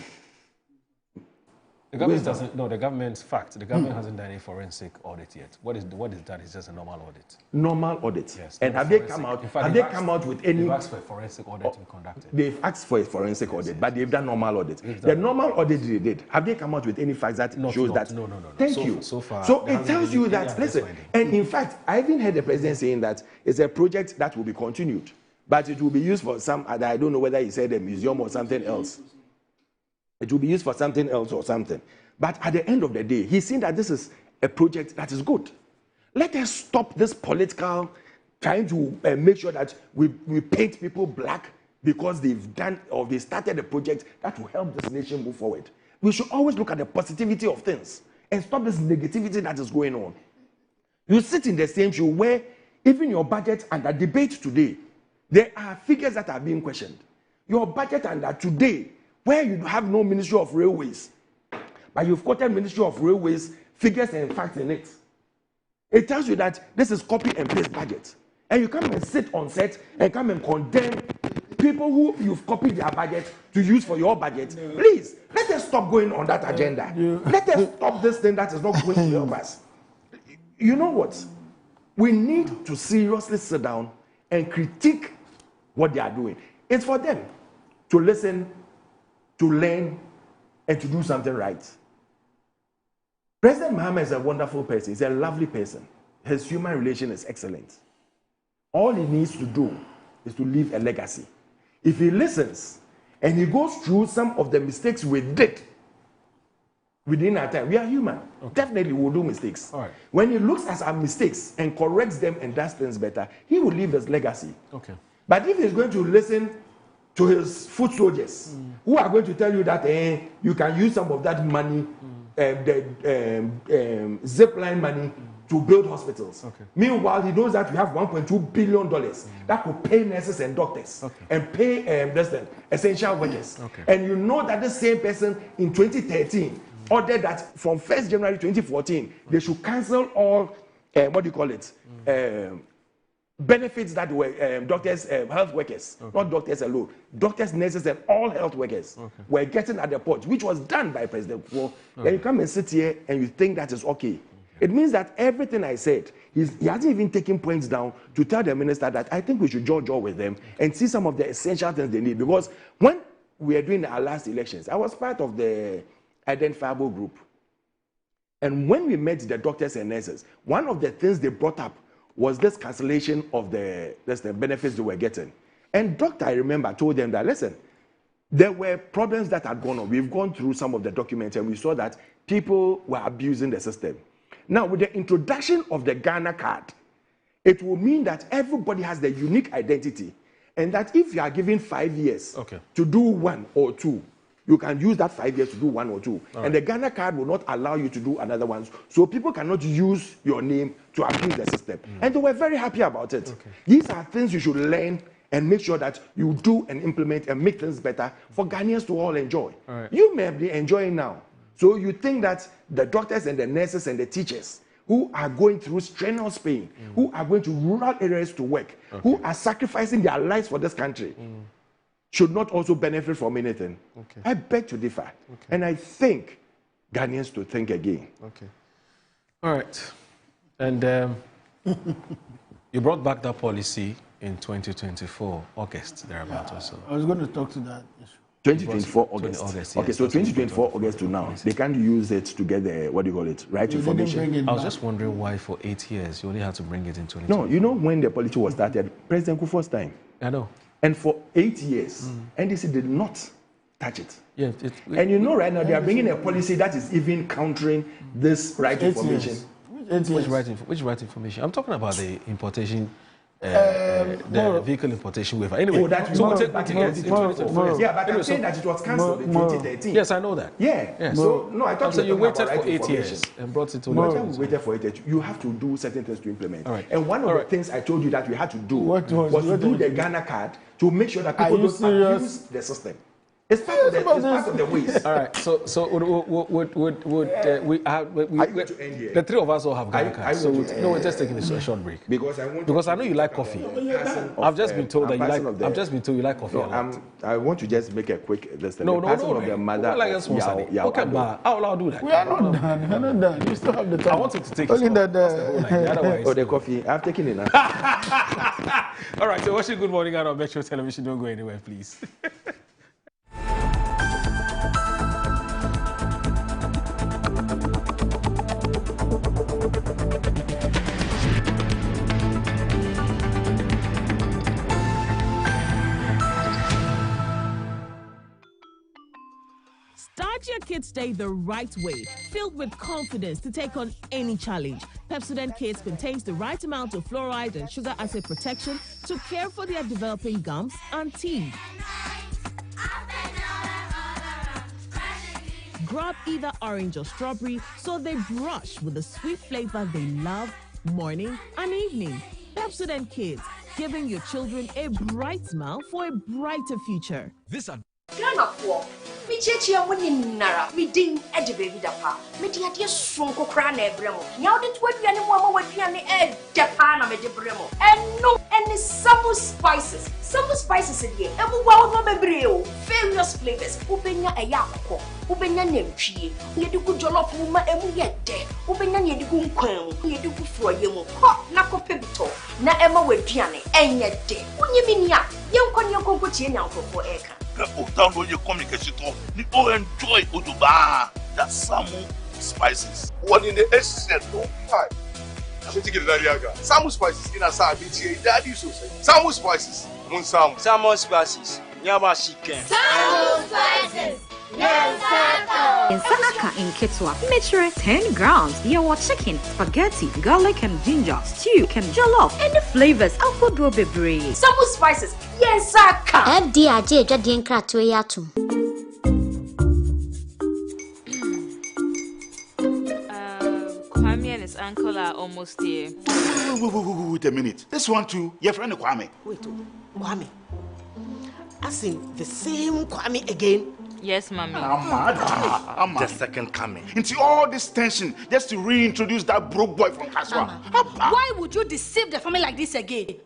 The government doesn't. No, the government's fact. The government hasn't done any forensic audit yet. What is that? It's just a normal audit. Normal audit. Yes. And have they come out? Have they come out with any? They've asked for a forensic audit to be conducted. They've asked for a forensic audit, but they've done normal audit. The normal audit they did. Have they come out with any facts that shows that? No. Thank you. So far, so it tells you that. Listen, and in fact, I even heard the president saying that it's a project that will be continued, but it will be used for some other. I don't know whether he said a museum or something else. It will be used for something else or something. But at the end of the day, he's saying that this is a project that is good. Let us stop this political trying to make sure that we paint people black because they've done or they started a project that will help this nation move forward. We should always look at the positivity of things and stop this negativity that is going on. You sit in the same shoe where even your budget under debate today, there are figures that are being questioned. Your budget under today, where you have no Ministry of Railways, but you've quoted Ministry of Railways figures and facts in it. It tells you that this is copy and paste budget. And you come and sit on set and come and condemn people who you've copied their budget to use for your budget. No. Please, let us stop going on that agenda. Let us stop this thing that is not going to help us. You know what? We need to seriously sit down and critique what they are doing. It's for them to listen, to learn, and to do something right. President Mahama is a wonderful person. He's a lovely person. His human relation is excellent. All he needs to do is to leave a legacy. If he listens and he goes through some of the mistakes we did within our time. We are human. Definitely, we will do mistakes. All right. When he looks at our mistakes and corrects them and does things better, he will leave his legacy. Okay. But if he's going to listen to his foot soldiers, who are going to tell you that you can use some of that money, the zip line money, to build hospitals. Okay. Meanwhile, he knows that we have $1.2 billion that could pay nurses and doctors and pay essential workers. Okay. And you know that the same person in 2013 ordered that from 1st January 2014, they should cancel all, benefits that were doctors, health workers, not doctors alone, doctors, nurses, and all health workers were getting at the point, which was done by President Kufuor. Then you come and sit here and you think that is okay. It means that everything I said, he hasn't even taken points down to tell the minister that I think we should join with them and see some of the essential things they need. Because when we were doing our last elections, I was part of the identifiable group. And when we met the doctors and nurses, one of the things they brought up was this cancellation of the benefits they were getting. And doctor, I remember, told them that, listen, there were problems that had gone on. We've gone through some of the documents and we saw that people were abusing the system. Now, with the introduction of the Ghana card, it will mean that everybody has the unique identity, and that if you are given 5 years to do 1 or 2, you can use that 5 years to do 1 or 2. And the Ghana card will not allow you to do another one. So people cannot use your name to abuse the system. And they were very happy about it. These are things you should learn and make sure that you do and implement and make things better for Ghanaians to all enjoy. You may be enjoying now. So you think that the doctors and the nurses and the teachers who are going through strenuous pain, who are going to rural areas to work, who are sacrificing their lives for this country, should not also benefit from anything. I beg to differ. And I think Ghanaians to think again. All right. And you brought back that policy in 2024, August, thereabout or so. I was going to talk to that issue. 2024 August. Okay, so 2024 August to now, they can't use it to get the, right information. I was just wondering why for 8 years you only had to bring it in 2024. No, you know when the policy was started, President Kufuor's time. I know. And for 8 years, NDC did not touch it. Yeah, and you know right now they are bringing a policy that is even countering this right information. Which right information? I'm talking about the importation. The vehicle importation waiver. Anyway, so we'll take back again. Yeah, but I'm saying that it was cancelled in 2013. Yes, I know that. Yeah. So no, I thought you waited for 8 years and brought it to. No, we waited for 8 years. You have to do certain things to implement. And one of the things I told you that we had to do was to do the Ghana card to make sure that people don't abuse the system. It's part of the ways. All right. So the three of us all have Ghana cards. So we're just taking a short break. Because I know you like coffee. I've just been told that you like. I've just been told you like coffee. No, I want to just make a quick list. No. Of the mother. Okay, but I'll do that. We are not done. We're not done. You still have the time. I want you to take only it. Otherwise. Oh, the coffee. I've taken it now. All right. So watching Good Morning on Metro Television. Don't go anywhere, please. Start your kids' day the right way, filled with confidence to take on any challenge. Pepsodent Kids contains the right amount of fluoride and sugar acid protection to care for their developing gums and teeth. Grab either orange or strawberry so they brush with the sweet flavor they love morning and evening. Pepsodent Kids, giving your children a bright smile for a brighter future. Me chechi woni nara me din e de baby da pa me di ade sonko kra na ebremo nya ode to aduane mo ama waduane e de pa na me de bremo eno any some spices in here emu wa wo bebre o various flavors ubenya eya akoko ubenya nantwie ye de ku jollof ma emu ye de ubenya ye de ku nkwan ye de ku froye mu ho na ko pebito na ema waduane enye de unyimi nia ye nkon ye konko tie nya nkofo eka. Autant de communication, nous enjoy Oduba, the Samu spices. One in the essence, no pie. I'm going to get that. Samu spices in a BTA, daddy so say. Samu spices, Samu spices, Nyama chicken. Samu spices. In Sanaka in Kitwa, mixture 10 grams. You want chicken, spaghetti, garlic and ginger, stew, and jollof, and the flavors of Adobe bread. Some spices. Yes, Saka. FDRJ Jadien Kratoyatum. Kwame and his uncle are almost here. Wait a minute. This one too, your friend Kwame. Wait, Kwame. As in the same Kwame again? Yes, Mommy. I'm the second coming. Into all this tension, just to reintroduce that broke boy from Kaswa. Why would you deceive the family like this again?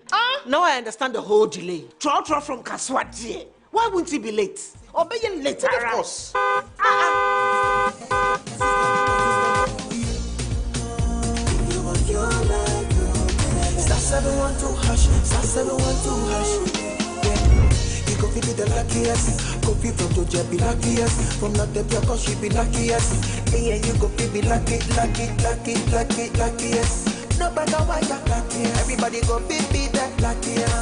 Now I understand the whole delay. Trot from Kaswa. Why wouldn't he be late? Or be later? Of course. Star 712 hash, star 712 hash. You go feel the luckiest. Coffee from Georgia be luckiest. From not the cause she be luckiest. Yeah, you go feel be lucky, luckiest. No matter why you're lucky. Everybody go be that luckiest.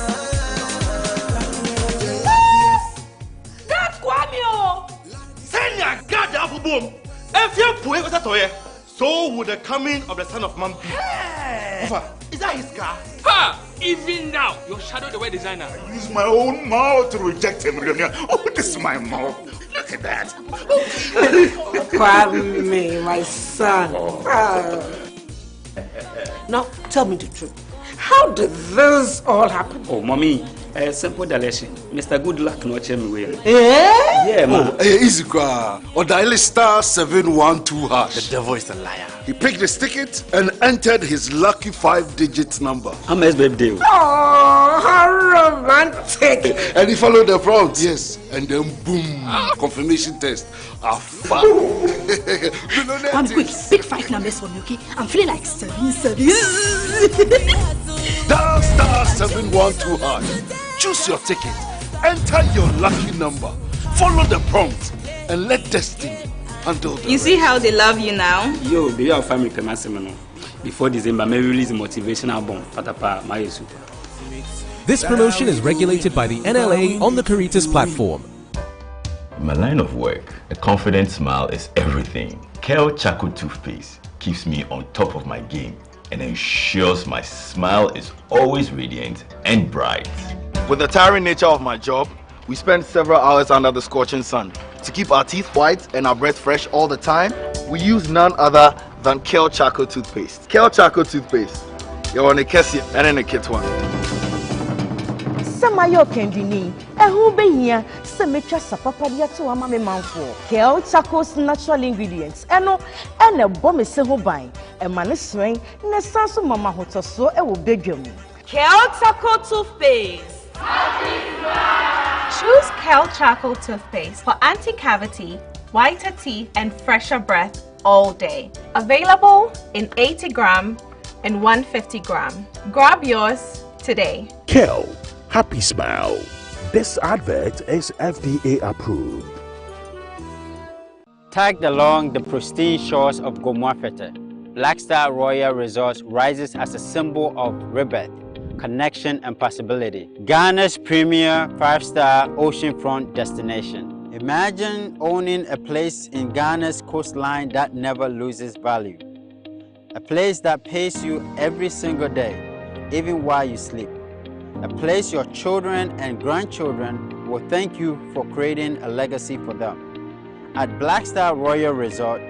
God, Kwame! Send your God up boom. If you pray with that, so would the coming of the Son of Man be. Is that his car? Ha! Even now, your shadow the way designer. I use my own mouth to reject him. Oh, this is my mouth. Look at that. Kwame, my son. Now, tell me the truth. How did this all happen? Oh, Mommy, simple direction. Mr. Goodluck no check me way. Yeah, man. Easy car. Or dial star 712 hash. The devil is a liar. He picked his ticket and entered his lucky 5-digit number. How much birthday? Oh, how romantic. And he followed the prompt, yes. And then boom, confirmation test. I'm quick. Pick 5 numbers for me, okay? I'm feeling like 7. Dial star 712 hash. Choose your ticket. Enter your lucky number. Follow the prompt and let destiny handle the You see how they love you now? Yo, do you have family payment? Before December, may release a motivational album. Patapa, my super. This promotion is regulated by the NLA on the Caritas platform. In my line of work, a confident smile is everything. Kel Chaco toothpaste keeps me on top of my game and ensures my smile is always radiant and bright. With the tiring nature of my job, we spend several hours under the scorching sun. To keep our teeth white and our breath fresh all the time, we use none other than Kel Chaco toothpaste. Kel Chaco toothpaste. You're on a Kessie and in a kit one. Samayo Kendini, a who be here, Semetra Sapapadia to a mammy man for Kel Chaco's natural ingredients, and a bomb is so buying, a man is swing, and a sans of Mama Hoto so a will beg you. Kel Chaco toothpaste. Choose Kel Charcoal toothpaste for anti-cavity, whiter teeth, and fresher breath all day. Available in 80 gram and 150 gram. Grab yours today. Kel, happy smile. This advert is FDA approved. Tagged along the pristine shores of Gomoafete, Black Star Royal Resort rises as a symbol of rebirth, connection and possibility. Ghana's premier 5-star oceanfront destination. Imagine owning a place in Ghana's coastline that never loses value. A place that pays you every single day, even while you sleep. A place your children and grandchildren will thank you for creating a legacy for them. At Black Star Royal Resort,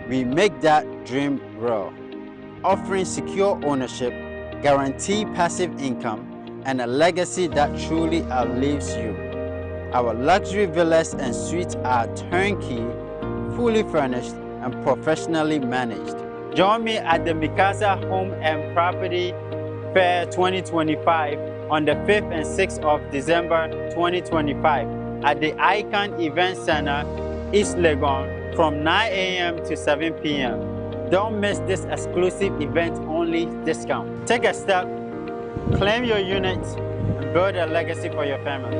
we make that dream real, offering secure ownership, guaranteed passive income, and a legacy that truly outlives you. Our luxury villas and suites are turnkey, fully furnished, and professionally managed. Join me at the Mikasa Home and Property Fair 2025 on the 5th and 6th of December 2025 at the Icon Event Center, East Legon, from 9 a.m. to 7 p.m. Don't miss this exclusive event-only discount. Take a step, claim your unit, and build a legacy for your family.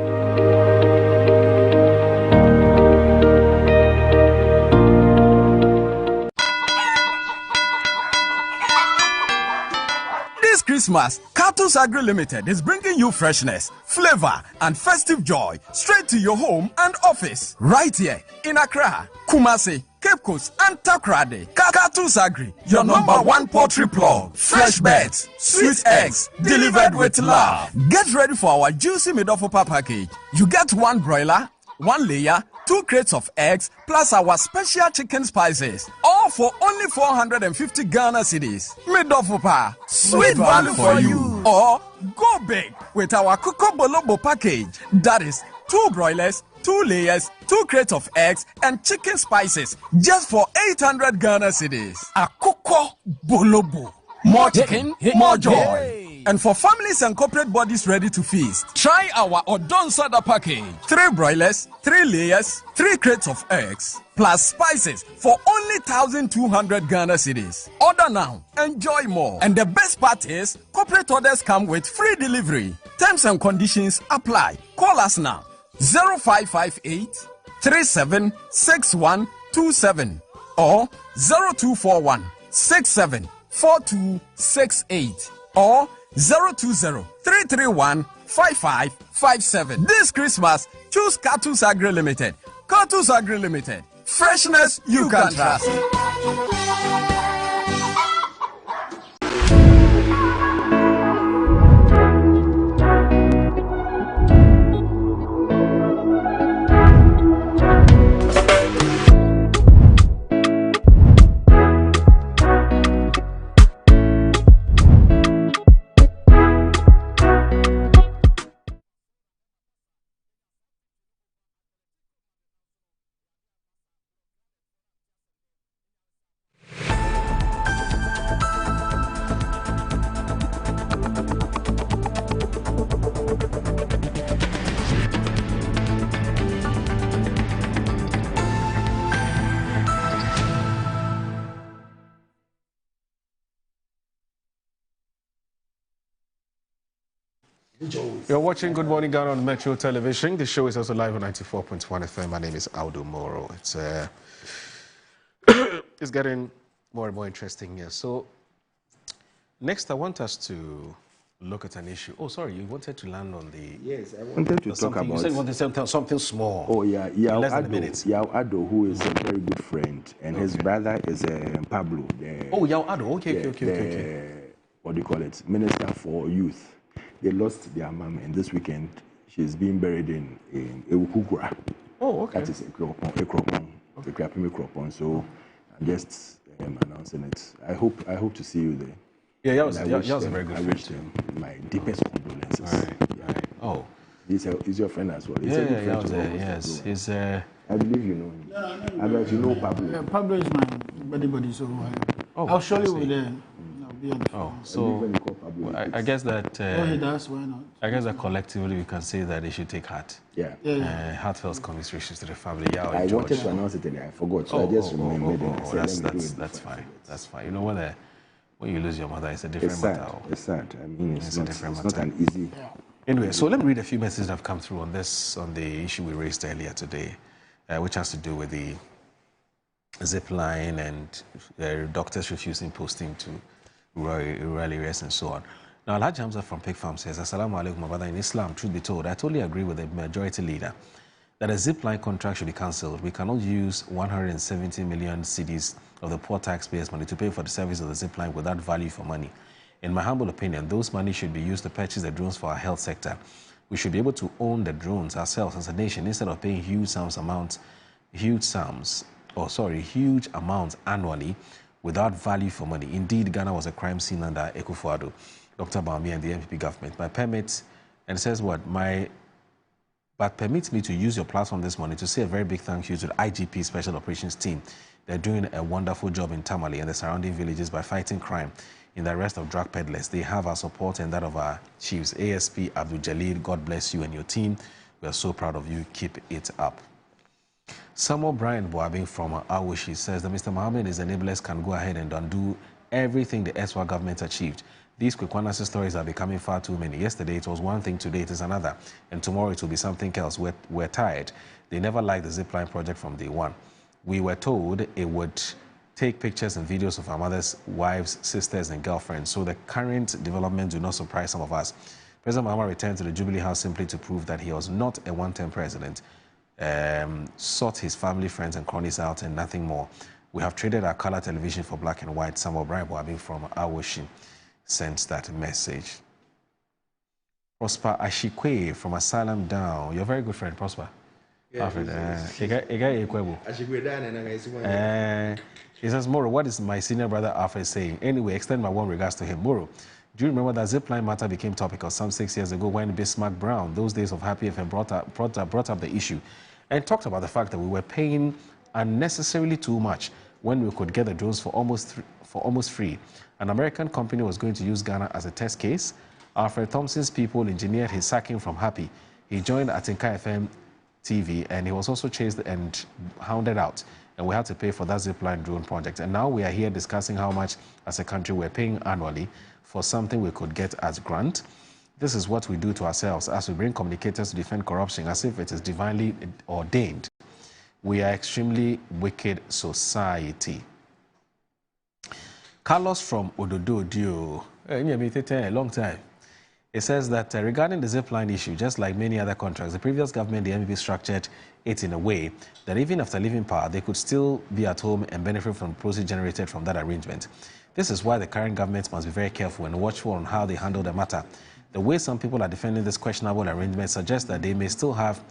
Christmas, Cartus Agri Limited is bringing you freshness, flavor, and festive joy straight to your home and office. Right here in Accra, Kumasi, Cape Coast, and Takrade. Cartus Agri, your number one poultry plug. Fresh birds, sweet eggs, delivered with love. Get ready for our juicy Midofopa package. You get 1 broiler, 1 layer, 2 crates of eggs, plus our special chicken spices. All for only 450 Ghana cedis. Midofopa, sweet value for you. Or go big with our Coco Bolobo package. That is 2 broilers, 2 layers, 2 crates of eggs, and chicken spices, just for 800 Ghana cedis. A Coco Bolobo. More chicken, more joy. And for families and corporate bodies ready to feast, try our Odon Soda package. 3 broilers, 3 layers, 3 crates of eggs, plus spices for only 1,200 Ghana cedis. Order now, enjoy more. And the best part is, corporate orders come with free delivery. Terms and conditions apply. Call us now. 0558 376127 or 0241 674268 or 020-331-5557. This Christmas, choose Cartus Agri Limited. Cartus Agri Limited. Freshness you can trust. You're watching Good Morning Ghana on Metro Television. The show is also live on 94.1 FM. My name is Aldo Moro. It's getting more and more interesting here. So, next I want us to look at an issue. Oh, sorry, you wanted to land on the... Yes, I wanted to talk about... You said you wanted to say something small. Oh, yeah. Yao Ado, who is a very good friend, and his brother is Pablo. Yao Ado. Okay. What do you call it? Minister for Youth. They lost their mom, and this weekend she's being buried in Ewukukura. Oh, okay. That is Ekropon. So I'm just announcing it. I hope to see you there. Yeah, Yao's a very good friend. I wish them my deepest condolences. All right. Oh. He's your friend as well. He's a good friend. Yes. He's I believe you know him. I bet you know Pablo. Yeah, Pablo is my buddy, so I'll show you there. So I guess that... he does, why not? I guess that collectively we can say that they should take heart. Yeah. Heartfelt commiserations to the family. I wanted to announce it today. I forgot, so I just remembered it. That's fine. That's fine. You know, when you lose your mother, it's a different matter. It's sad. I mean, it's not an easy... Anyway, so let me read a few messages that have come through on the issue we raised earlier today, which has to do with the zip line and doctors refusing posting to rural areas and so on. Now, Alhaji Hamza from Pig Farm says, Assalamu alaikum, my brother. In Islam, truth be told, I totally agree with the majority leader that a zip line contract should be cancelled. We cannot use 170 million cedis of the poor taxpayers' money to pay for the service of the zip line without value for money. In my humble opinion, those money should be used to purchase the drones for our health sector. We should be able to own the drones ourselves as a nation instead of paying huge amounts annually without value for money. Indeed, Ghana was a crime scene under Akufo-Addo, Dr. Bawumia and the NPP government. But permit me to use your platform this morning to say a very big thank you to the IGP Special Operations Team. They're doing a wonderful job in Tamale and the surrounding villages by fighting crime in the arrest of drug peddlers. They have our support and that of our chiefs. ASP Abdul Jalil, God bless you and your team. We are so proud of you. Keep it up. Samuel Brian Boabing from Awishi says that Mr. Mohammed and his enablers can go ahead and undo everything the Eswa government achieved. These Kwekwanasi stories are becoming far too many. Yesterday it was one thing, today it is another, and tomorrow it will be something else. We're tired. They never liked the zipline project from day one. We were told it would take pictures and videos of our mothers, wives, sisters, and girlfriends. So the current developments do not surprise some of us. President Mahama returned to the Jubilee House simply to prove that he was not a one-term president, sought his family, friends, and cronies out, and nothing more. We have traded our color television for black and white. Samuel Brian from Awoshin sent that message. Prosper Ashikwe from Asylum Down. You're a very good friend, Prosper. Yeah, Alfred, he says, Moro, what is my senior brother Alfred saying? Anyway, extend my warm regards to him. Moro, do you remember that zipline matter became topical some 6 years ago when Bismarck Brown, those days of Happy FM, brought up the issue and talked about the fact that we were paying unnecessarily too much when we could get the drones for almost free. An American company was going to use Ghana as a test case. Alfred Thompson's people engineered his sacking from Happy. He joined Atinka FM TV, and he was also chased and hounded out. And we had to pay for that zipline drone project. And now we are here discussing how much, as a country, we're paying annually for something we could get as grant. This is what we do to ourselves as we bring communicators to defend corruption as if it is divinely ordained. We are extremely wicked society. Carlos from Ododo, a long time. It says that regarding the zipline issue, just like many other contracts, the previous government, the NPP, structured it in a way that even after leaving power, they could still be at home and benefit from the proceeds generated from that arrangement. This is why the current government must be very careful and watchful on how they handle the matter. The way some people are defending this questionable arrangement suggests that they may still have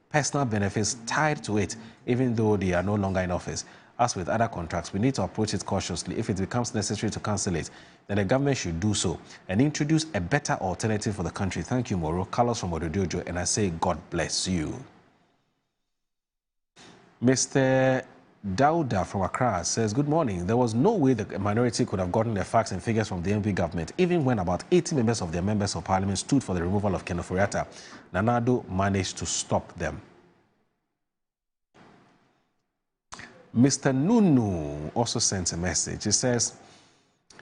personal benefits tied to it, even though they are no longer in office. As with other contracts, we need to approach it cautiously. If it becomes necessary to cancel it, then the government should do so and introduce a better alternative for the country. Thank you, Moro. Carlos from Ododojo, and I say God bless you. Mr. Dauda from Accra says, good morning. There was no way the minority could have gotten the facts and figures from the MP government, even when about 80 members of their members of parliament stood for the removal of Kenneth Ofori-Atta. Nana Addo managed to stop them. Mr. Nunu also sent a message. He says,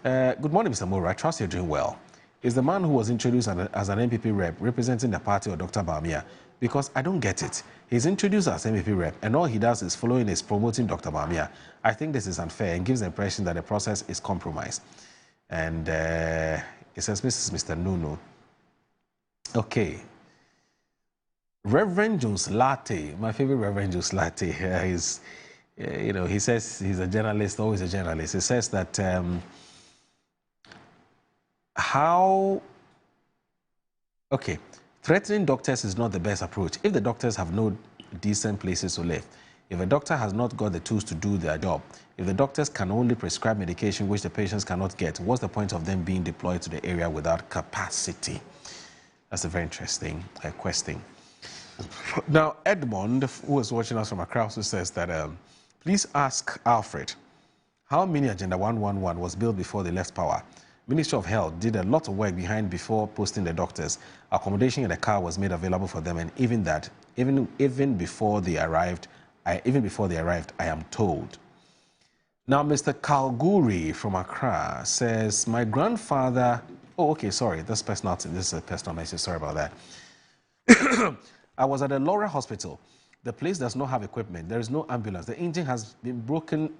good morning, Mr. Moro. I trust you're doing well. Is the man who was introduced as an MPP rep representing the party or Dr. Bawumia? Because I don't get it. He's introduced as MPP rep, and all he does is following is promoting Dr. Bawumia. I think this is unfair and gives the impression that the process is compromised. And it says, Mr. Nunu. Okay. Reverend Jones Latte, my favorite Reverend Jones Latte, is... he says he's a journalist, always a journalist. He says that threatening doctors is not the best approach. If the doctors have no decent places to live, if a doctor has not got the tools to do their job, if the doctors can only prescribe medication which the patients cannot get, what's the point of them being deployed to the area without capacity? That's a very interesting question. Now, Edmond, who is watching us from Accra, also says that please ask Alfred, how many Agenda 111 was built before they left power? Ministry of Health did a lot of work behind before posting the doctors. Accommodation in the car was made available for them, and even before they arrived, I am told. Now, Mr. Kalguri from Accra says, my grandfather... Oh, okay, sorry, this is a personal message. Sorry about that. I was at a Laura hospital. The place does not have equipment. There is no ambulance. The engine has been broken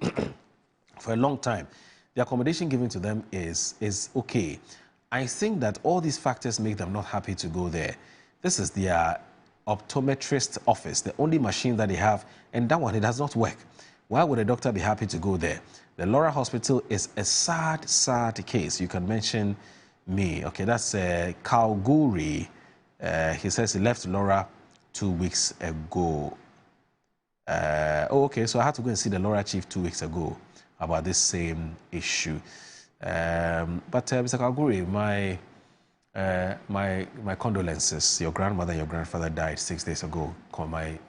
for a long time. The accommodation given to them is okay. I think that all these factors make them not happy to go there. This is their optometrist office, the only machine that they have, and that one, it does not work. Why would a doctor be happy to go there? The Laura hospital is a sad, sad case. You can mention me. Okay, that's Kalguri. He says he left Laura 2 weeks ago. Okay, so I had to go and see the Laura chief 2 weeks ago about this same issue. But Mr. Kalguri, my condolences. Your grandmother and your grandfather died 6 days ago. My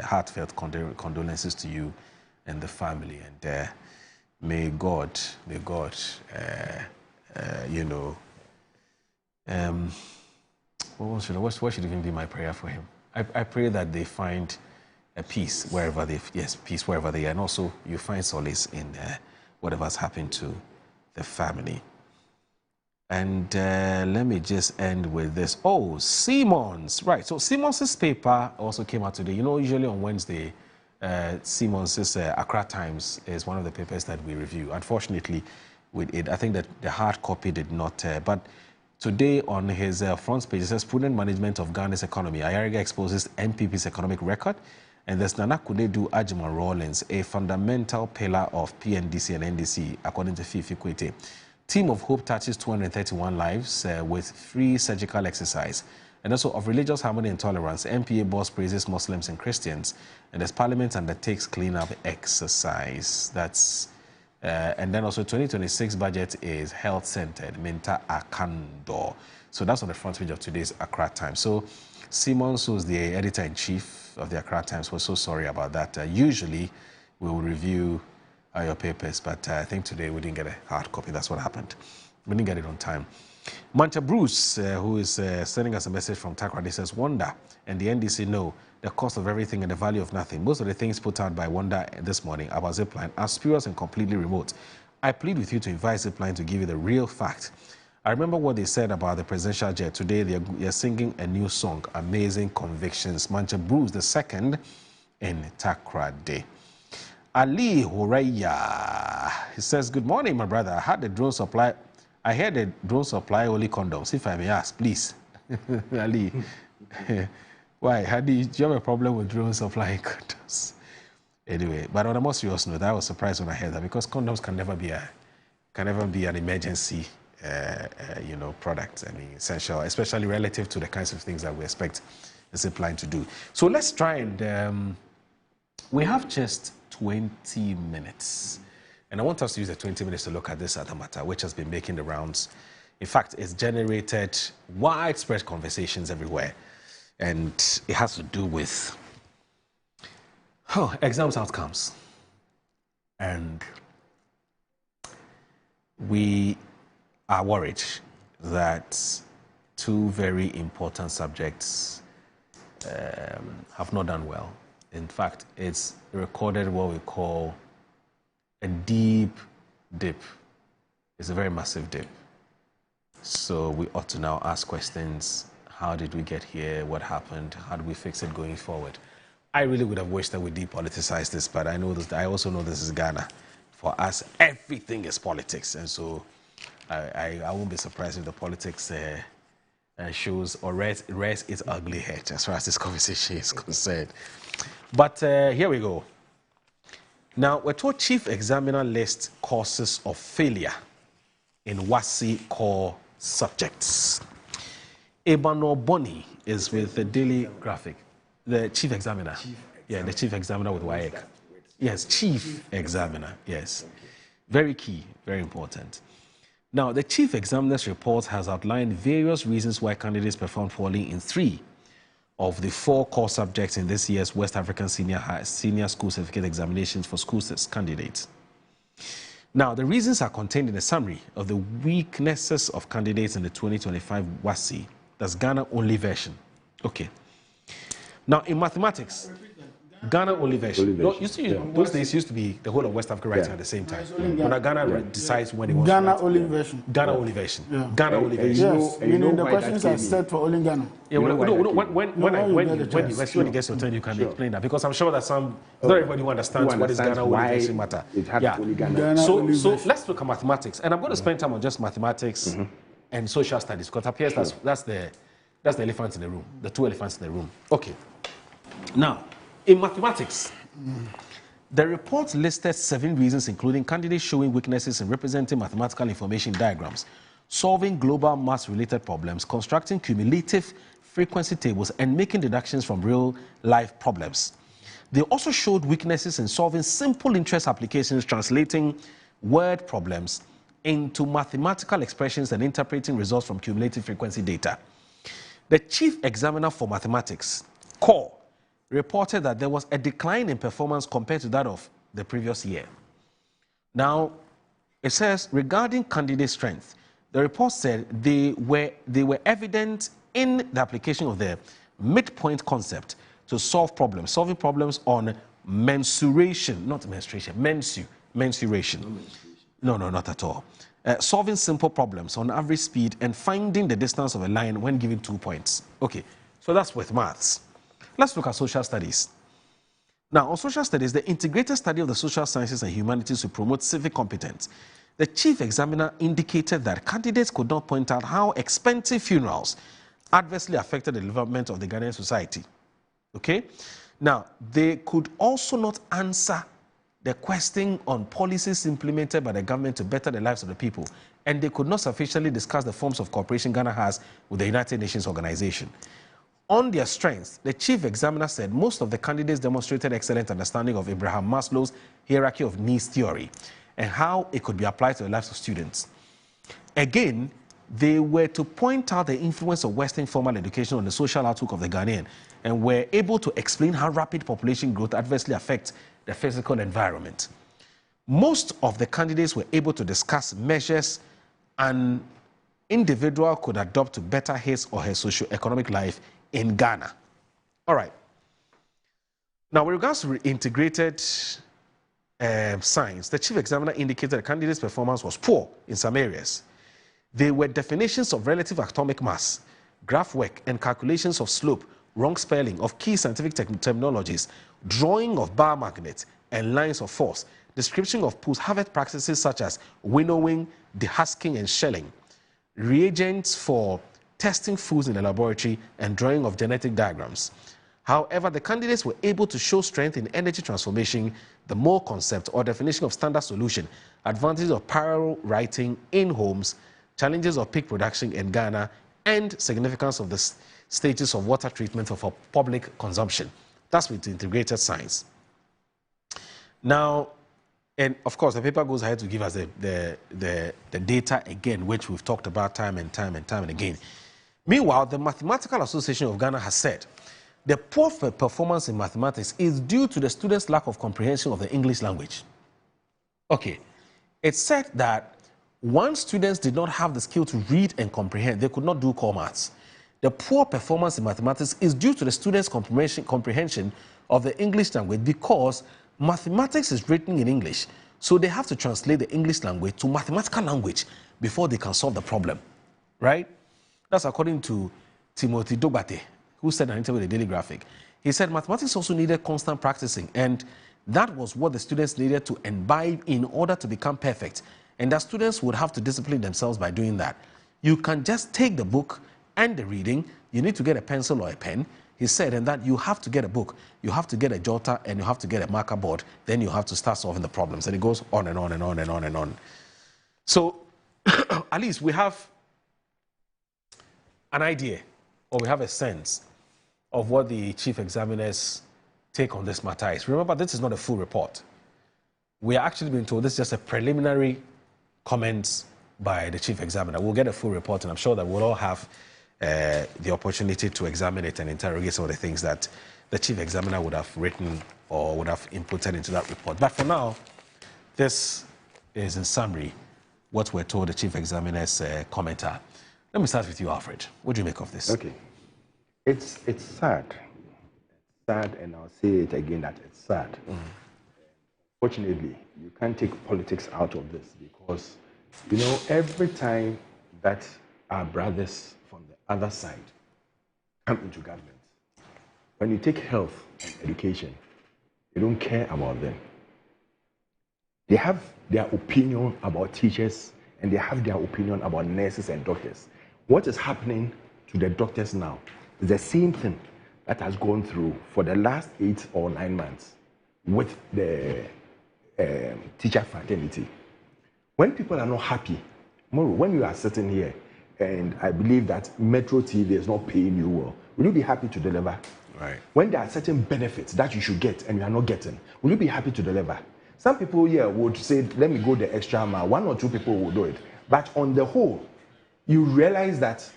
heartfelt condolences to you and the family. And may God, what should even be my prayer for him? I pray that they find a peace wherever peace wherever they are, and also you find solace in whatever's happened to the family. And let me just end with this. Oh, Siemens, right? So Siemens's paper also came out today. You know, usually on Wednesday, Simon's Accra Times is one of the papers that we review. Unfortunately, with it, I think that the hard copy did not. But today on his front page, it says prudent management of Ghana's economy. Ayariga exposes NPP's economic record. And there's Nana Kunedu Ajima Rawlings, a fundamental pillar of PNDC and NDC, according to Fifi Kwete. Team of Hope touches 231 lives with free surgical exercise. And also of religious harmony and tolerance, MPA boss praises Muslims and Christians. And as Parliament undertakes cleanup exercise. That's and then also 2026 budget is health-centered, Minta Akando. So that's on the front page of today's Accra Times. So Simons, who's the editor-in-chief of the Accra Times, was so sorry about that. Usually we will review your papers, but I think today we didn't get a hard copy. That's what happened. We didn't get it on time. Mancha Bruce, who is sending us a message from Takrady, says, Wanda and the NDC know the cost of everything and the value of nothing. Most of the things put out by Wanda this morning about Zipline are spurious and completely remote. I plead with you to invite Zipline to give you the real fact. I remember what they said about the presidential jet. Today they're singing a new song, Amazing Convictions. Mancha Bruce II in Takrady. Ali Horeya, he says, good morning, my brother. I heard the drone supply only condoms, if I may ask, please. Ali, why? Do you have a problem with drone supplying condoms? Anyway, but on a more serious note, I was surprised when I heard that because condoms can never be an emergency product. I mean, essential, especially relative to the kinds of things that we expect the Zipline to do. So let's try and we have just 20 minutes. And I want us to use the 20 minutes to look at this other matter, which has been making the rounds. In fact, it's generated widespread conversations everywhere. And it has to do with exams outcomes. And we are worried that two very important subjects have not done well. In fact, it's recorded what we call a deep dip. It's a very massive dip. So we ought to now ask questions. How did we get here? What happened? How do we fix it going forward? I really would have wished that we depoliticized this, but I also know this is Ghana. For us, everything is politics. And so I won't be surprised if the politics shows or rears its ugly head as far as this conversation is concerned. But here we go. Now, we're told Chief Examiner lists causes of failure in WASSCE core subjects. Ebano Boni is with the Daily Graphic, the Chief Examiner. Yeah, the Chief Examiner with WAEC. Yes, Chief Examiner, yes. Very key, very important. Now, the Chief Examiner's report has outlined various reasons why candidates performed poorly in 3 of the 4 core subjects in this year's West African Senior School Certificate Examinations for school candidates. Now, the reasons are contained in a summary of the weaknesses of candidates in the 2025 WASSCE. That's Ghana-only version. Okay. Now, in mathematics, Ghana-only version. No, you see, those days used to be the whole of West Africa writing at the same time. When Ghana decides when it wants Ghana-only version. Ghana-only version. Yeah. Ghana-only version. Yes, meaning the questions are set for only Ghana. Yeah, when you get your turn, you can explain that. Because I'm sure that not everybody who understands what is Ghana-only version matter. So let's look at mathematics. And I'm going to spend time on just mathematics and social studies, because it appears that's the elephant in the room, the 2 elephants in the room. Okay. Now, in mathematics, the report listed 7 reasons, including candidates showing weaknesses in representing mathematical information diagrams, solving global maths-related problems, constructing cumulative frequency tables, and making deductions from real-life problems. They also showed weaknesses in solving simple interest applications, translating word problems into mathematical expressions, and interpreting results from cumulative frequency data. The Chief Examiner for Mathematics, CORE, reported that there was a decline in performance compared to that of the previous year. Now, it says, regarding candidate strength, the report said they were evident in the application of the midpoint concept to solving problems on mensuration, not menstruation, mensuration. No, not at all. Solving simple problems on average speed and finding the distance of a line when given 2 points. Okay, so that's with maths. Let's look at social studies. Now, on social studies, the integrated study of the social sciences and humanities to promote civic competence. The chief examiner indicated that candidates could not point out how expensive funerals adversely affected the development of the Ghanaian society. Okay? Now, they could also not answer the question on policies implemented by the government to better the lives of the people, and they could not sufficiently discuss the forms of cooperation Ghana has with the United Nations Organization. On their strengths, the chief examiner said most of the candidates demonstrated excellent understanding of Abraham Maslow's hierarchy of needs theory and how it could be applied to the lives of students. Again, they were to point out the influence of Western formal education on the social outlook of the Ghanaian and were able to explain how rapid population growth adversely affects the physical environment. Most of the candidates were able to discuss measures an individual could adopt to better his or her socio-economic life in Ghana. All right. Now, with regards to integrated science, the chief examiner indicated the candidate's performance was poor in some areas. There were definitions of relative atomic mass, graph work, and calculations of slope, wrong spelling of key scientific terminologies, drawing of bar magnets and lines of force, description of post-harvest practices such as winnowing, dehusking, and shelling, reagents for testing foods in the laboratory, and drawing of genetic diagrams. However, the candidates were able to show strength in energy transformation, the Moore concept or definition of standard solution, advantages of parallel writing in homes, challenges of pig production in Ghana, and significance of the status of water treatment for public consumption. That's with integrated science. Now, and of course, the paper goes ahead to give us the data again, which we've talked about time and time and again. Meanwhile, the Mathematical Association of Ghana has said the poor performance in mathematics is due to the students' lack of comprehension of the English language. Okay, it said that once students did not have the skill to read and comprehend, they could not do core maths. The poor performance in mathematics is due to the students' comprehension of the English language because mathematics is written in English, so they have to translate the English language to mathematical language before they can solve the problem, right? That's according to Timothy Dogbate, who said in an interview with the Daily Graphic. He said mathematics also needed constant practicing, and that was what the students needed to imbibe in order to become perfect, and that students would have to discipline themselves by doing that. You can just take the book and the reading, you need to get a pencil or a pen, he said, and that you have to get a book, you have to get a jotter, and you have to get a marker board, then you have to start solving the problems, and it goes on and on and on and on and on. So, at least we have an idea, or we have a sense of what the chief examiner's take on this matter is. Remember, this is not a full report. We are actually being told this is just a preliminary comments by the chief examiner. We'll get a full report, and I'm sure that we'll all have the opportunity to examine it and interrogate some of the things that the chief examiner would have written or would have inputted into that report. But for now, this is in summary what we're told the chief examiner's commenter. Let me start with you, Alfred. What do you make of this? Okay. It's sad. It's sad, and I'll say it again that it's sad. Fortunately, you can't take politics out of this because, you know, every time that our brothers from the other side come into government, when you take health and education, they don't care about them. They have their opinion about teachers and they have their opinion about nurses and doctors. What is happening to the doctors now is the same thing that has gone through for the last 8 or 9 months with the teacher fraternity. When people are not happy, when you are sitting here and I believe that Metro TV is not paying you well, will you be happy to deliver? Right. When there are certain benefits that you should get and you are not getting, will you be happy to deliver? Some people here would say, let me go the extra mile. 1 or 2 people will do it. But on the whole, you realize that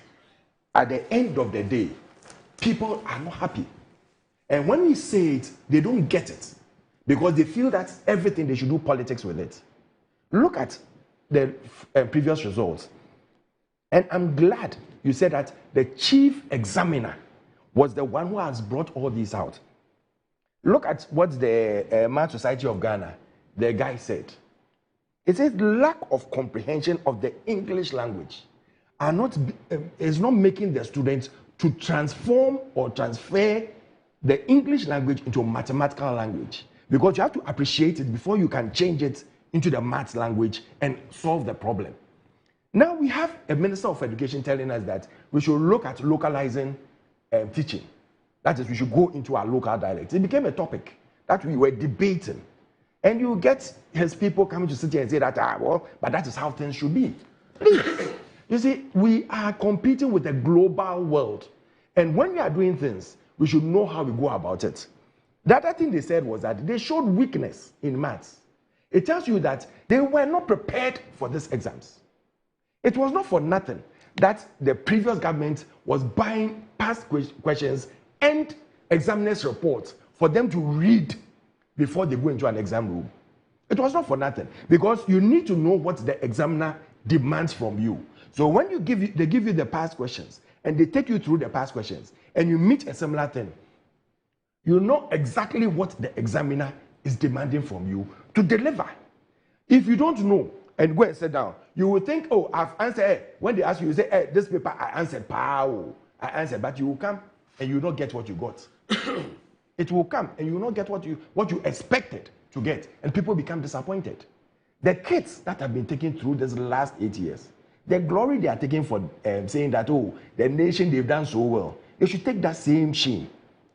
at the end of the day, people are not happy. And when we say it, they don't get it because they feel that everything, they should do politics with it. Look at the previous results. And I'm glad you said that the chief examiner was the one who has brought all these out. Look at what the Math Society of Ghana, the guy said. It says lack of comprehension of the English language is not making the students to transform or transfer the English language into a mathematical language, because you have to appreciate it before you can change it into the math language and solve the problem. Now we have a Minister of Education telling us that we should look at localizing teaching. That is, we should go into our local dialects. It became a topic that we were debating. And you get his people coming to sit here and say that, but that is how things should be. Please. You see, we are competing with a global world. And when we are doing things, we should know how we go about it. The other thing they said was that they showed weakness in maths. It tells you that they were not prepared for these exams. It was not for nothing that the previous government was buying past questions and examiners' reports for them to read before they go into an exam room. It was not for nothing, because you need to know what the examiner demands from you. So when they give you the past questions and they take you through the past questions and you meet a similar thing, you know exactly what the examiner is demanding from you to deliver. If you don't know and go and sit down, you will think, oh, I've answered. When they ask you, you say, this paper, I answered, pow, I answered, but you will come and you will not get what you got. It will come and you will not get what you expected to get, and people become disappointed. The kids that have been taken through this last 8 years, the glory they are taking for saying that, oh, the nation, they've done so well, they should take that same shame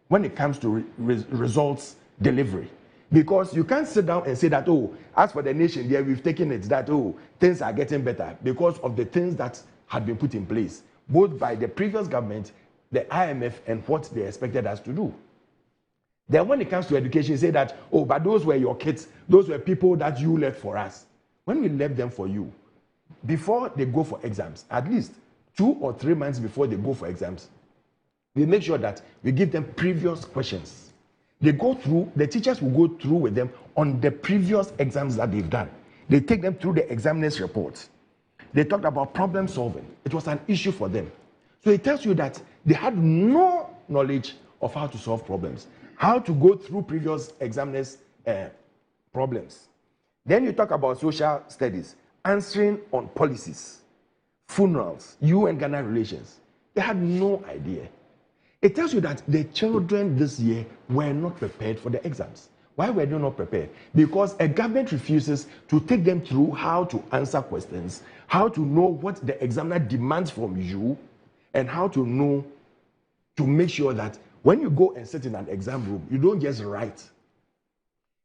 when it comes to results delivery. Because you can't sit down and say that, oh, as for the nation, there we've taken it, that, oh, things are getting better because of the things that had been put in place, both by the previous government, the IMF, and what they expected us to do. Then when it comes to education, say that, oh, but those were your kids, those were people that you left for us. When we left them for you, before they go for exams, at least 2 or 3 months before they go for exams, we make sure that we give them previous questions. They go through, the teachers will go through with them on the previous exams that they've done. They take them through the examiners' reports. They talked about problem solving. It was an issue for them. So it tells you that they had no knowledge of how to solve problems, how to go through previous examiners' problems. Then you talk about social studies, answering on policies, funerals, UN-Ghana relations. They had no idea. It tells you that the children this year were not prepared for the exams. Why were they not prepared? Because a government refuses to take them through how to answer questions, how to know what the examiner demands from you, and how to know to make sure that when you go and sit in an exam room, you don't just write.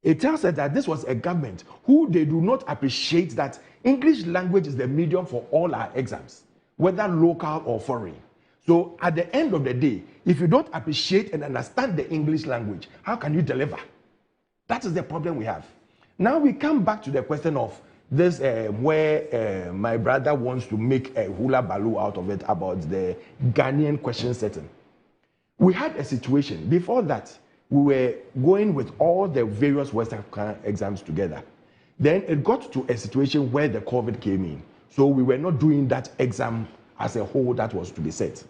It tells us that this was a government who they do not appreciate that English language is the medium for all our exams, whether local or foreign. So at the end of the day, if you don't appreciate and understand the English language, how can you deliver? That is the problem we have. Now we come back to the question of this, where my brother wants to make a hula baloo out of it about the Ghanaian question setting. We had a situation before that. We were going with all the various West African exams together. Then it got to a situation where the COVID came in. So we were not doing that exam as a whole that was to be set.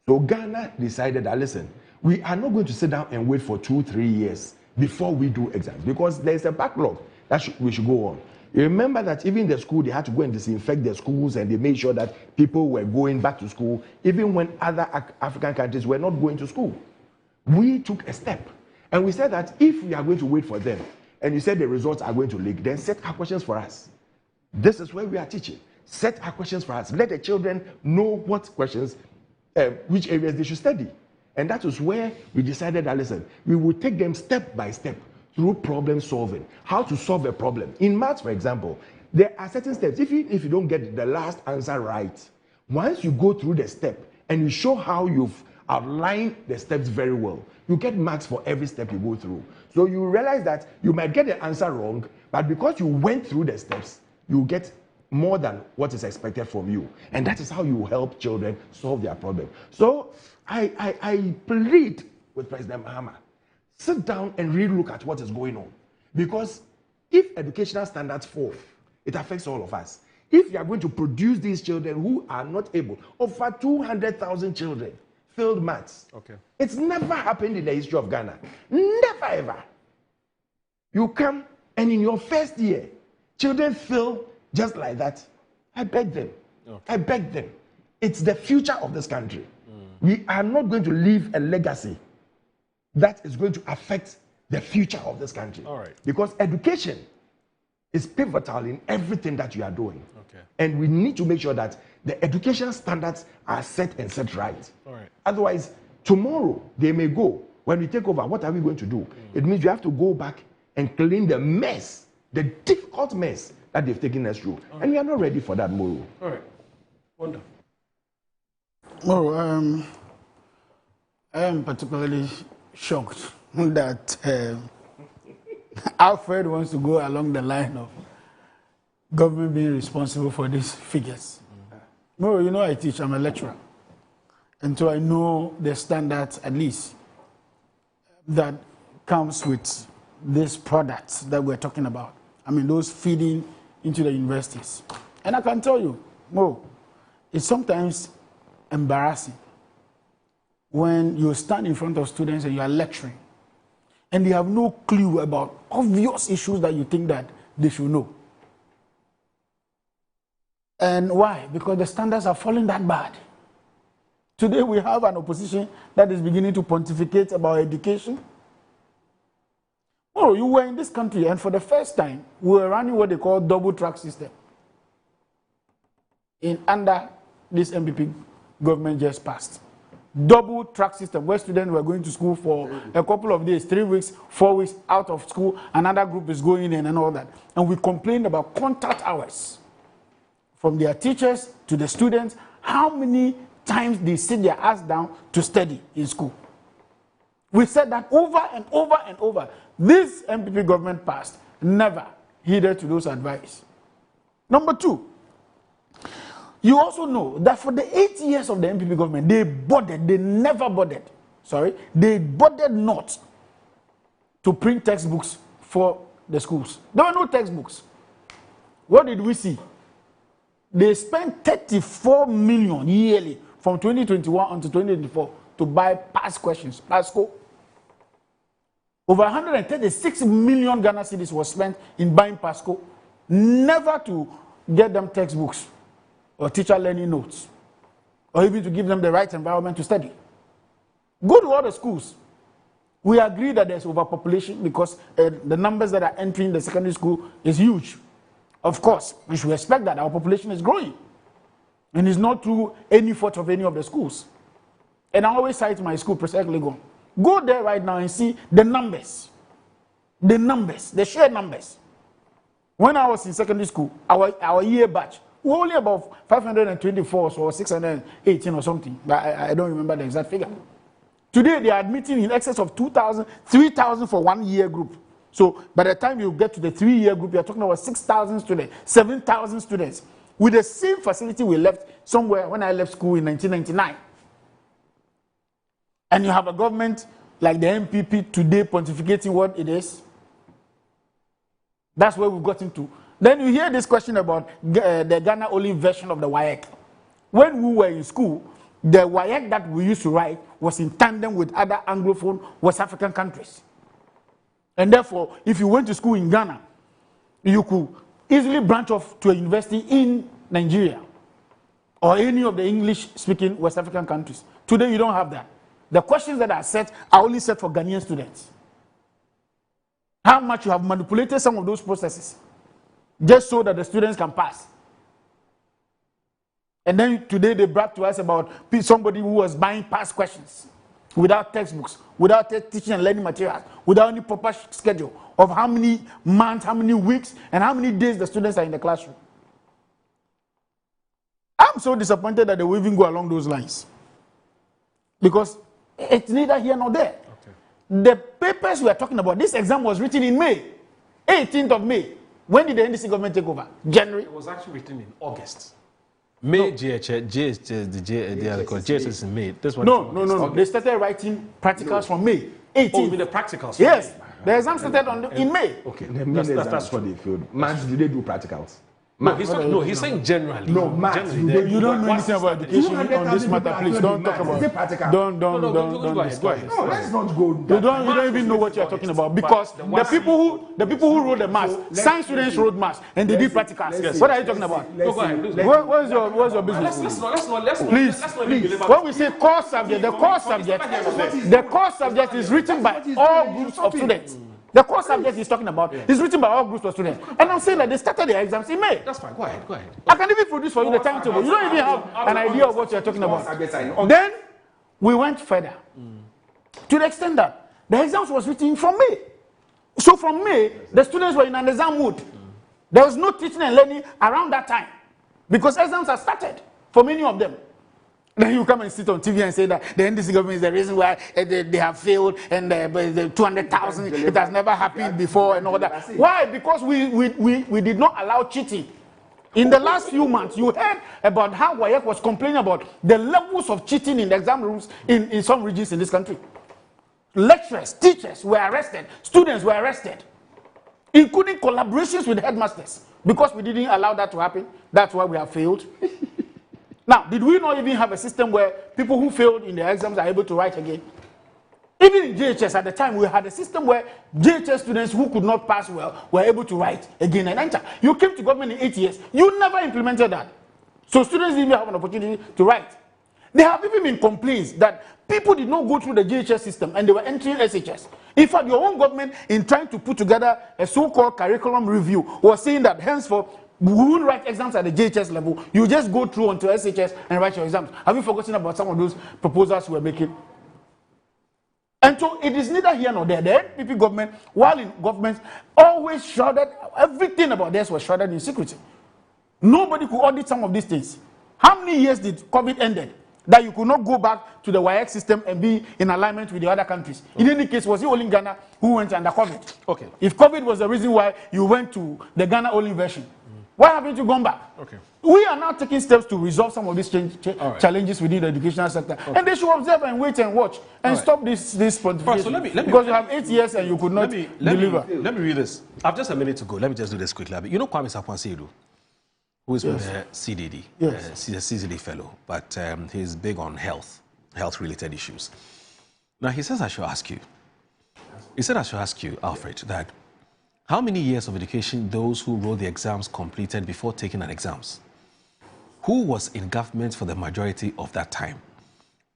So Ghana decided that, listen, we are not going to sit down and wait for 2-3 years before we do exams, because there's a backlog that we should go on. You remember that even the school, they had to go and disinfect the schools, and they made sure that people were going back to school, even when other African countries were not going to school. We took a step, and we said that if we are going to wait for them, and you said the results are going to leak, then set our questions for us. This is where we are teaching. Set our questions for us. Let the children know what questions, which areas they should study. And that is where we decided that, listen, we will take them step by step through problem solving, how to solve a problem. In maths, for example, there are certain steps. If you don't get the last answer right, once you go through the step and you show how you've outlined the steps very well, you get marks for every step you go through. So you realize that you might get the answer wrong, but because you went through the steps, you get more than what is expected from you. And that is how you help children solve their problem. So I plead with President Mahama, sit down and really look at what is going on. Because if educational standards fall, it affects all of us. If you are going to produce these children who are not able, over 200,000 children failed maths. Okay. It's never happened in the history of Ghana. Never ever. You come and in your first year, children fail just like that. I beg them. Okay. I beg them. It's the future of this country. We are not going to leave a legacy that is going to affect the future of this country. All right. Because education is pivotal in everything that you are doing. Okay. And we need to make sure that the education standards are set and set right. All right. Otherwise, tomorrow they may go. When we take over, what are we going to do? It means you have to go back and clean the mess, the difficult mess that they've taken us through. And we are not ready for that, Moro. All right. Wonderful. Moro, I am particularly shocked that Alfred wants to go along the line of government being responsible for these figures. Moro, you know I teach, I'm a lecturer. And so I know the standards, at least, that comes with these products that we're talking about. I mean, those feeding into the universities. And I can tell you, Mo, it's sometimes embarrassing when you stand in front of students and you are lecturing and they have no clue about obvious issues that you think that they should know. And why? Because the standards are falling that bad. Today we have an opposition that is beginning to pontificate about education. Oh, you were in this country and for the first time, we were running what they call double track system. Under this MPP government just passed. Double track system where students were going to school for a couple of days, 3 weeks, 4 weeks out of school, another group is going in and all that. And we complained about contact hours from their teachers to the students, how many times they sit their ass down to study in school. We said that over and over and over. This MPP government passed, never heeded to those advice. Number two, you also know that for the 8 years of the MPP government, they never bothered not to print textbooks for the schools. There were no textbooks. What did we see? They spent 34 million yearly from 2021 until 2024 to buy past questions, PASCO. Over 136 million Ghana cedis was spent in buying PASCO, never to get them textbooks or teacher learning notes, or even to give them the right environment to study. Go to all the schools. We agree that there's overpopulation because the numbers that are entering the secondary school is huge. Of course, we should expect that our population is growing. And it's not through any fault of any of the schools. And I always cite my school, President Legon. Go there right now and see the numbers. The sheer numbers. When I was in secondary school, our year batch, we were only about 524 or 618 or something. I don't remember the exact figure. Today, they are admitting in excess of 2,000, 3,000 for 1 year group. So by the time you get to the 3-year group, you're talking about 6,000 students, 7,000 students. With the same facility we left somewhere when I left school in 1999. And you have a government like the MPP today pontificating what it is. That's where we've gotten to. Then you hear this question about the Ghana only version of the WAEC. When we were in school, the WAEC that we used to write was in tandem with other Anglophone West African countries. And therefore, if you went to school in Ghana, you could easily branch off to a university in Nigeria or any of the English-speaking West African countries. Today, you don't have that. The questions that are set are only set for Ghanaian students. How much you have manipulated some of those processes just so that the students can pass. And then today they brought to us about somebody who was buying past questions without textbooks, without teaching and learning materials, without any proper schedule of how many months, how many weeks, and how many days the students are in the classroom. I'm so disappointed that they will even go along those lines. Because it's neither here nor there. Okay. The papers we are talking about, this exam was written in May, 18th of May. When did the NDC government take over? January? It was actually written in August. May, JHS is in May. This one no. They started writing practicals from May 18th. Oh, you mean the practicals? Yes. The exam started in May. Okay. That's what they feel. Months do they do practicals? No, he's saying generally. No, Matt, you don't know anything about education on this matter. Please don't talk about it. Don't. Go ahead. No, let's not go. You don't even know what you are talking about because the people who wrote the maths, science students wrote maths and they did practicals. Yes. What are you talking about? Go ahead. Where's your business? Please. When we say core subject, the core subject is written by all groups of students. The core subject he's talking about is written by all groups of students. And I'm saying that they started their exams in May. That's fine. Go ahead. I can even produce for you the timetable. You don't even have an idea of what you're talking about. Then we went further to the extent that the exams was written from May. So from May, the students were in an exam mood. There was no teaching and learning around that time because exams have started for many of them. Then you come and sit on TV and say that the NDC government is the reason why they have failed and the 200,000, it has never happened before and all that. Why? Because we did not allow cheating. In the last few months, you heard about how WAEC was complaining about the levels of cheating in the exam rooms in some regions in this country. Lecturers, teachers were arrested, students were arrested, including collaborations with headmasters. Because we didn't allow that to happen, that's why we have failed. Now, did we not even have a system where people who failed in the exams are able to write again? Even in JHS at the time, we had a system where JHS students who could not pass well were able to write again and enter. You came to government in 8 years. You never implemented that. So students didn't even have an opportunity to write. There have even been complaints that people did not go through the JHS system and they were entering SHS. In fact, your own government, in trying to put together a so-called curriculum review, was saying that henceforth, we won't write exams at the JHS level. You just go through onto SHS and write your exams. Have you forgotten about some of those proposals we were making? And so it is neither here nor there. The NPP government, while in government, always shrouded, everything about this was shrouded in secrecy. Nobody could audit some of these things. How many years did COVID ended that you could not go back to the WAEC system and be in alignment with the other countries? In any case, was it only Ghana who went under COVID? Okay. If COVID was the reason why you went to the Ghana only version, why haven't you gone back? Okay. We are now taking steps to resolve some of these challenges within the educational sector. Okay. And they should observe and wait and watch and stop this pontification. So let me, because you have 8 years and you could not deliver. Let me read this. I've just a minute to go. Let me just do this quickly. You know Kwame Sapwan-Seydou, who is with the CDD. Yes. He's a CDD fellow, but he's big on health-related issues. Now, he says I should ask you. He said I should ask you, Alfred, that how many years of education those who wrote the exams completed before taking an exams? Who was in government for the majority of that time?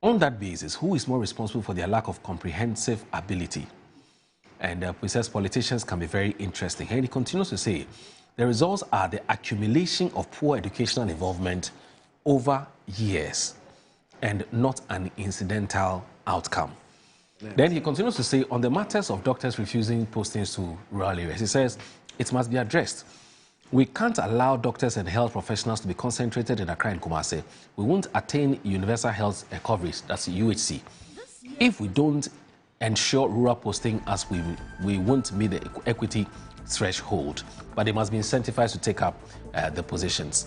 On that basis, who is more responsible for their lack of comprehensive ability? And he says politicians can be very interesting. And he continues to say, the results are the accumulation of poor educational involvement over years and not an incidental outcome. Yes. Then he continues to say, on the matters of doctors refusing postings to rural areas, he says, it must be addressed. We can't allow doctors and health professionals to be concentrated in Accra and Kumasi. We won't attain universal health coverage, that's UHC. If we don't ensure rural posting as we won't meet the equity threshold, but they must be incentivized to take up the positions.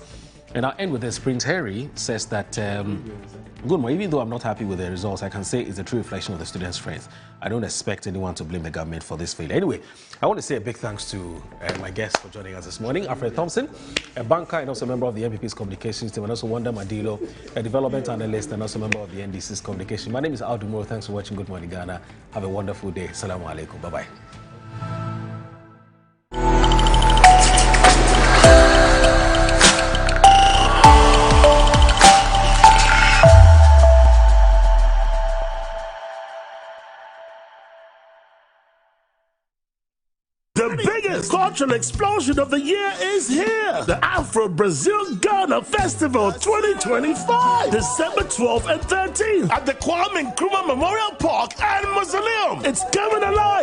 And I'll end with this. Prince Harry says that, good morning, even though I'm not happy with the results, I can say it's a true reflection of the students' strength. I don't expect anyone to blame the government for this failure. Anyway, I want to say a big thanks to my guests for joining us this morning. Alfred Thompson, a banker and also a member of the NPP's communications team, and also Wanda Madilo, a development analyst and also a member of the NDC's communication. My name is Aldo Moro. Thanks for watching Good Morning Ghana. Have a wonderful day. Assalamu alaikum. Bye-bye. The biggest cultural explosion of the year is here. The Afro-Brazil Ghana Festival 2025. December 12th and 13th at the Kwame Nkrumah Memorial Park and Mausoleum. It's coming alive.